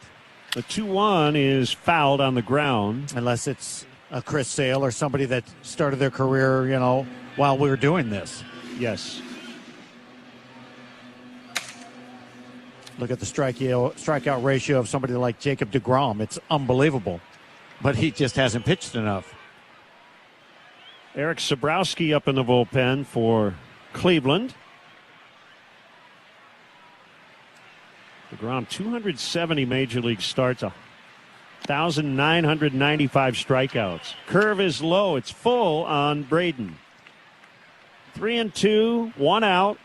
The 2-1 is fouled on the ground. Unless it's a Chris Sale or somebody that started their career, while we were doing this. Yes. Look at the strikeout ratio of somebody like Jacob deGrom. It's unbelievable. But he just hasn't pitched enough. Eric Sabrowski up in the bullpen for Cleveland. DeGrom, 270 major league starts, 1,995 strikeouts. Curve is low. It's full on Braden. 3-2, 1 out.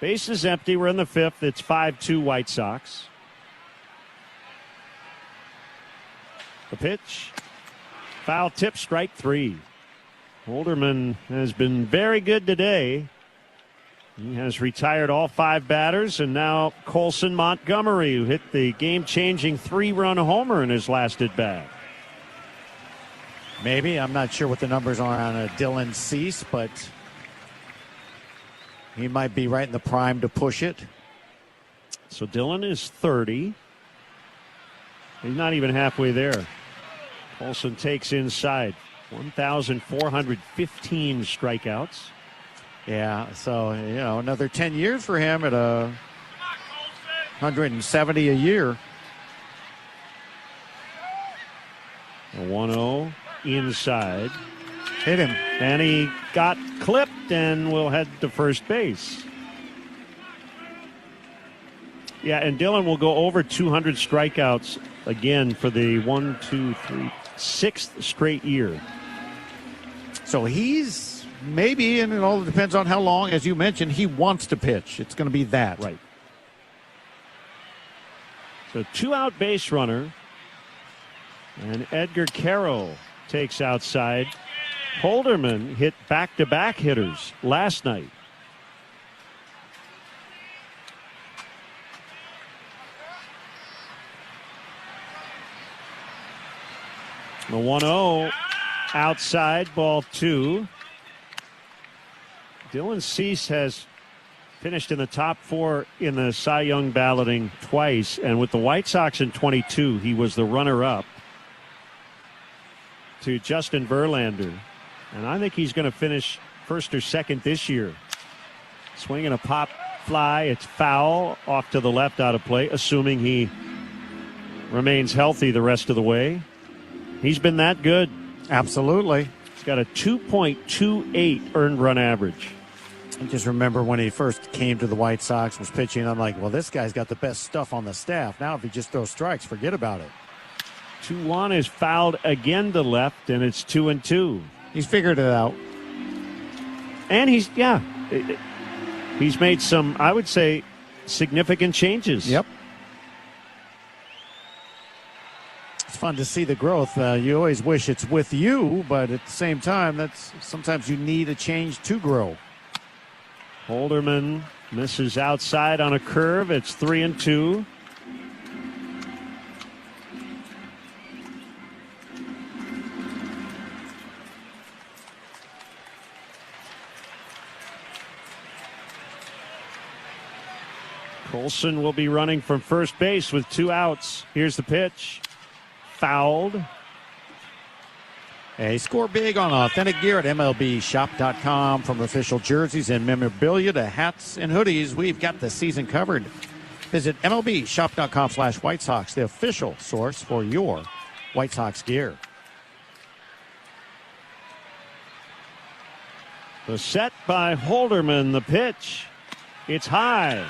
Base is empty. We're in the 5th. It's 5-2 White Sox. The pitch. Foul tip, strike 3. Holderman has been very good today. He has retired all 5 batters, and now Colson Montgomery, who hit the game-changing 3-run homer in his last at-bat. Maybe. I'm not sure what the numbers are on Dylan Cease, but he might be right in the prime to push it. So Dylan is 30. He's not even halfway there. Colson takes inside. 1,415 strikeouts. Yeah, so, another 10 years for him at 170 a year. A 1-0 inside. Hit him. And he got clipped and will head to first base. Yeah, and Dylan will go over 200 strikeouts again for the 6th straight year. So he's maybe, and it all depends on how long, as you mentioned, he wants to pitch. It's going to be that. Right. So 2-out base runner. And Edgar Carroll takes outside. Holderman hit back-to-back hitters last night. The 1-0 outside, ball 2. Dylan Cease has finished in the top 4 in the Cy Young balloting twice, and with the White Sox in 22, he was the runner-up to Justin Verlander. And I think he's going to finish first or second this year. Swinging a pop fly. It's foul off to the left out of play, assuming he remains healthy the rest of the way. He's been that good. Absolutely. He's got a 2.28 earned run average. I just remember when he first came to the White Sox, was pitching, I'm like, well, this guy's got the best stuff on the staff. Now if he just throws strikes, forget about it. 2-1 is fouled again to left, and it's 2-2. He's figured it out. And he's made some, I would say, significant changes. Yep. it's fun to see the growth. You always wish it's with you, but at the same time, sometimes you need a change to grow. Holderman misses outside on a curve. It's 3-2. Colson will be running from first base with 2 outs. Here's the pitch. Fouled. Hey, score big on authentic gear at MLBshop.com. From official jerseys and memorabilia to hats and hoodies, we've got the season covered. Visit MLBshop.com/White Sox, the official source for your White Sox gear. The set by Holderman, the pitch. It's high.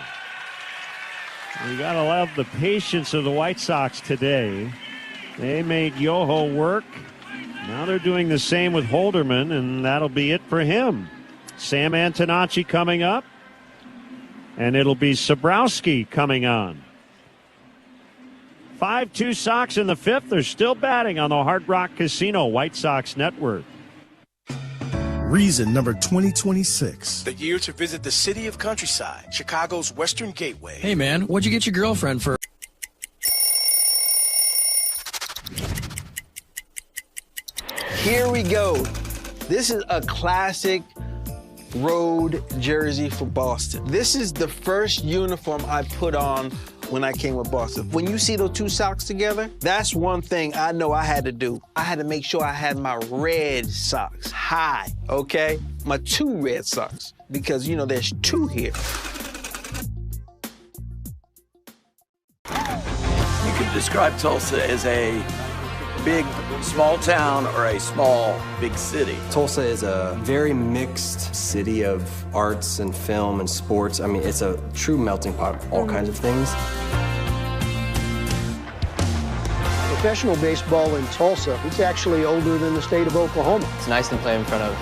We got to love the patience of the White Sox today. They made Yoho work. Now they're doing the same with Holderman, and that'll be it for him. Sam Antonacci coming up, and it'll be Sobrowski coming on. 5-2 Sox in the 5th. They're still batting on the Hard Rock Casino White Sox Network. Reason number 2026. The year to visit the city of Countryside, Chicago's Western Gateway. Hey man, what'd you get your girlfriend for? Here we go. This is a classic road jersey for Boston. This is the first uniform I put on when I came with Boston. When you see those 2 socks together, that's one thing I know I had to do. I had to make sure I had my red socks high, okay? My 2 red socks, because, there's 2 here. You could describe Tulsa as a big, small town or a small, big city. Tulsa is a very mixed city of arts and film and sports. I mean, it's a true melting pot of all kinds of things. Professional baseball in Tulsa, it's actually older than the state of Oklahoma. It's nice to play in front of,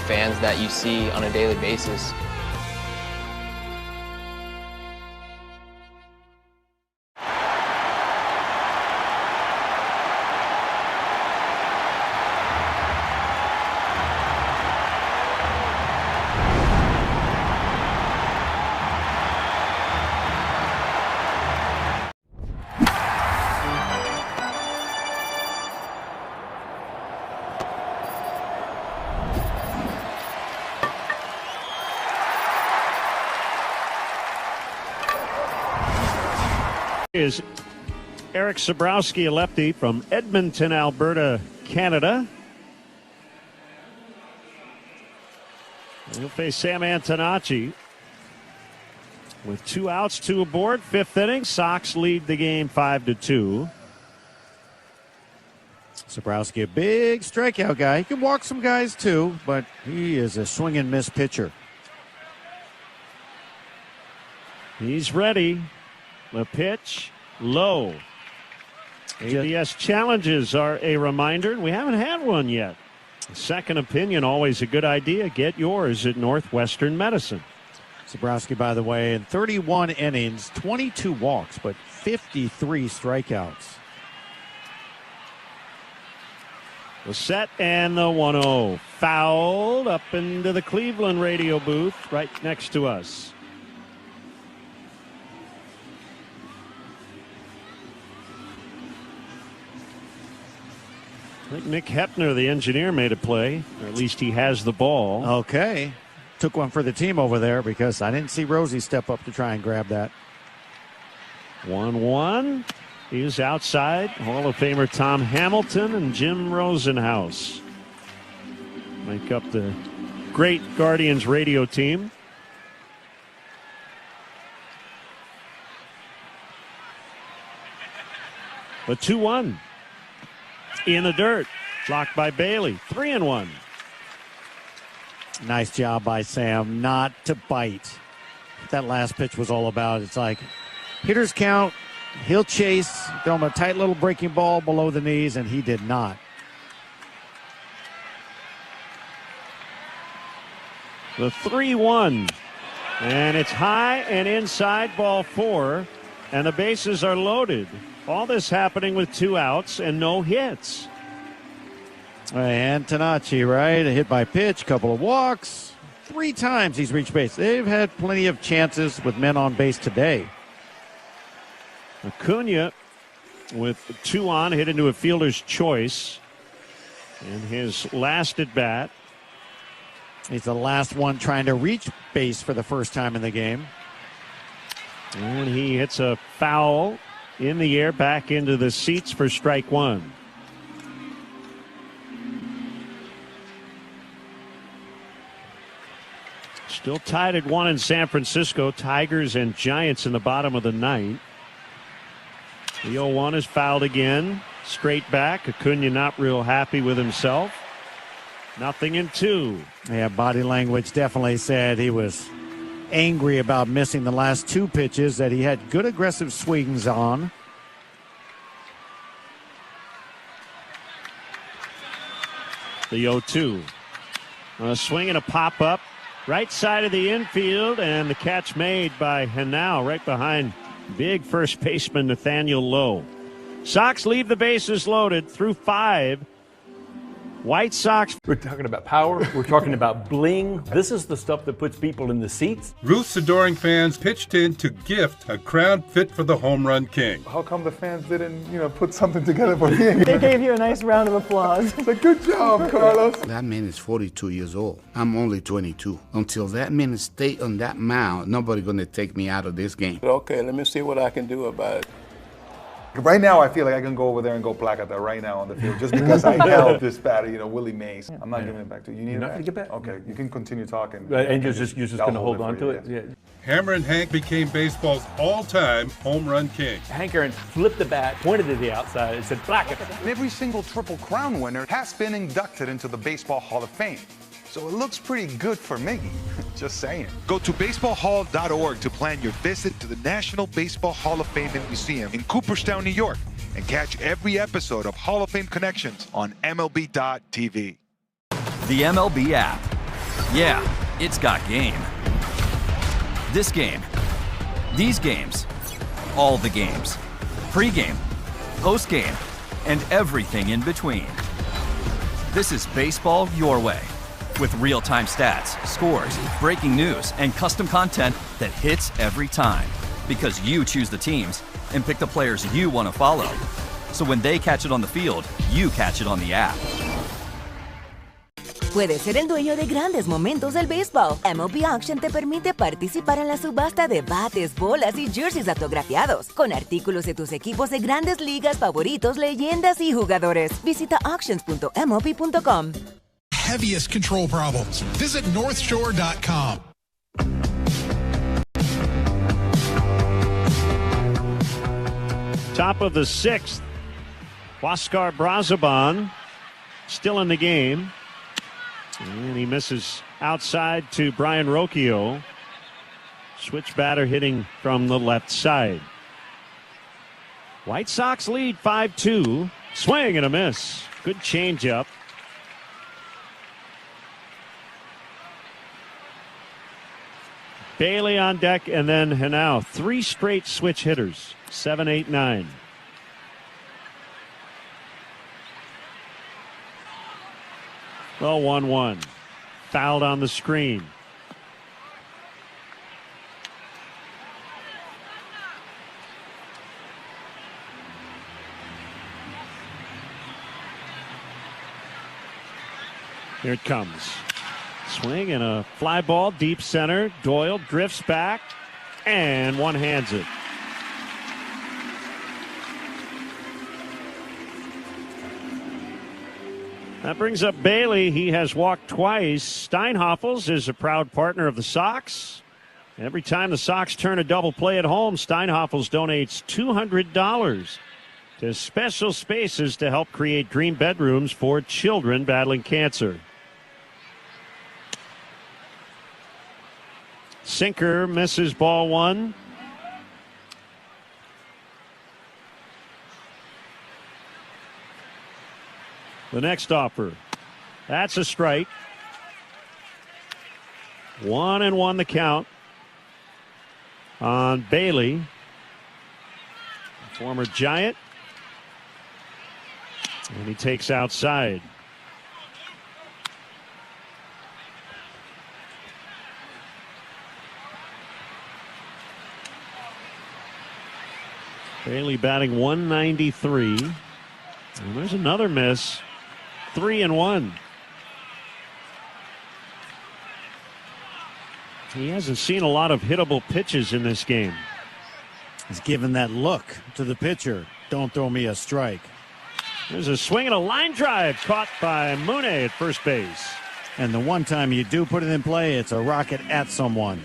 fans that you see on a daily basis. Is Eric Sobrowski, a lefty from Edmonton, Alberta, Canada. He'll face Sam Antonacci. With 2 outs, 2 aboard, 5th inning. Sox lead the game 5-2. Sobrowski, a big strikeout guy. He can walk some guys too, but he is a swing and miss pitcher. He's ready. The pitch, low. ABS challenges are a reminder, and we haven't had one yet. Second opinion, always a good idea. Get yours at Northwestern Medicine. Sobrowski, by the way, in 31 innings, 22 walks, but 53 strikeouts. The set and the 1-0. Fouled up into the Cleveland radio booth right next to us. I think Nick Hepner, the engineer, made a play, or at least he has the ball. Okay. Took one for the team over there because I didn't see Rosie step up to try and grab that. 1-1. He's outside. Hall of Famer Tom Hamilton and Jim Rosenhaus make up the great Guardians radio team. The 2-1. In the dirt. Blocked by Bailey. 3-1. Nice job by Sam not to bite. That last pitch was all about. It's like hitters count. He'll chase. Throw him a tight little breaking ball below the knees, and he did not. The 3-1. And it's high and inside, ball 4. And the bases are loaded. All this happening with 2 outs and no hits. And Tanachi, right? A hit by pitch, couple of walks. 3 times he's reached base. They've had plenty of chances with men on base today. Acuna with 2 on, hit into a fielder's choice. And his last at bat. He's the last one trying to reach base for the first time in the game. And he hits a foul in the air back into the seats for strike 1. Still tied at 1 in San Francisco. Tigers and Giants in the bottom of the 9th. The 0-1 is fouled again. Straight back. Acuna not real happy with himself. 0-2. Yeah, body language definitely said he was angry about missing the last 2 pitches that he had good aggressive swings on. The 0-2. A swing and a pop up. Right side of the infield, and the catch made by Henao right behind big first baseman Nathaniel Lowe. Sox leave the bases loaded through 5. White Sox. We're talking about power. We're talking about bling. This is the stuff that puts people in the seats. Ruth's adoring fans pitched in to gift a crown fit for the home run king. How come the fans didn't, put something together for me? They gave you a nice round of applause. It's like, good job, Carlos. That man is 42 years old. I'm only 22. Until that man stay on that mound, nobody gonna take me out of this game. Okay, let me see what I can do about it. Right now, I feel like I can go over there and go placata right now on the field just because I held this batter, Willie Mays. I'm not giving it back to you. You need You're it not back? going to get back? Okay, you can continue talking. And you're just going to hold on to it? Yeah. Hammer and Hank became baseball's all-time home run king. Hank Aaron flipped the bat, pointed to the outside, and said, "Black it." Every single Triple Crown winner has been inducted into the Baseball Hall of Fame. So it looks pretty good for Miggy. Just saying. Go to baseballhall.org to plan your visit to the National Baseball Hall of Fame and Museum in Cooperstown, New York, and catch every episode of Hall of Fame Connections on MLB.tv. The MLB app. Yeah, it's got game. This game. These games. All the games. Pre-game, post-game, and everything in between. This is baseball your way. With real-time stats, scores, breaking news, and custom content that hits every time. Because you choose the teams and pick the players you want to follow. So when they catch it on the field, you catch it on the app. Puedes ser el dueño de grandes momentos del béisbol. MLB Auction te permite participar en la subasta de bates, bolas y jerseys autografiados, con artículos de tus equipos de grandes ligas favoritos, leyendas y jugadores. Visita auctions.mlb.com. Heaviest control problems. Visit northshore.com. Top of the 6th, Huascar Brazoban still in the game. And he misses outside to Brian Rocchio. Switch batter hitting from the left side. White Sox lead 5-2. Swing and a miss. Good changeup. Bailey on deck, and then Henao. 3 straight switch hitters. 7, 8, 9. Well, 1-1. Fouled on the screen. Here it comes. Swing and a fly ball deep center. Doyle drifts back and one hands it. That brings up Bailey. He has walked twice. Steinhoffels is a proud partner of the Sox. Every time the Sox turn a double play at home, Steinhoffels donates $200 to Special Spaces to help create dream bedrooms for children battling cancer. Sinker misses ball 1. The next offer. That's a strike. 1-1 the count on Bailey. Former Giant. And he takes outside. Bailey batting 193. And there's another miss. 3-1. He hasn't seen a lot of hittable pitches in this game. He's given that look to the pitcher. Don't throw me a strike. There's a swing and a line drive caught by Mune at first base. And the one time you do put it in play, it's a rocket at someone.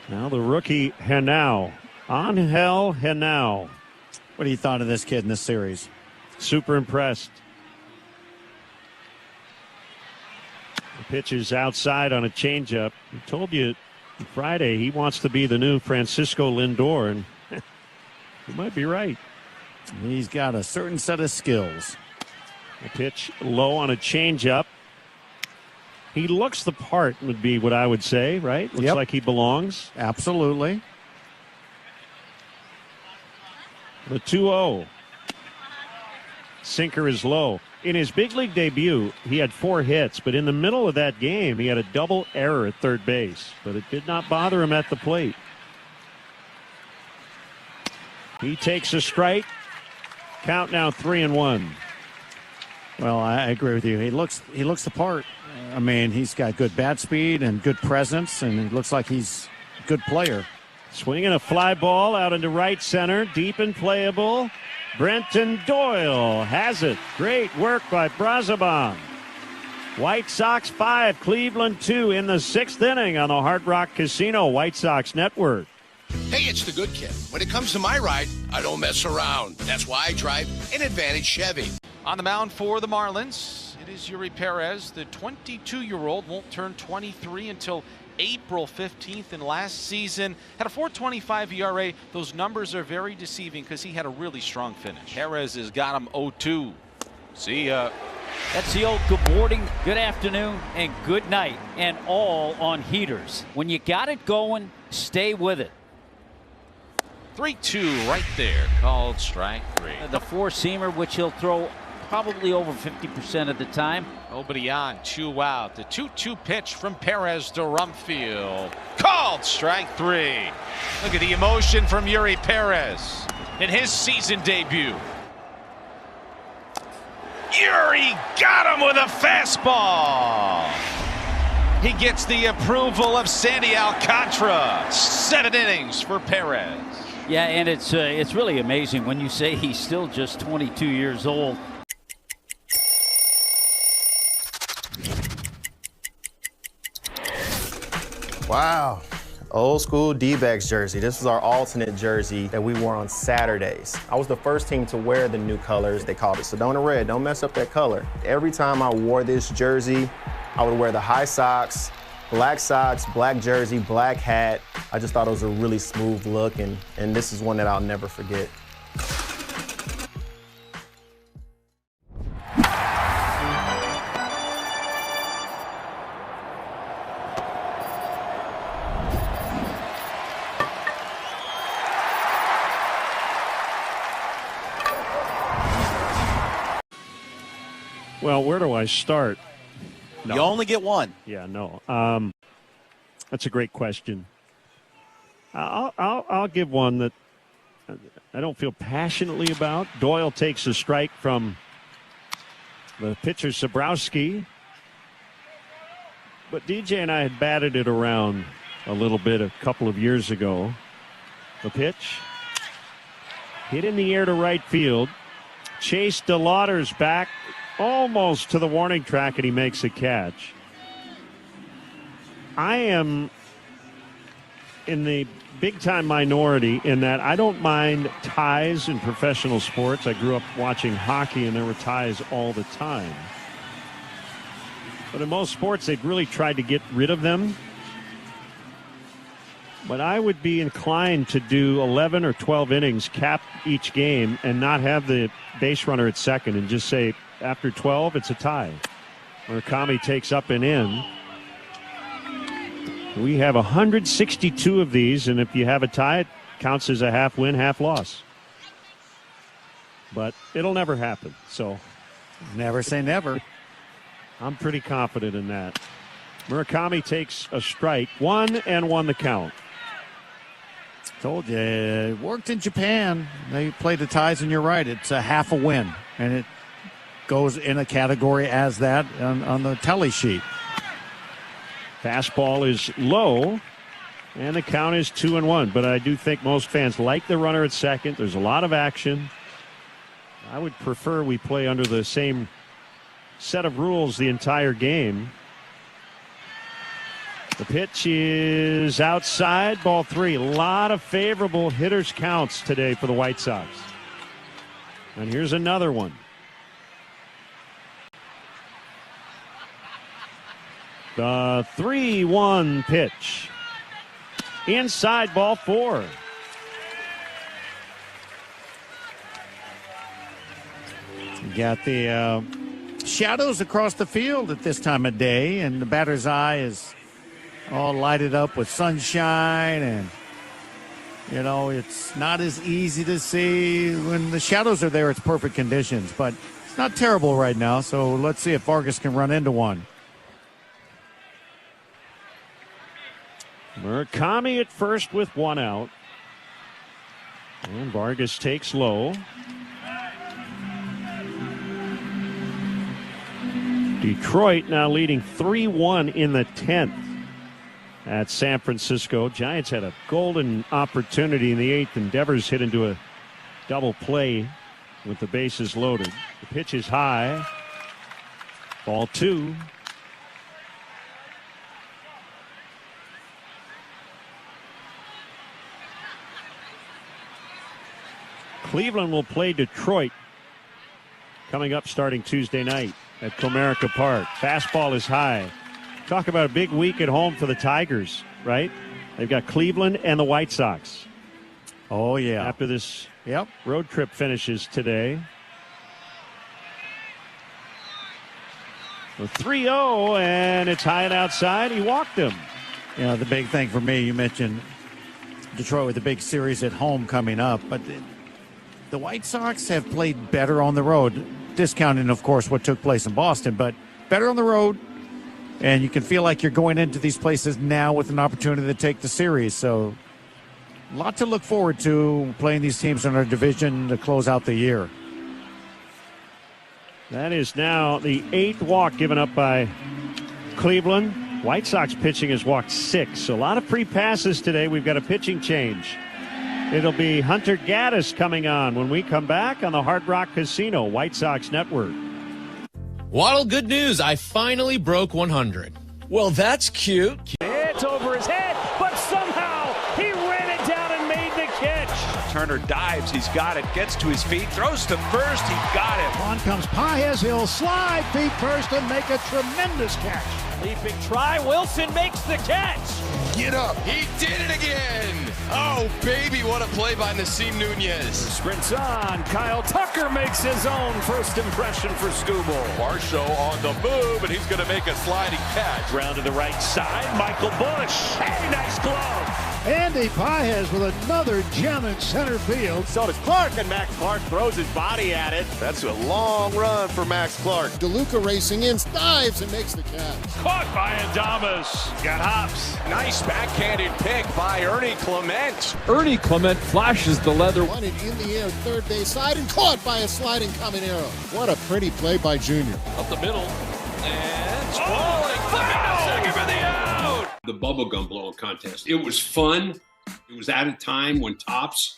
Now the rookie Henao. Angel Henao. What do you thought of this kid in this series? Super impressed. The pitch is outside on a changeup. I told you Friday he wants to be the new Francisco Lindor, and he might be right. He's got a certain set of skills. The pitch low on a changeup. He looks the part, would be what I would say, right? Looks like he belongs. Absolutely. The 2-0. Sinker is low. In his big league debut, he had 4 hits, but in the middle of that game, he had a double error at third base, but it did not bother him at the plate. He takes a strike. Count now 3-1. Well, I agree with you. He looks the part. I mean, he's got good bat speed and good presence, and it looks like he's a good player. Swinging a fly ball out into right center, deep and playable. Brenton Doyle has it. Great work by Brazaban. White Sox 5, Cleveland 2 in the 6th inning on the Hard Rock Casino White Sox Network. Hey, it's the good kid. When it comes to my ride, I don't mess around. That's why I drive an Advantage Chevy. On the mound for the Marlins, it is Yuri Perez. The 22-year-old won't turn 23 until April 15th, and last season had a 4.25 ERA. Those numbers are very deceiving because he had a really strong finish. Perez has got him 0-2. See ya. That's the old good morning, good afternoon, and good night, and all on heaters. When you got it going, stay with it. 3-2 right there, called strike 3. The four-seamer, which he'll throw probably over 50% of the time. Nobody on, 2 out. The 2-2 pitch from Perez to Rumfield. Called strike 3. Look at the emotion from Yuri Perez in his season debut. Yuri got him with a fastball. He gets the approval of Sandy Alcantara. 7 innings for Perez. Yeah, and it's really amazing when you say he's still just 22 years old. Wow. Old school D-backs jersey. This was our alternate jersey that we wore on Saturdays. I was the first team to wear the new colors. They called it Sedona Red. Don't mess up that color. Every time I wore this jersey, I would wear the high socks, black jersey, black hat. I just thought it was a really smooth look, and this is one that I'll never forget. Well, where do I start? No. You only get one. Yeah, no. That's a great question. I'll give one that I don't feel passionately about. Doyle takes a strike from the pitcher Sabrowski. But DJ and I had batted it around a little bit a couple of years ago. The pitch hit in the air to right field. Chase DeLauder's back almost to the warning track, and he makes a catch. I am in the big-time minority in that I don't mind ties in professional sports. I grew up watching hockey, and there were ties all the time. But in most sports, they've really tried to get rid of them. But I would be inclined to do 11 or 12 innings, cap each game, and not have the base runner at second, and just say, after 12, it's a tie. Murakami takes up and in. We have 162 of these, and if you have a tie, it counts as a half win, half loss. But it'll never happen, so never say never. I'm pretty confident in that. Murakami takes a strike, 1-1 the count. Told you, it worked in Japan. They play the ties, and you're right. It's a half a win, and it goes in a category as that on the tally sheet. Fastball is low, and the count is 2-1. But I do think most fans like the runner at second. There's a lot of action. I would prefer we play under the same set of rules the entire game. The pitch is outside, ball 3. A lot of favorable hitters counts today for the White Sox. And here's another one. The 3-1 pitch. Inside, ball 4. You got the shadows across the field at this time of day, and the batter's eye is all lighted up with sunshine, and you know it's not as easy to see when the shadows are there. It's perfect conditions, but it's not terrible right now. So let's see if Vargas can run into one. Murakami at first with 1 out, and Vargas takes low. Detroit now leading 3-1 in the 10th at San Francisco. Giants had a golden opportunity in the 8th, and Devers hit into a double play with the bases loaded. The pitch is high. Ball 2. Cleveland will play Detroit coming up starting Tuesday night at Comerica Park. Fastball is high. Talk about a big week at home for the Tigers, right? They've got Cleveland and the White Sox. Oh, yeah. After this road trip finishes today. The 3-0, and it's high and outside. He walked him. You know, the big thing for me, you mentioned Detroit with the big series at home coming up, but the White Sox have played better on the road, discounting, of course, what took place in Boston, but better on the road, and you can feel like you're going into these places now with an opportunity to take the series. So a lot to look forward to playing these teams in our division to close out the year. That is now the 8th walk given up by Cleveland. White Sox pitching has walked 6. So a lot of free passes today. We've got a pitching change. It'll be Hunter Gaddis coming on when we come back on the Hard Rock Casino White Sox Network. Waddle, good news. I finally broke 100. Well, that's cute. It's over his head, but somehow he ran it down and made the catch. Turner dives. He's got it. Gets to his feet. Throws to first. He got it. On comes Paez. He'll slide feet first and make a tremendous catch. Leaping try. Wilson makes the catch. Get up. He did it again. Oh, baby, what a play by Nasim Nunez. Sprints on. Kyle Tucker makes his own first impression for Scooble. Varsho on the move, and he's going to make a sliding catch. Round to the right side. Michael Bush. Hey, nice glove. Andy Paez with another gem in center field. So does Clark, and Max Clark throws his body at it. That's a long run for Max Clark. DeLuca racing in, dives and makes the catch. Caught by Adames. Got hops. Nice backhanded pick by Ernie Clement. Ernie Clement flashes the leather. Wanted in the air, third base side, and caught by a sliding Caminero. What a pretty play by Junior. Up the middle. And falling. Second for the out. The bubblegum blowing contest. It was fun. It was at a time when Topps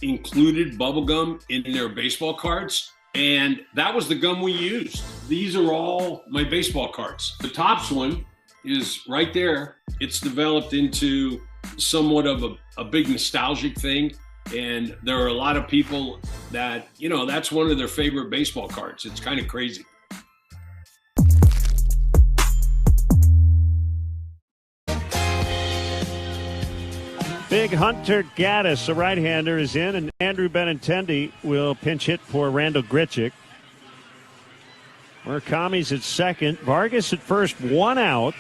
included bubblegum in their baseball cards. And that was the gum we used. These are all my baseball cards. The Topps one is right there. It's developed into somewhat of a big nostalgic thing. And there are a lot of people that, you know, that's one of their favorite baseball cards. It's kind of crazy. Big Hunter Gaddis, a right-hander, is in, and Andrew Benintendi will pinch hit for Randall Grichuk. Murakami's at second. Vargas at first, 1 out.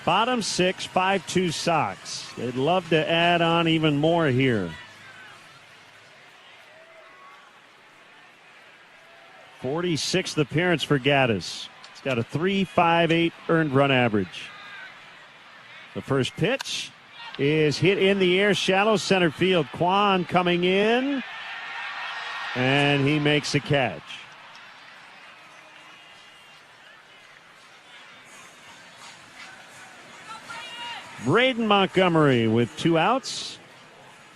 Bottom 6, 5-2 Sox. They'd love to add on even more here. 46th appearance for Gaddis. He's got a 3.58 earned run average. The first pitch is hit in the air, shallow center field. Kwan coming in, and he makes the catch. Braden Montgomery with 2 outs.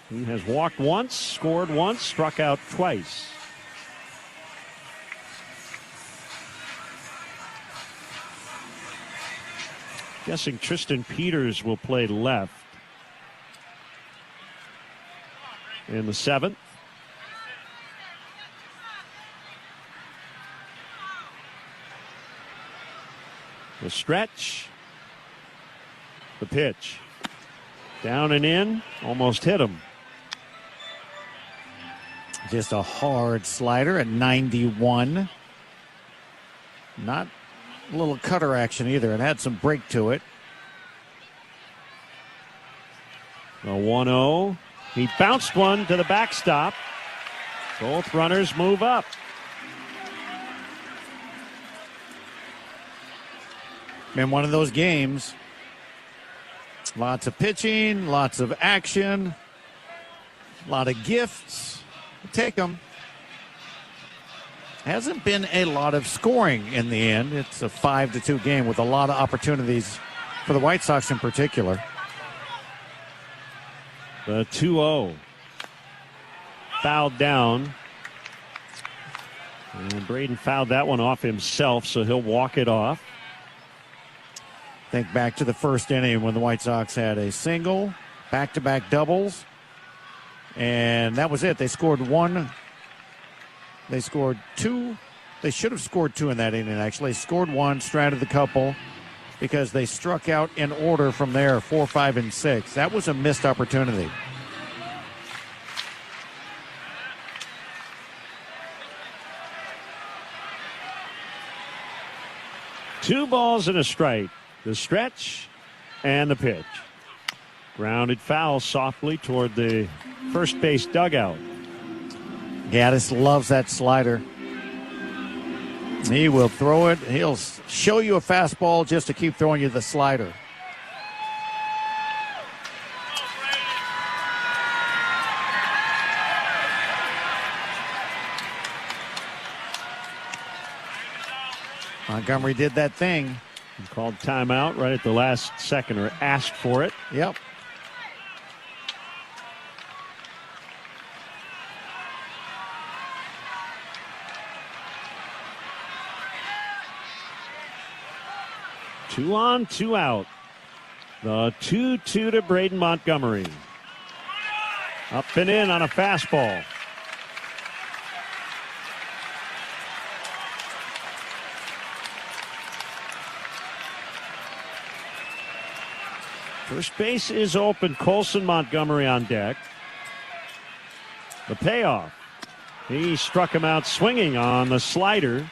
He has walked once, scored once, struck out twice. Guessing Tristan Peters will play left in the 7th. The stretch. The pitch. Down and in. Almost hit him. Just a hard slider at 91. Not a little cutter action either. It had some break to it. The 1-0. He bounced one to the backstop. Both runners move up. Been one of those games. Lots of pitching, lots of action, a lot of gifts. Take them. Hasn't been a lot of scoring in the end. It's a 5-2 game with a lot of opportunities for the White Sox in particular. The 2-0. Fouled down. And Braden fouled that one off himself, so he'll walk it off. Think back to the first inning when the White Sox had a single, back-to-back doubles, and that was it. They scored one. They scored 2. They should have scored 2 in that inning, actually. They scored 1, stranded the couple, because they struck out in order from there, 4, 5, and 6. That was a missed opportunity. Two balls and a strike. The stretch and the pitch. Grounded foul softly toward the first base dugout. Gaddis loves that slider. He will throw it. He'll show you a fastball just to keep throwing you the slider. Montgomery did that thing. He called timeout right at the last second, or asked for it. Yep. Two on, 2 out. The 2-2 to Braden Montgomery. Up and in on a fastball. First base is open. Colson Montgomery on deck. The payoff. He struck him out swinging on the slider.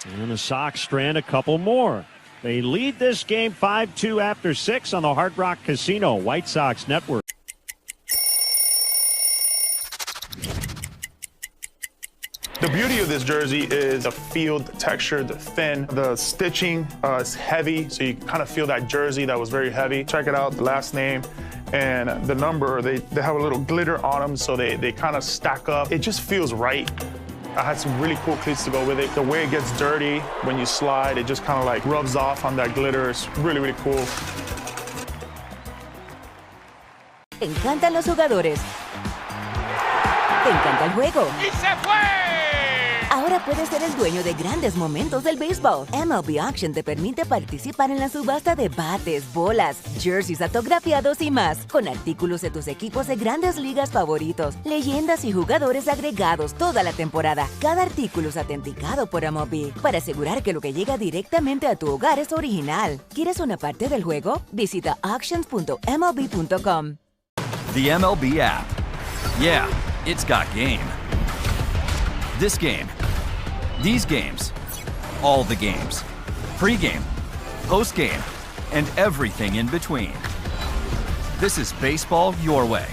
And the Sox strand a couple more. They lead this game 5-2 after 6 on the Hard Rock Casino White Sox Network. The beauty of this jersey is the field, the texture, the thin, the stitching is heavy, so you kind of feel that jersey that was very heavy. Check it out, the last name and the number, they have a little glitter on them, so they kind of stack up. It just feels right. I had some really cool cleats to go with it. The way it gets dirty when you slide, it just kind of like rubs off on that glitter. It's really, really cool. Te encantan los jugadores. Te encanta el juego. ¡Y se fue! Ahora puedes ser el dueño de grandes momentos del béisbol. MLB Auction te permite participar en la subasta de bates, bolas, jerseys autografiados y más, con artículos de tus equipos de grandes ligas favoritos, leyendas y jugadores agregados toda la temporada. Cada artículo es autenticado por MLB para asegurar que lo que llega directamente a tu hogar es original. ¿Quieres una parte del juego? Visita auctions.mlb.com. The MLB app. Yeah, it's got game. This game. These games. All the games. Pre-game. Post-game. and everything in between. This is baseball your way,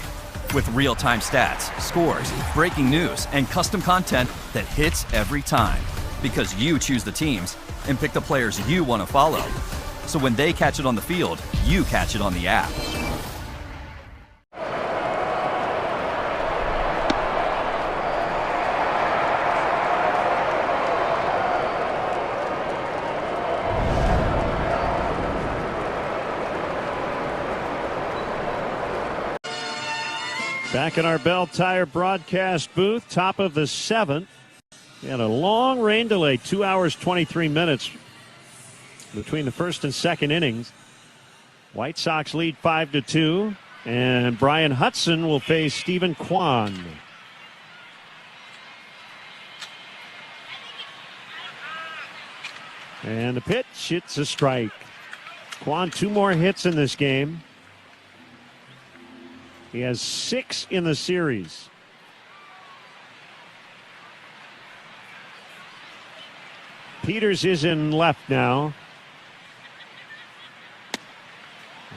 with real-time stats, scores, breaking news, and custom content that hits every time. Because you choose the teams and pick the players you want to follow. So when they catch it on the field, you catch it on the app. Back in our Bell Tire broadcast booth, top of the 7th. We had a long rain delay, 2 hours, 23 minutes between the first and second innings. White Sox lead 5-2, and Brian Hudson will face Stephen Kwan. And the pitch, it's a strike. Kwan, 2 more hits in this game. He has 6 in the series. Peters is in left now.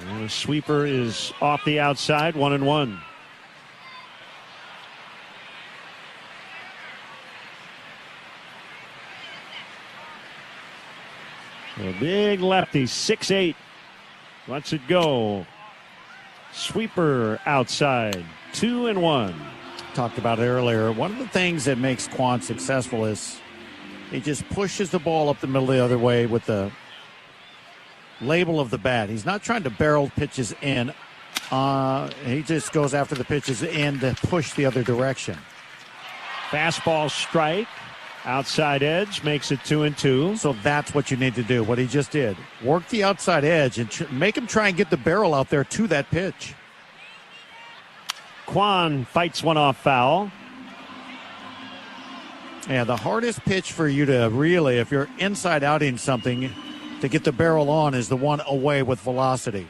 And the sweeper is off the outside, 1-1. A big lefty, 6'8". Lets it go. Sweeper outside, 2-1. Talked about it earlier. One of the things that makes Kwan successful is he just pushes the ball up the middle the other way with the label of the bat. He's not trying to barrel pitches in. He just goes after the pitches in to push the other direction. Fastball strike. Outside edge makes it 2-2. So that's what you need to do, what he just did. Work the outside edge and make him try and get the barrel out there to that pitch. Kwan fights one off foul. Yeah, the hardest pitch for you to really, if you're inside outing something, to get the barrel on is the one away with velocity.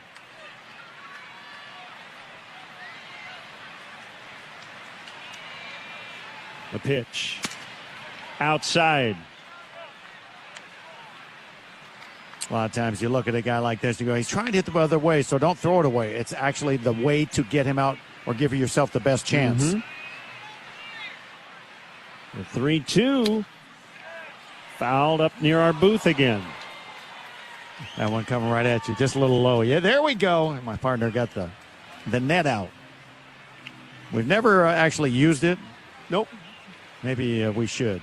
The pitch. Outside. A lot of times you look at a guy like this, you go, he's trying to hit the other way, so don't throw it away. It's actually the way to get him out or give yourself the best chance. The 3-2. Fouled up near our booth again. That one coming right at you, just a little low. Yeah, there we go. My partner got the net out. We've never actually used it. Nope. Maybe we should.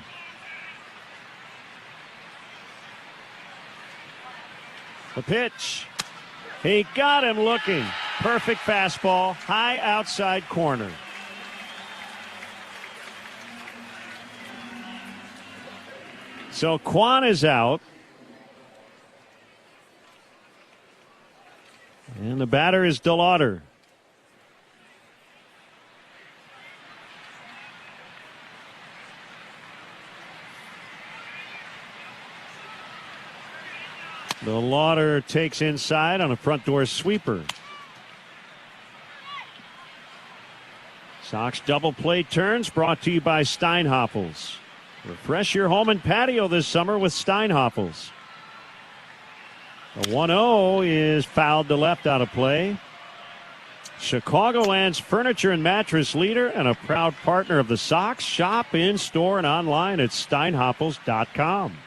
The pitch. He got him looking. Perfect fastball. High outside corner. So Kwan is out. And the batter is DeLauder. DeLauder takes inside on a front door sweeper. Sox double play turns brought to you by Steinhoffels. Refresh your home and patio this summer with Steinhoffels. The 1-0 is fouled to left out of play. Chicagoland's furniture and mattress leader and a proud partner of the Sox. Shop in store and online at steinhoffels.com.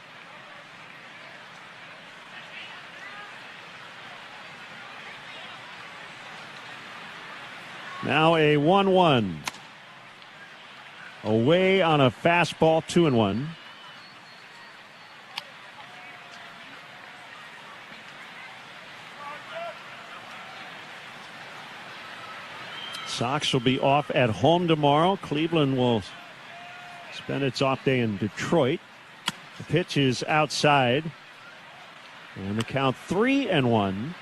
Now a 1-1. Away on a fastball, 2-1. Sox will be off at home tomorrow. Cleveland will spend its off day in Detroit. The pitch is outside. And the count 3-1.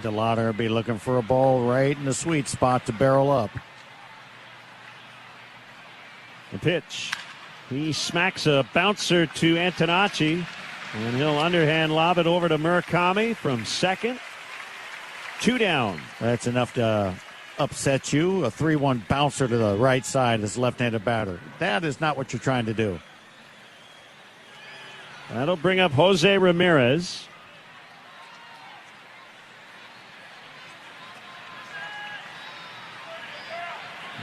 DeLauder will be looking for a ball right in the sweet spot to barrel up. The pitch. He smacks a bouncer to Antonacci, and he'll underhand lob it over to Murakami from second. 2 down. That's enough to upset you. A 3-1 bouncer to the right side of this left-handed batter. That is not what you're trying to do. That'll bring up Jose Ramirez.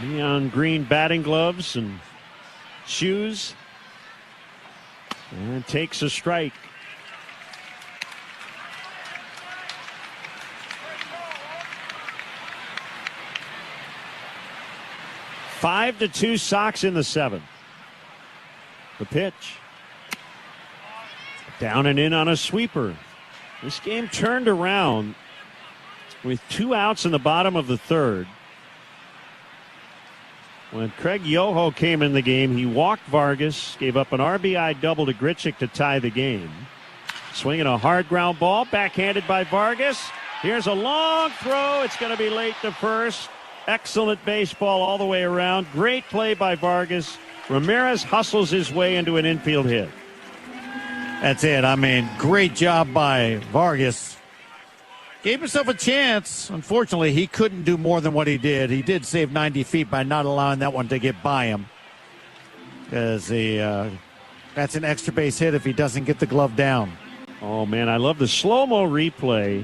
Neon green batting gloves and shoes. And takes a strike. Five to 2 Sox in the 7th. The pitch. Down and in on a sweeper. This game turned around with 2 outs in the bottom of the 3rd. When Craig Yoho came in the game, he walked Vargas, gave up an RBI double to Grichuk to tie the game. Swinging a hard ground ball, backhanded by Vargas. Here's a long throw. It's going to be late to first. Excellent baseball all the way around. Great play by Vargas. Ramirez hustles his way into an infield hit. That's it. I mean, great job by Vargas. Gave himself a chance. Unfortunately, he couldn't do more than what he did. He did save 90 feet by not allowing that one to get by him. Because that's an extra base hit if he doesn't get the glove down. Oh, man, I love the slow-mo replay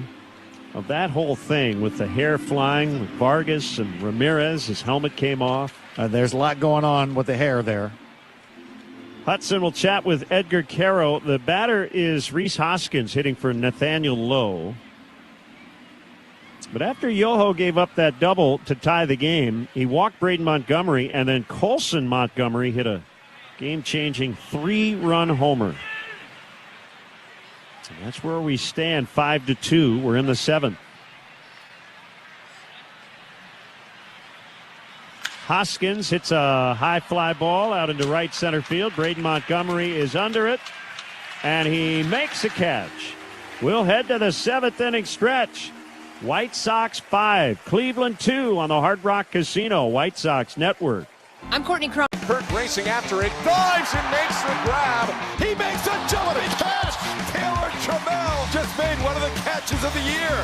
of that whole thing with the hair flying with Vargas and Ramirez. His helmet came off. There's a lot going on with the hair there. Hudson will chat with Edgar Caro. The batter is Rhys Hoskins hitting for Nathaniel Lowe. But after Yoho gave up that double to tie the game, he walked Braden Montgomery, and then Colson Montgomery hit a game-changing 3-run homer. And that's where we stand, 5-2. We're in the 7th. Hoskins hits a high fly ball out into right center field. Braden Montgomery is under it, and he makes a catch. We'll head to the 7th inning stretch. White Sox 5, Cleveland 2 on the Hard Rock Casino White Sox Network. I'm Courtney Cron. Kirk racing after it, dives and makes the grab. He makes a jumping catch. Taylor Trammell just made one of the catches of the year.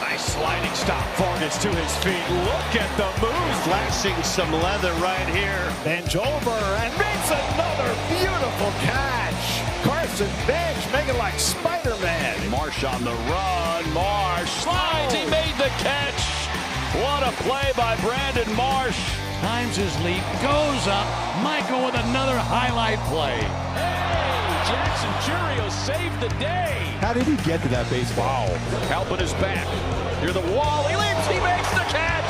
Nice sliding stop. Vargas to his feet. Look at the move. Flashing some leather right here. Bends over and makes another beautiful catch. Carson Bench making like Spider-Man. Marsh on the run. Marsh slides. He made the catch. What a play by Brandon Marsh. Times his leap, goes up. Michael with another highlight play. Hey, Jackson Churio saved the day. How did he get to that baseball? Wow. Halpin is back. Near the wall. He leaps. He makes the catch.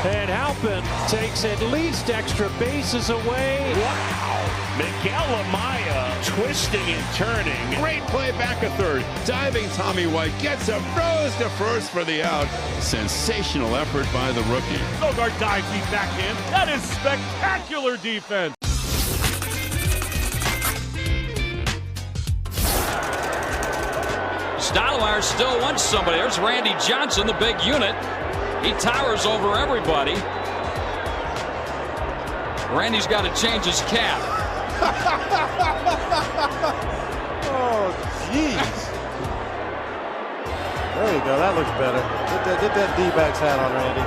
And Halpin takes at least extra bases away. Wow. Miguel Amaya twisting and turning. Great play back at third. Diving Tommy White gets a throws to first for the out. Sensational effort by the rookie. Bogart dives deep back in. That is spectacular defense. Stottlemyre still wants somebody. There's Randy Johnson, the big unit. He towers over everybody. Randy's got to change his cap. Oh, jeez. There you go. That looks better. Get that D-backs hat on, Randy.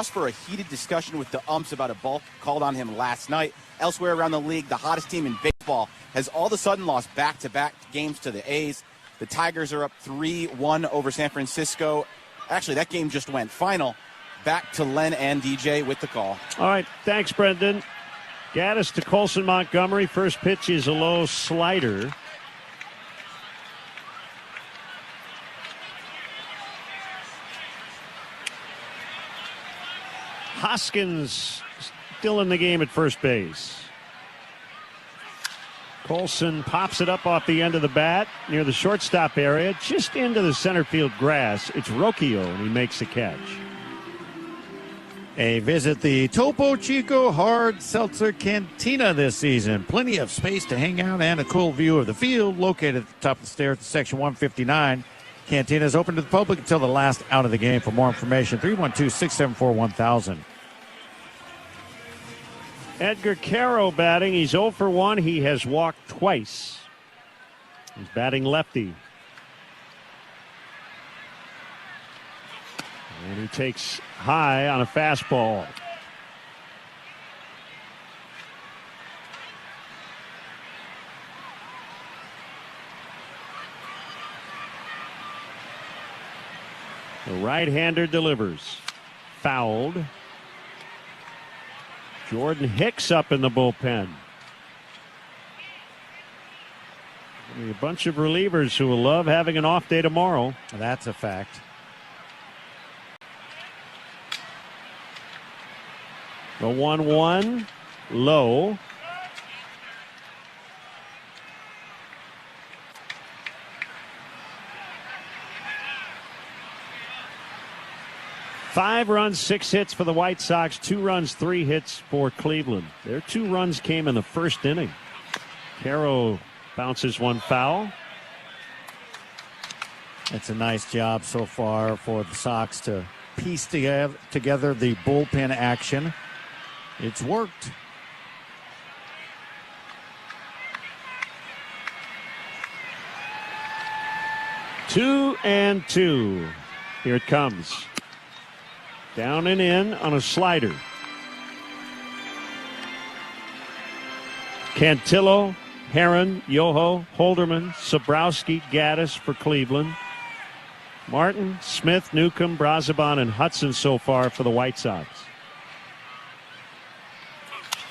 For a heated discussion with the umps about a ball called on him last night. Elsewhere around the league, the hottest team in baseball has all of a sudden lost back-to-back games to the A's. The Tigers are up 3-1 over San Francisco. Actually, that game just went final. Back to Len and DJ with the call. All right, thanks, Brendan. Gaddis to Colson Montgomery. First pitch is a low slider. Hoskins still in the game at first base. Colson pops it up off the end of the bat near the shortstop area, just into the center field grass. It's Rocchio, and he makes the catch. A visit the Topo Chico Hard Seltzer Cantina this season. Plenty of space to hang out and a cool view of the field. Located at the top of the stairs to section 159. Cantina is open to the public until the last out of the game. For more information, 312-674-1000. Edgar Caro batting. He's 0 for 1. He has walked twice. He's batting lefty. And he takes high on a fastball. The right-hander delivers. Fouled. Jordan Hicks up in the bullpen. A bunch of relievers who will love having an off day tomorrow. That's a fact. The 1-1 low. Five runs, 6 hits for the White Sox. 2 runs, 3 hits for Cleveland. Their 2 runs came in the first inning. Caro bounces one foul. It's a nice job so far for the Sox to piece together the bullpen action. It's worked. Two and two. Here it comes. Down and in on a slider. Cantillo, Herron, Yoho, Holderman, Sobrowski, Gaddis for Cleveland. Martin, Smith, Newcomb, Brazoban, and Hudson so far for the White Sox.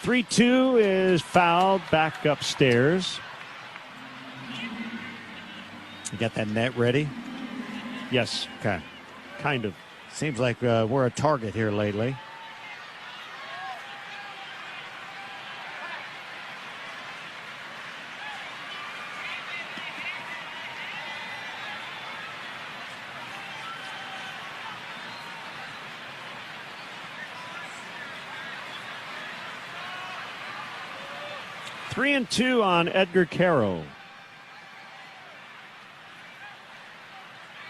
3-2 is fouled back upstairs. You got that net ready? Yes. Okay. Kind of. Seems like we're a target here lately. Three and two on Edgar Caro.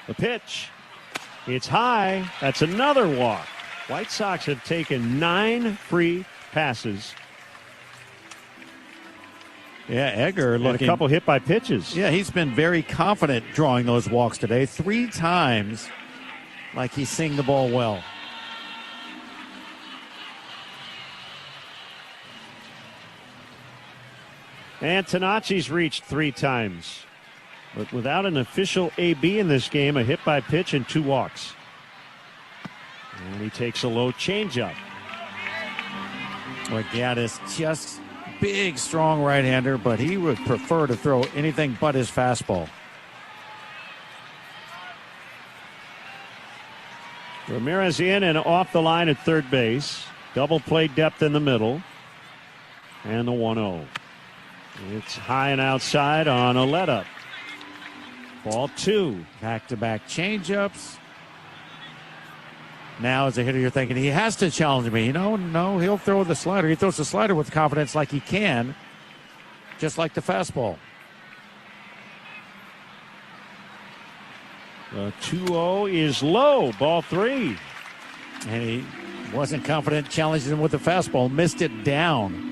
The pitch. It's high. That's another walk. White Sox have taken 9 free passes. Yeah, Edgar looking. A couple hit by pitches. Yeah, he's been very confident drawing those walks today. 3 times like he's seeing the ball well. And Tanachi's reached 3 times. But without an official AB in this game, a hit by pitch and 2 walks. And he takes a low changeup. Well, Gaddis, just big, strong right-hander, but he would prefer to throw anything but his fastball. Ramirez in and off the line at third base. Double play depth in the middle. And the 1-0. It's high and outside on a let-up. Ball 2. Back-to-back changeups. Now, as a hitter, you're thinking he has to challenge me. No, he'll throw the slider. He throws the slider with confidence like he can, just like the fastball. The 2-0 is low. Ball 3. And he wasn't confident challenging him with the fastball. Missed it down.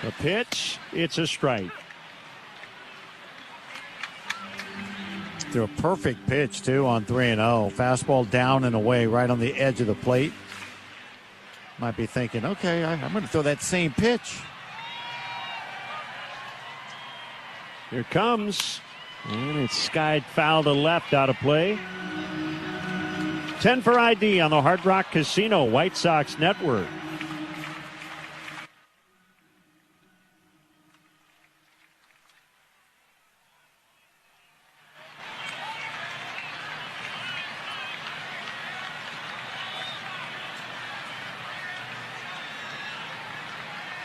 The pitch, it's a strike. Threw a perfect pitch, too, on 3-0. Fastball down and away, right on the edge of the plate. Might be thinking, okay, I'm going to throw that same pitch. Here it comes. And it's skied foul to left, out of play. 10 for ID on the Hard Rock Casino White Sox Network.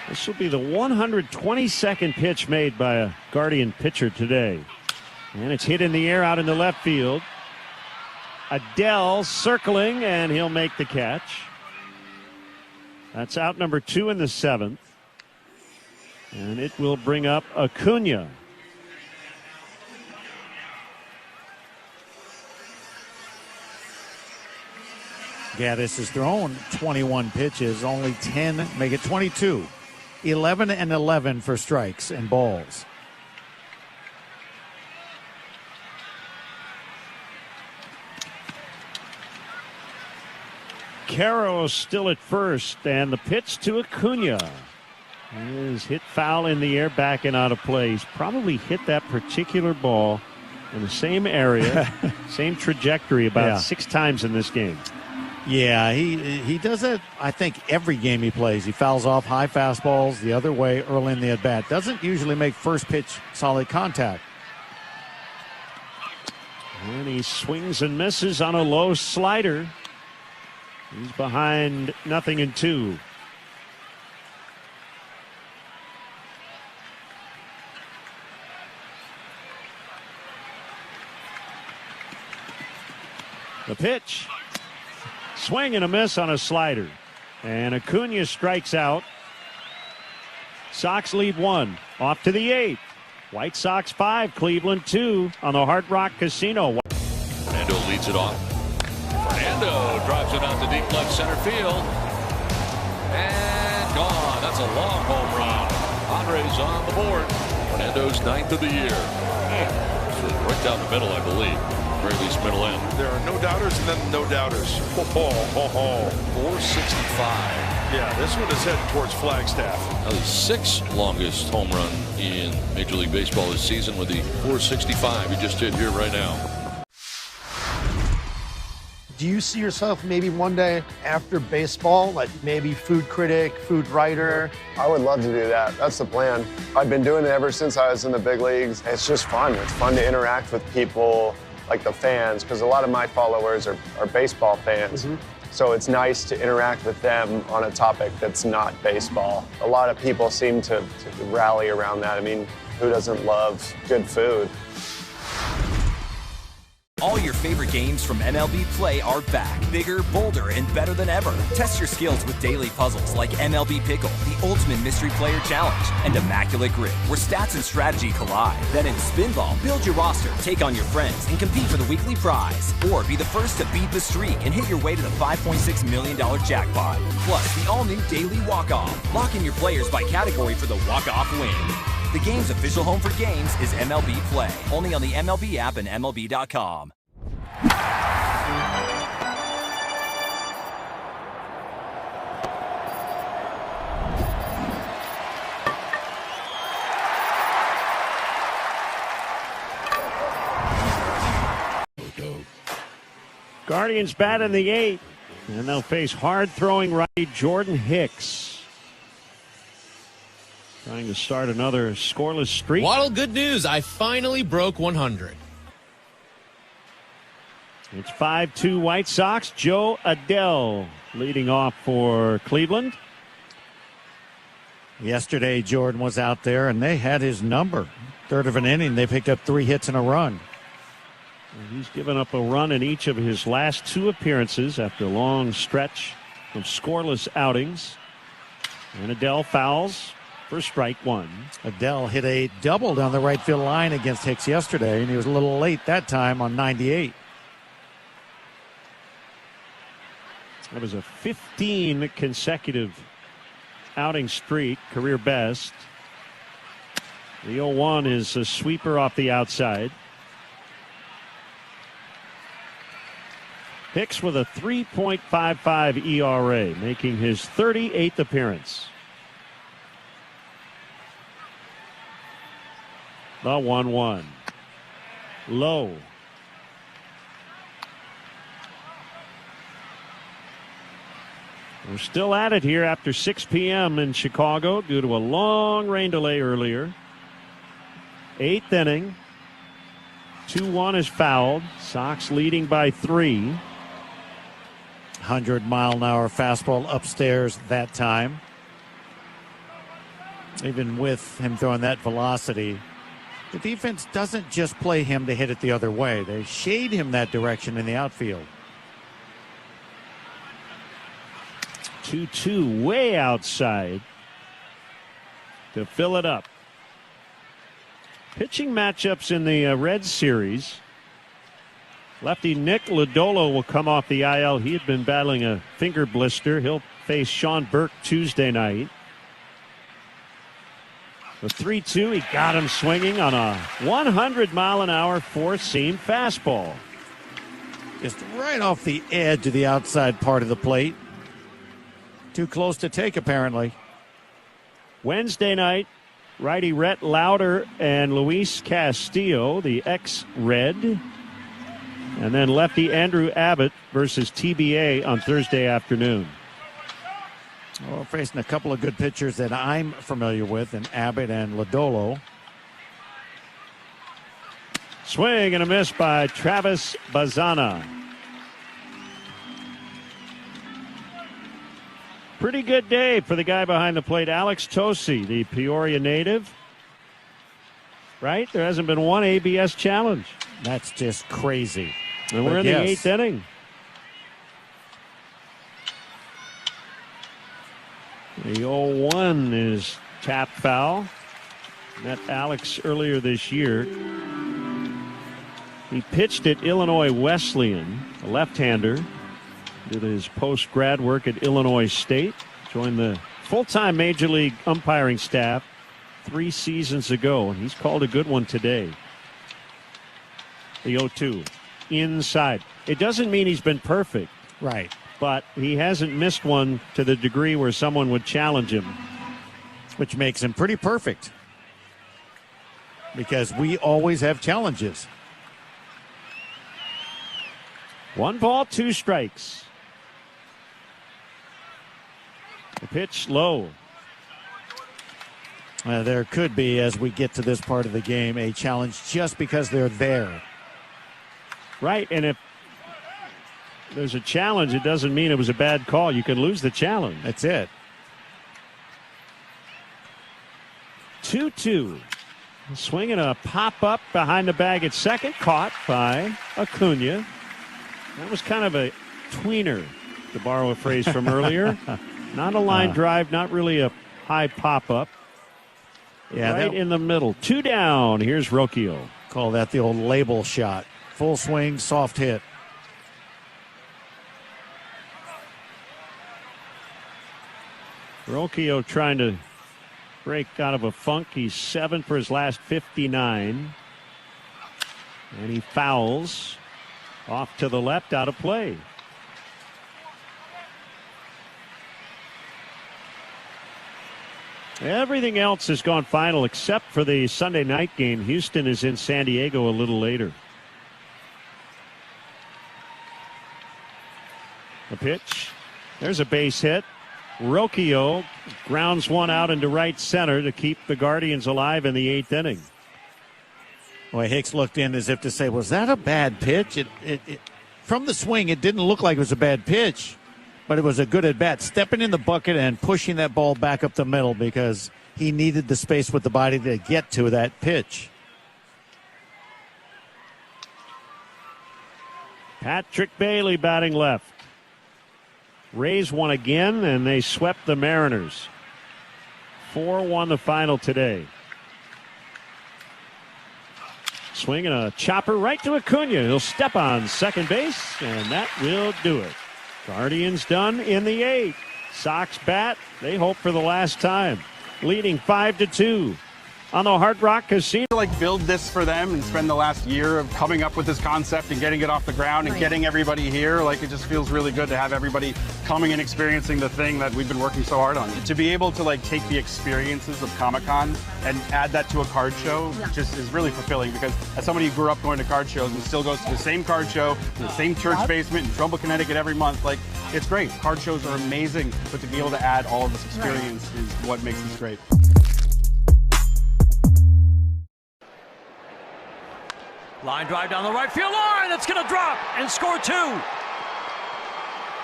This will be the 122nd pitch made by a Guardian pitcher today. And it's hit in the air out in the left field. Adele circling, and he'll make the catch. That's out number 2 in the 7th. And it will bring up Acuna. Gaddis has thrown 21 pitches, only 10 make it 22. 11 and 11 for strikes and balls. Caro still at first, and the pitch to Acuna is hit foul in the air, back and out of play. He's probably hit that particular ball in the same area, same trajectory about 6 times in this game. Yeah, he does it, I think, every game he plays. He fouls off high fastballs the other way early in the at-bat. Doesn't usually make first pitch solid contact. And he swings and misses on a low slider. He's behind 0-2. The pitch. Swing and a miss on a slider. And Acuna strikes out. Sox lead 1. Off to the 8th. White Sox 5, Cleveland 2 on the Hard Rock Casino. Fernando leads it off. Fernando drives it out to deep left center field. And gone. That's a long home run. Andres on the board. Fernando's 9th of the year. So right down the middle, I believe. Or at least middle end. There are no doubters and then no doubters. 465. Yeah, this one is heading towards Flagstaff. Now the 6th longest home run in Major League Baseball this season with the 465 he just hit here right now. Do you see yourself maybe one day after baseball, like maybe food critic, food writer? I would love to do that. That's the plan. I've been doing it ever since I was in the big leagues. It's just fun. It's fun to interact with people, like the fans, because a lot of my followers are baseball fans. So it's nice to interact with them on a topic that's not baseball. A lot of people seem to rally around that. I mean, who doesn't love good food? All your favorite games from MLB Play are back, bigger, bolder, and better than ever. Test your skills with daily puzzles like MLB Pickle, the ultimate mystery player challenge, and Immaculate Grid, where stats and strategy collide. Then in Spinball, build your roster, take on your friends, and compete for the weekly prize. Or be the first to beat the streak and hit your way to the $5.6 million jackpot. Plus, the all-new Daily Walk-Off. Lock in your players by category for the walk-off win. The game's official home for games is MLB Play. Only on the MLB app and MLB.com. Guardians bat in the 8th, and they'll face hard-throwing righty Jordan Hicks. Trying to start another scoreless streak. Waddle, good news. I finally broke 100. It's 5-2 White Sox. Joe Adele leading off for Cleveland. Yesterday, Jordan was out there, and they had his number. Third of an inning, they picked up 3 hits and a run. And he's given up a run in each of his last 2 appearances after a long stretch of scoreless outings. And Adele fouls for strike 1. Adele hit a double down the right field line against Hicks yesterday, and he was a little late that time on 98. That was a 15 consecutive outing streak, career best. The 0-1 is a sweeper off the outside. Hicks with a 3.55 ERA, making his 38th appearance. The 1-1. Low. We're still at it here after 6 p.m. in Chicago due to a long rain delay earlier. 8th inning. 2-1 is fouled. Sox leading by 3. 100-mile-an-hour fastball upstairs that time. Even with him throwing that velocity, the defense doesn't just play him to hit it the other way. They shade him that direction in the outfield. 2-2 way outside to fill it up. Pitching matchups in the Reds series. Lefty Nick Lodolo will come off the IL. He had been battling a finger blister. He'll face Sean Burke Tuesday night. The 3-2, he got him swinging on a 100-mile-an-hour four-seam fastball. Just right off the edge of the outside part of the plate. Too close to take, apparently. Wednesday night, righty Rhett Lauder and Luis Castillo, the ex-Red. And then lefty Andrew Abbott versus TBA on Thursday afternoon. Well, we're facing a couple of good pitchers that I'm familiar with, in Abbott and Lodolo. Swing and a miss by Travis Bazana. Pretty good day for the guy behind the plate, Alex Tosi, the Peoria native. Right? There hasn't been one ABS challenge. That's just crazy. And we're in the 8th inning. The 0-1 is tapped foul. Met Alex earlier this year. He pitched at Illinois Wesleyan, a left-hander. Did his post-grad work at Illinois State. Joined the full-time Major League umpiring staff 3 seasons ago, and he's called a good one today. The 0-2. Inside. It doesn't mean he's been perfect. Right. But he hasn't missed one to the degree where someone would challenge him. Which makes him pretty perfect. Because we always have challenges. 1 ball, 2 strikes. The pitch low. There could be, as we get to this part of the game, a challenge just because they're there. Right, and if there's a challenge, it doesn't mean it was a bad call. You can lose the challenge. That's it. 2-2. Swinging a pop-up behind the bag at second. Caught by Acuna. That was kind of a tweener, to borrow a phrase from earlier. Not a line drive, not really a high pop-up. Yeah, right in the middle. 2 down. Here's Rocchio. Call that the old label shot. Full swing, soft hit. Rocchio trying to break out of a funk. He's 7 for his last 59. And he fouls off to the left, out of play. Everything else has gone final except for the Sunday night game. Houston is in San Diego a little later. The pitch. There's a base hit. Rocchio grounds one out into right center to keep the Guardians alive in the 8th inning. Boy, Hicks looked in as if to say, was that a bad pitch? From the swing, it didn't look like it was a bad pitch, but it was a good at-bat. Stepping in the bucket and pushing that ball back up the middle because he needed the space with the body to get to that pitch. Patrick Bailey batting left. Rays won again, and they swept the Mariners. 4-1 the final today. Swinging a chopper right to Acuna. He'll step on second base, and that will do it. Guardians done in the 8th. Sox bat. They hope for the last time. Leading 5-2 on the Hard Rock Casino. Like build this for them and spend the last year of coming up with this concept and getting it off the ground and getting everybody here. Like it just feels really good to have everybody coming and experiencing the thing that we've been working so hard on. To be able to like take the experiences of Comic-Con and add that to a card show just is really fulfilling, because as somebody who grew up going to card shows and still goes to the same card show in the same church basement in Trumbull, Connecticut every month, like it's great. Card shows are amazing, but to be able to add all of this experience is what makes this great. Line drive down the right field line. It's going to drop and score 2.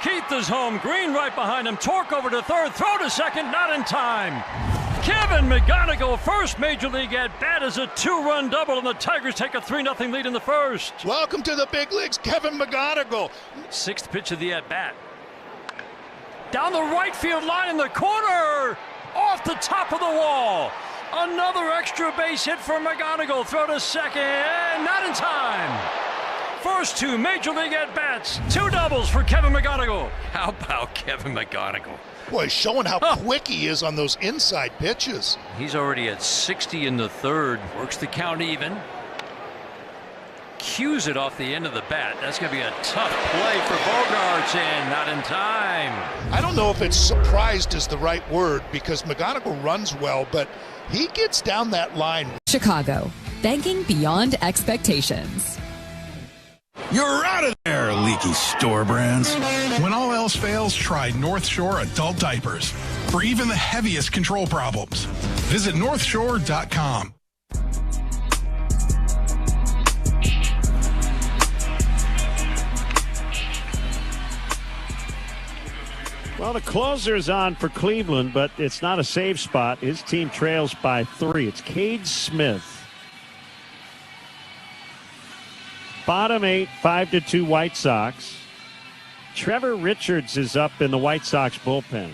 Keith is home. Green right behind him. Torque over to third. Throw to second. Not in time. Kevin McGonigal, first major league at bat, is a 2-run double, and the Tigers take a 3-0 lead in the first. Welcome to the big leagues, Kevin McGonigal. 6th pitch of the at bat. Down the right field line in the corner. Off the top of the wall. Another extra base hit for McGonigal. Throw to second. Not in time. First 2 Major League at-bats. 2 doubles for Kevin McGonigal. How about Kevin McGonigal? Boy, showing how quick he is on those inside pitches. He's already at 60 in the third. Works the count even. Cues it off the end of the bat. That's going to be a tough play for Bogaerts, and not in time. I don't know if it's surprised is the right word because McGonigal runs well, but he gets down that line. Chicago, banking beyond expectations. You're out of there, leaky store brands. When all else fails, try North Shore Adult Diapers for even the heaviest control problems. Visit northshore.com. Well, the closer's on for Cleveland, but it's not a save spot. His team trails by 3. It's Cade Smith. Bottom 8, 5-2 White Sox. Trevor Richards is up in the White Sox bullpen.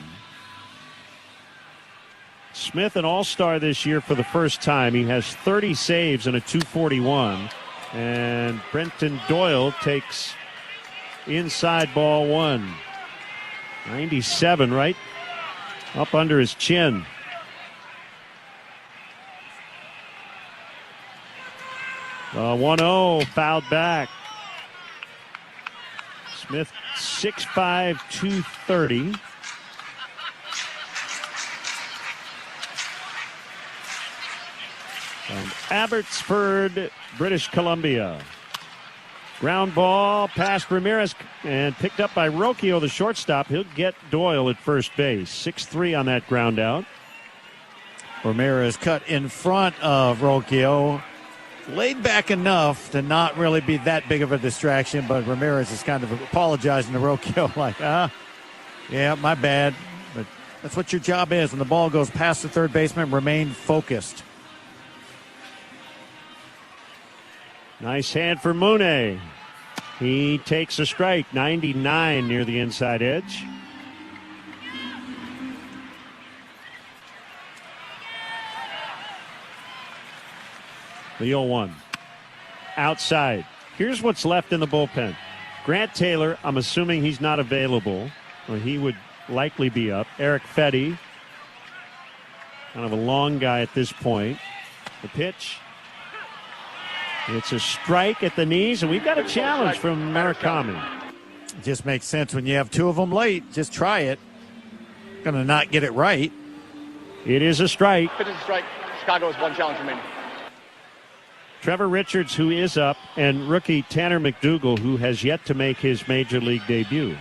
Smith, an all-star this year for the first time. He has 30 saves and a .241. And Brenton Doyle takes inside ball 1. 97 right up under his chin. The 1-0 fouled back. Smith 6'5", 230. From Abbotsford, British Columbia. Ground ball past Ramirez and picked up by Rocchio, the shortstop. He'll get Doyle at first base. 6-3 on that ground out. Ramirez cut in front of Rocchio. Laid back enough to not really be that big of a distraction, but Ramirez is kind of apologizing to Rocchio like, yeah, my bad. But that's what your job is. When the ball goes past the third baseman, remain focused. Nice hand for Mune. He takes a strike, 99 near the inside edge. The 0-1. Outside. Here's what's left in the bullpen. Grant Taylor, I'm assuming he's not available. Or he would likely be up. Eric Fetty. Kind of a long guy at this point. The pitch. It's a strike at the knees, and we've got a challenge from Murakami. It just makes sense when you have 2 of them late. Just try it. Going to not get it right. It is a strike. It is a strike. Chicago has 1 challenge remaining. Trevor Richards, who is up, and rookie Tanner McDougal, who has yet to make his major league debut.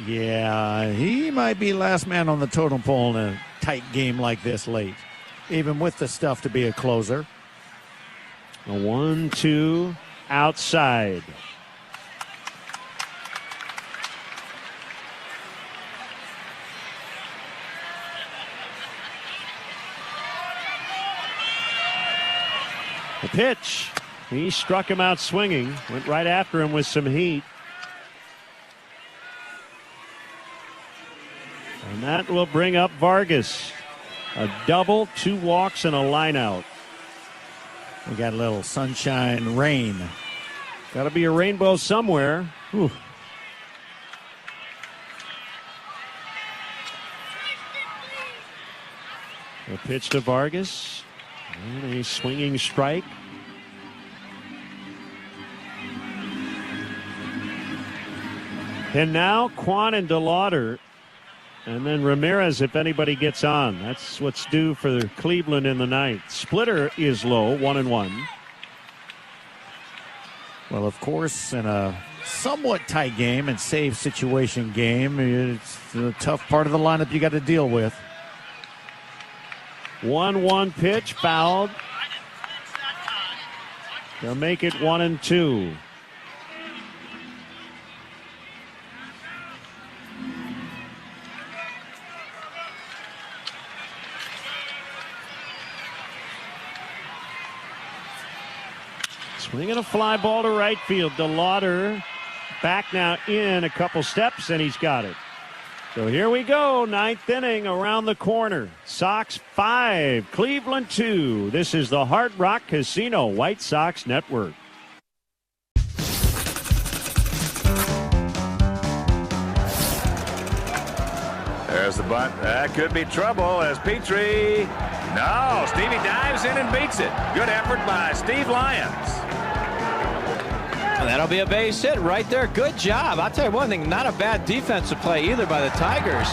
Yeah, he might be last man on the totem pole in a tight game like this late, even with the stuff to be a closer. A 1-2 outside. The pitch. He struck him out swinging. Went right after him with some heat. And that will bring up Vargas. A double, 2 walks, and a line out. We got a little sunshine rain. Got to be a rainbow somewhere. Whew. A pitch to Vargas. And a swinging strike. And now Kwan and DeLauder. And then Ramirez if anybody gets on. That's what's due for Cleveland in the ninth. Splitter is low, 1-1. Well, of course, in a somewhat tight game and save situation game, it's a tough part of the lineup you got to deal with. 1-1 pitch, fouled. They'll make it 1-2. Swinging a fly ball to right field. DeLauder back now in a couple steps, and he's got it. So here we go, 9th inning around the corner. Sox 5, Cleveland 2. This is the Hard Rock Casino White Sox Network. There's the bunt. That could be trouble as Petrie. No, Stevie dives in and beats it. Good effort by Steve Lyons. And that'll be a base hit right there. Good job. I'll tell you one thing, not a bad defensive play either by the Tigers.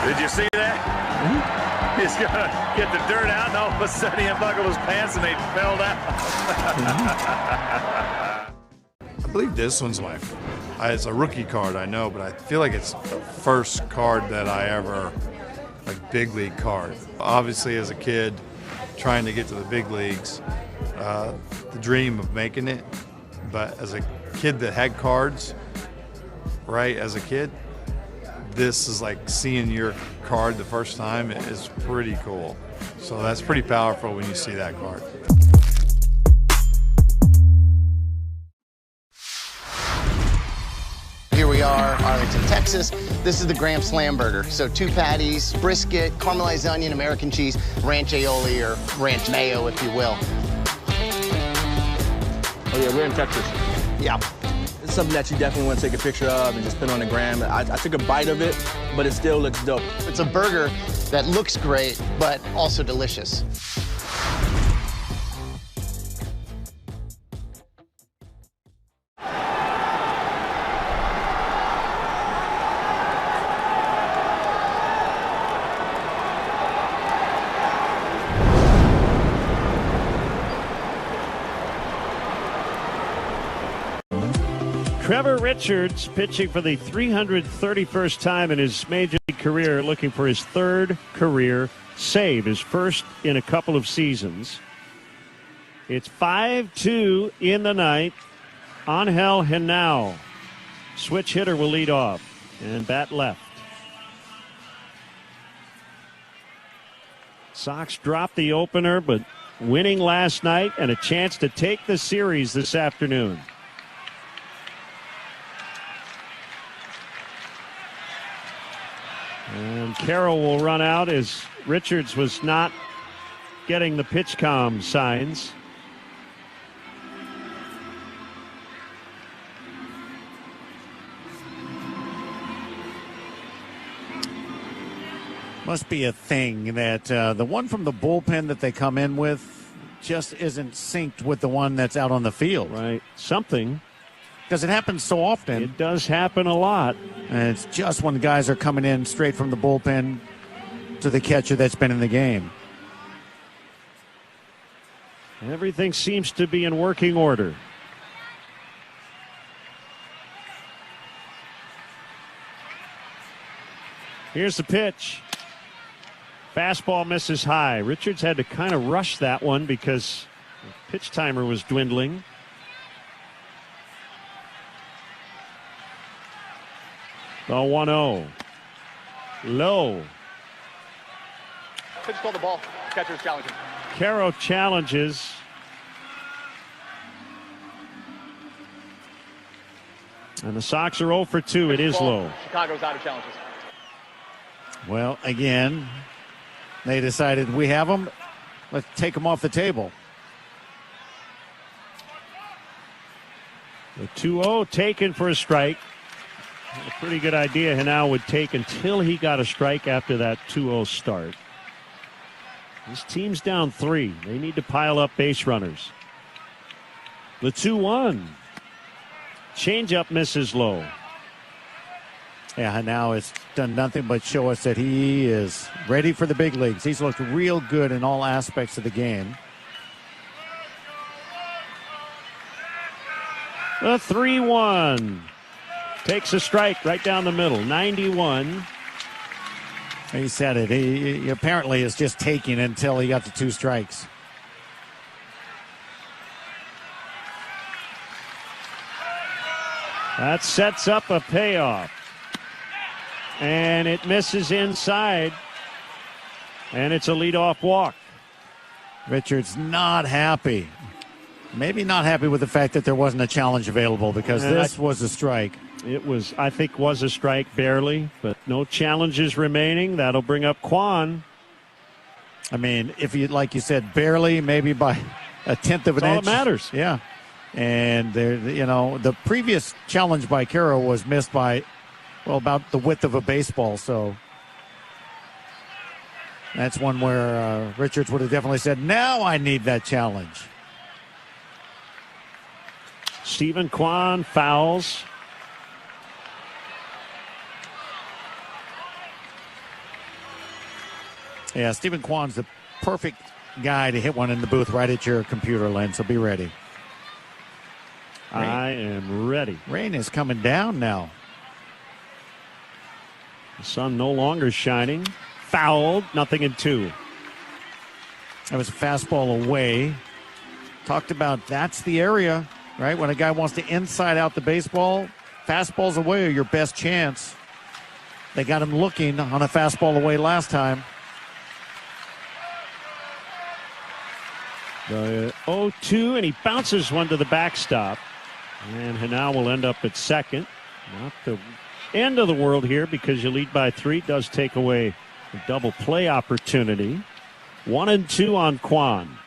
Did you see that? He's going to get the dirt out, and all of a sudden he unbuckled his pants and they fell down. I believe this one's it's a rookie card, I know, but I feel like it's the first card that I ever, big league card. Obviously, as a kid, trying to get to the big leagues, the dream of making it. But as a kid that had cards, right, as a kid, this is like seeing your card the first time is pretty cool. So that's pretty powerful when you see that card. Here we are, Arlington, Texas. This is the Graham Slam Burger. So 2 patties, brisket, caramelized onion, American cheese, ranch aioli, or ranch mayo, if you will. Oh yeah, we're in Texas. Yeah. It's something that you definitely want to take a picture of and just put on the gram. I took a bite of it, but it still looks dope. It's a burger that looks great, but also delicious. Trevor Richards pitching for the 331st time in his major league career, looking for his 3rd career save, his first in a couple of seasons. It's 5-2 in the ninth. Angel Henao, switch hitter, will lead off and bat left. Sox dropped the opener, but winning last night and a chance to take the series this afternoon. And Carroll will run out as Richards was not getting the pitch comm signs. Must be a thing that the one from the bullpen that they come in with just isn't synced with the one that's out on the field. Right. Something. Because it happens so often. It does happen a lot. And it's just when guys are coming in straight from the bullpen to the catcher that's been in the game. Everything seems to be in working order. Here's the pitch. Fastball misses high. Richards had to kind of rush that one because the pitch timer was dwindling. The 1-0. Low. Pitch called the ball. Catcher's challenging. Caro challenges. And the Sox are 0 for 2. It is low. Chicago's out of challenges. Well, again, they decided we have them. Let's take them off the table. The 2-0 taken for a strike. A pretty good idea Henao would take until he got a strike after that 2-0 start. This team's down 3. They need to pile up base runners. The 2-1. Changeup misses low. Yeah, Henao has done nothing but show us that he is ready for the big leagues. He's looked real good in all aspects of the game. The 3-1. Takes a strike right down the middle. 91. He said it. He apparently is just taking until he got the 2 strikes. That sets up a payoff. And it misses inside. And it's a leadoff walk. Richards not happy. Maybe not happy with the fact that there wasn't a challenge available because this was a strike. It was, I think, was a strike barely, but no challenges remaining. That'll bring up Kwan. I mean, if you, like you said, barely, maybe by a tenth of an That's inch. all that matters. Yeah. And there, you know, the previous challenge by Caro was missed by, well, about the width of a baseball. So That's one where Richards would have definitely said, now I need that challenge. Stephen Kwan fouls. Yeah, Stephen Kwan's the perfect guy to hit one in the booth right at your computer, Len, so be ready. I am ready. Rain is coming down now. The sun no longer shining. Fouled, 0-2. That was a fastball away. Talked about that's the area, right? When a guy wants to inside out the baseball, fastballs away are your best chance. They got him looking on a fastball away last time. The 0-2, and he bounces one to the backstop. And Hanau will end up at second. Not the end of the world here because you lead by 3. Does take away a double play opportunity. 1-2 on Kwan.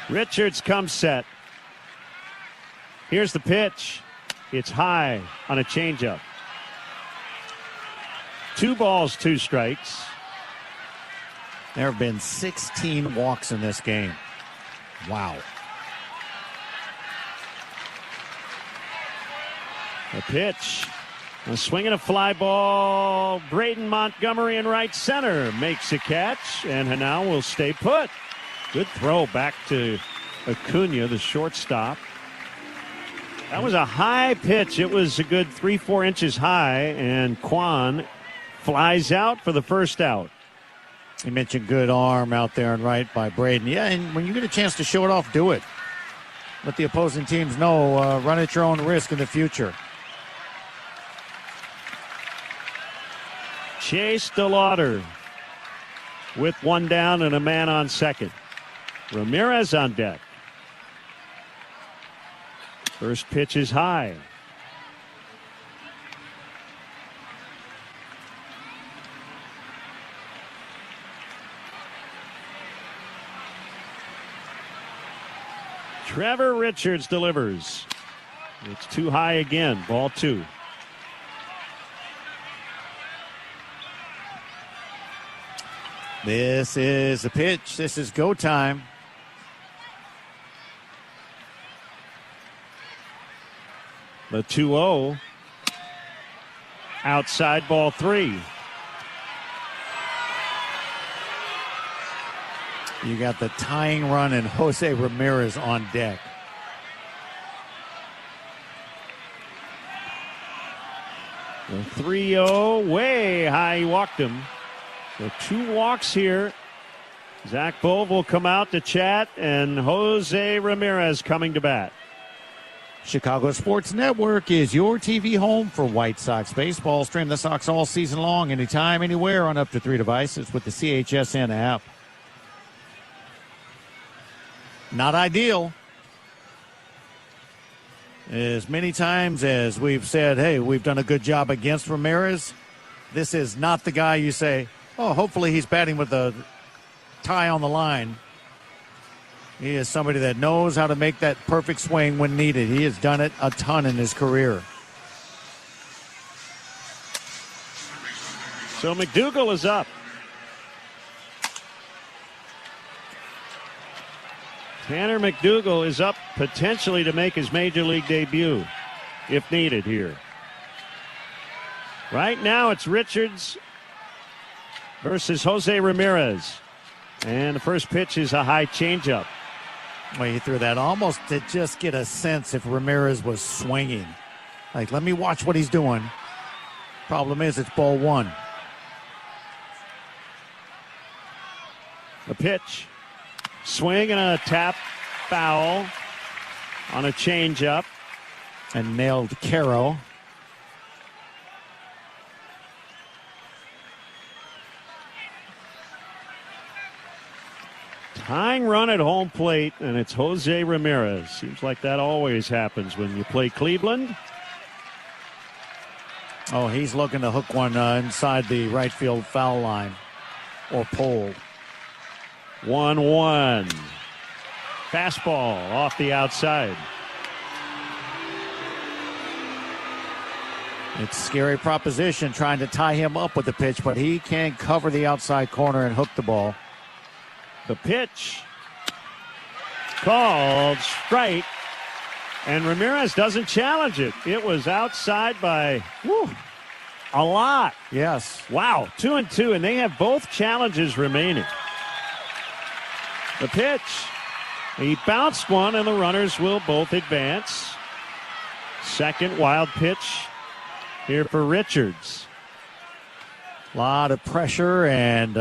Richards comes set. Here's the pitch. It's high on a changeup. 2 balls, 2 strikes. There have been 16 walks in this game. Wow. A pitch. A swing and a fly ball. Braden Montgomery in right center makes a catch, and Hanau will stay put. Good throw back to Acuna, the shortstop. That was a high pitch. It was a good 3-4 inches high, and Kwan flies out for the first out. You mentioned good arm out there and right by Braden. Yeah, and when you get a chance to show it off, do it. Let the opposing teams know, run at your own risk in the future. Chase DeLauder with 1 down and a man on second. Ramirez on deck. First pitch is high. Trevor Richards delivers. It's too high again. Ball 2. This is a pitch. This is go time. The 2-0. Outside, ball 3. You got the tying run and Jose Ramirez on deck. The 3-0, way high, he walked him. So 2 walks here. Zach Bove will come out to chat, and Jose Ramirez coming to bat. Chicago Sports Network is your TV home for White Sox baseball. Stream the Sox all season long, anytime, anywhere, on up to 3 devices with the CHSN app. Not ideal. As many times as we've said, hey, we've done a good job against Ramirez, this is not the guy you say, oh, hopefully he's batting with a tie on the line. He is somebody that knows how to make that perfect swing when needed. He has done it a ton in his career. So McDougal is up. Tanner McDougal is up potentially to make his major league debut if needed here. Right now it's Richards versus Jose Ramirez. And the first pitch is a high changeup. Well, he threw that almost to just get a sense if Ramirez was swinging. Like, let me watch what he's doing. Problem is, it's ball 1. The pitch. Swing and a tap foul on a changeup. And nailed Caro. Tying run at home plate, and it's Jose Ramirez. Seems like that always happens when you play Cleveland. Oh, he's looking to hook one inside the right field foul line or pole. 1-1. Fastball off the outside. It's a scary proposition trying to tie him up with the pitch, but he can cover the outside corner and hook the ball. The pitch called strike, and Ramirez doesn't challenge it. It was outside by a lot. Yes. Wow, 2-2, and they have both challenges remaining. The pitch, he bounced one, and the runners will both advance. Second wild pitch here for Richards. A lot of pressure, and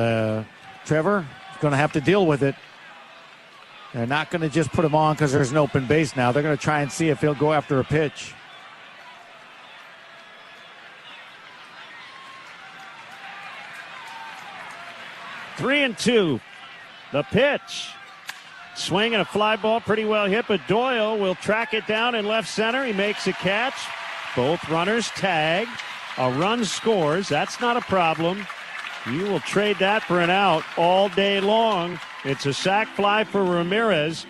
Trevor is going to have to deal with it. They're not going to just put him on because there's an open base now. They're going to try and see if he'll go after a pitch. Three and two. The pitch. Swing and a fly ball, pretty well hit, but Doyle will track it down in left center. He makes a catch. Both runners tag. A run scores. That's not a problem. You will trade that for an out all day long. It's a sac fly for Ramirez.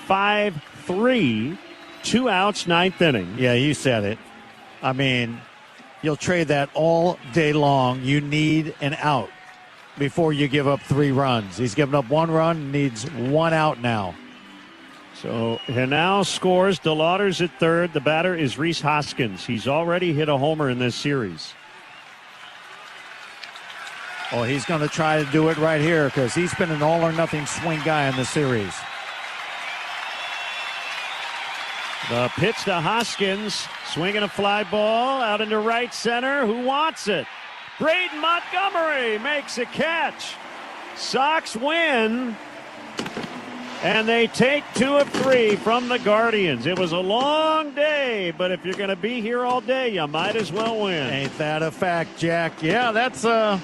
5-3. 2 outs, ninth inning. Yeah, you said it. I mean, you'll trade that all day long. You need an out before you give up 3 runs. He's given up 1 run, needs 1 out now. So Henao scores. DeLauder's at third. The batter is Rhys Hoskins. He's already hit a homer in this series. Oh, he's going to try to do it right here because he's been an all-or-nothing swing guy in the series. The pitch to Hoskins. Swinging a fly ball out into right center. Who wants it? Braden Montgomery makes a catch. Sox win. And they take 2 of 3 from the Guardians. It was a long day, but if you're going to be here all day, you might as well win. Ain't that a fact, Jack? Yeah, that's a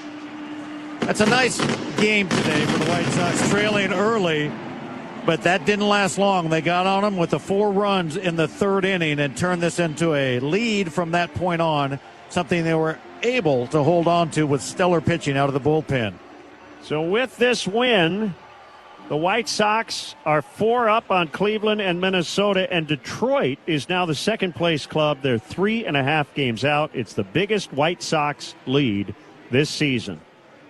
nice game today for the White Sox, trailing early, but that didn't last long. They got on them with the 4 runs in the 3rd inning and turned this into a lead from that point on, something they were able to hold on to with stellar pitching out of the bullpen. So with this win, the White Sox are 4 up on Cleveland and Minnesota, and Detroit is now the second-place club. They're 3.5 games out. It's the biggest White Sox lead this season.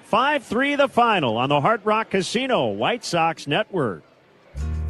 5-3 the final on the Hard Rock Casino White Sox Network.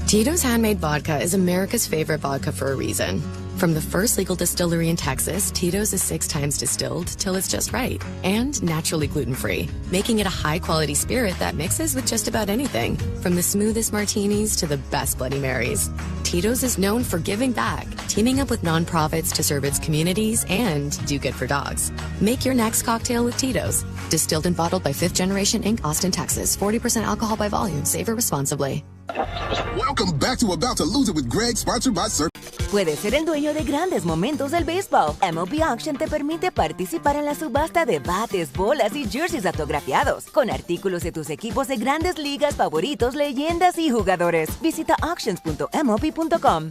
Tito's Handmade Vodka is America's favorite vodka for a reason. From the first legal distillery in Texas, Tito's is 6 times distilled till it's just right and naturally gluten-free, making it a high-quality spirit that mixes with just about anything, from the smoothest martinis to the best Bloody Marys. Tito's is known for giving back, teaming up with nonprofits to serve its communities and do good for dogs. Make your next cocktail with Tito's. Distilled and bottled by 5th Generation Inc., Austin, Texas. 40% alcohol by volume. Savor responsibly. Welcome back to About to Lose It with Greg, sponsored by Sir. Puedes ser el dueño de grandes momentos del béisbol. MLB Auction te permite participar en la subasta de bates, bolas y jerseys autografiados, con artículos de tus equipos de grandes ligas favoritos, leyendas y jugadores. Visita auctions.mlb.com.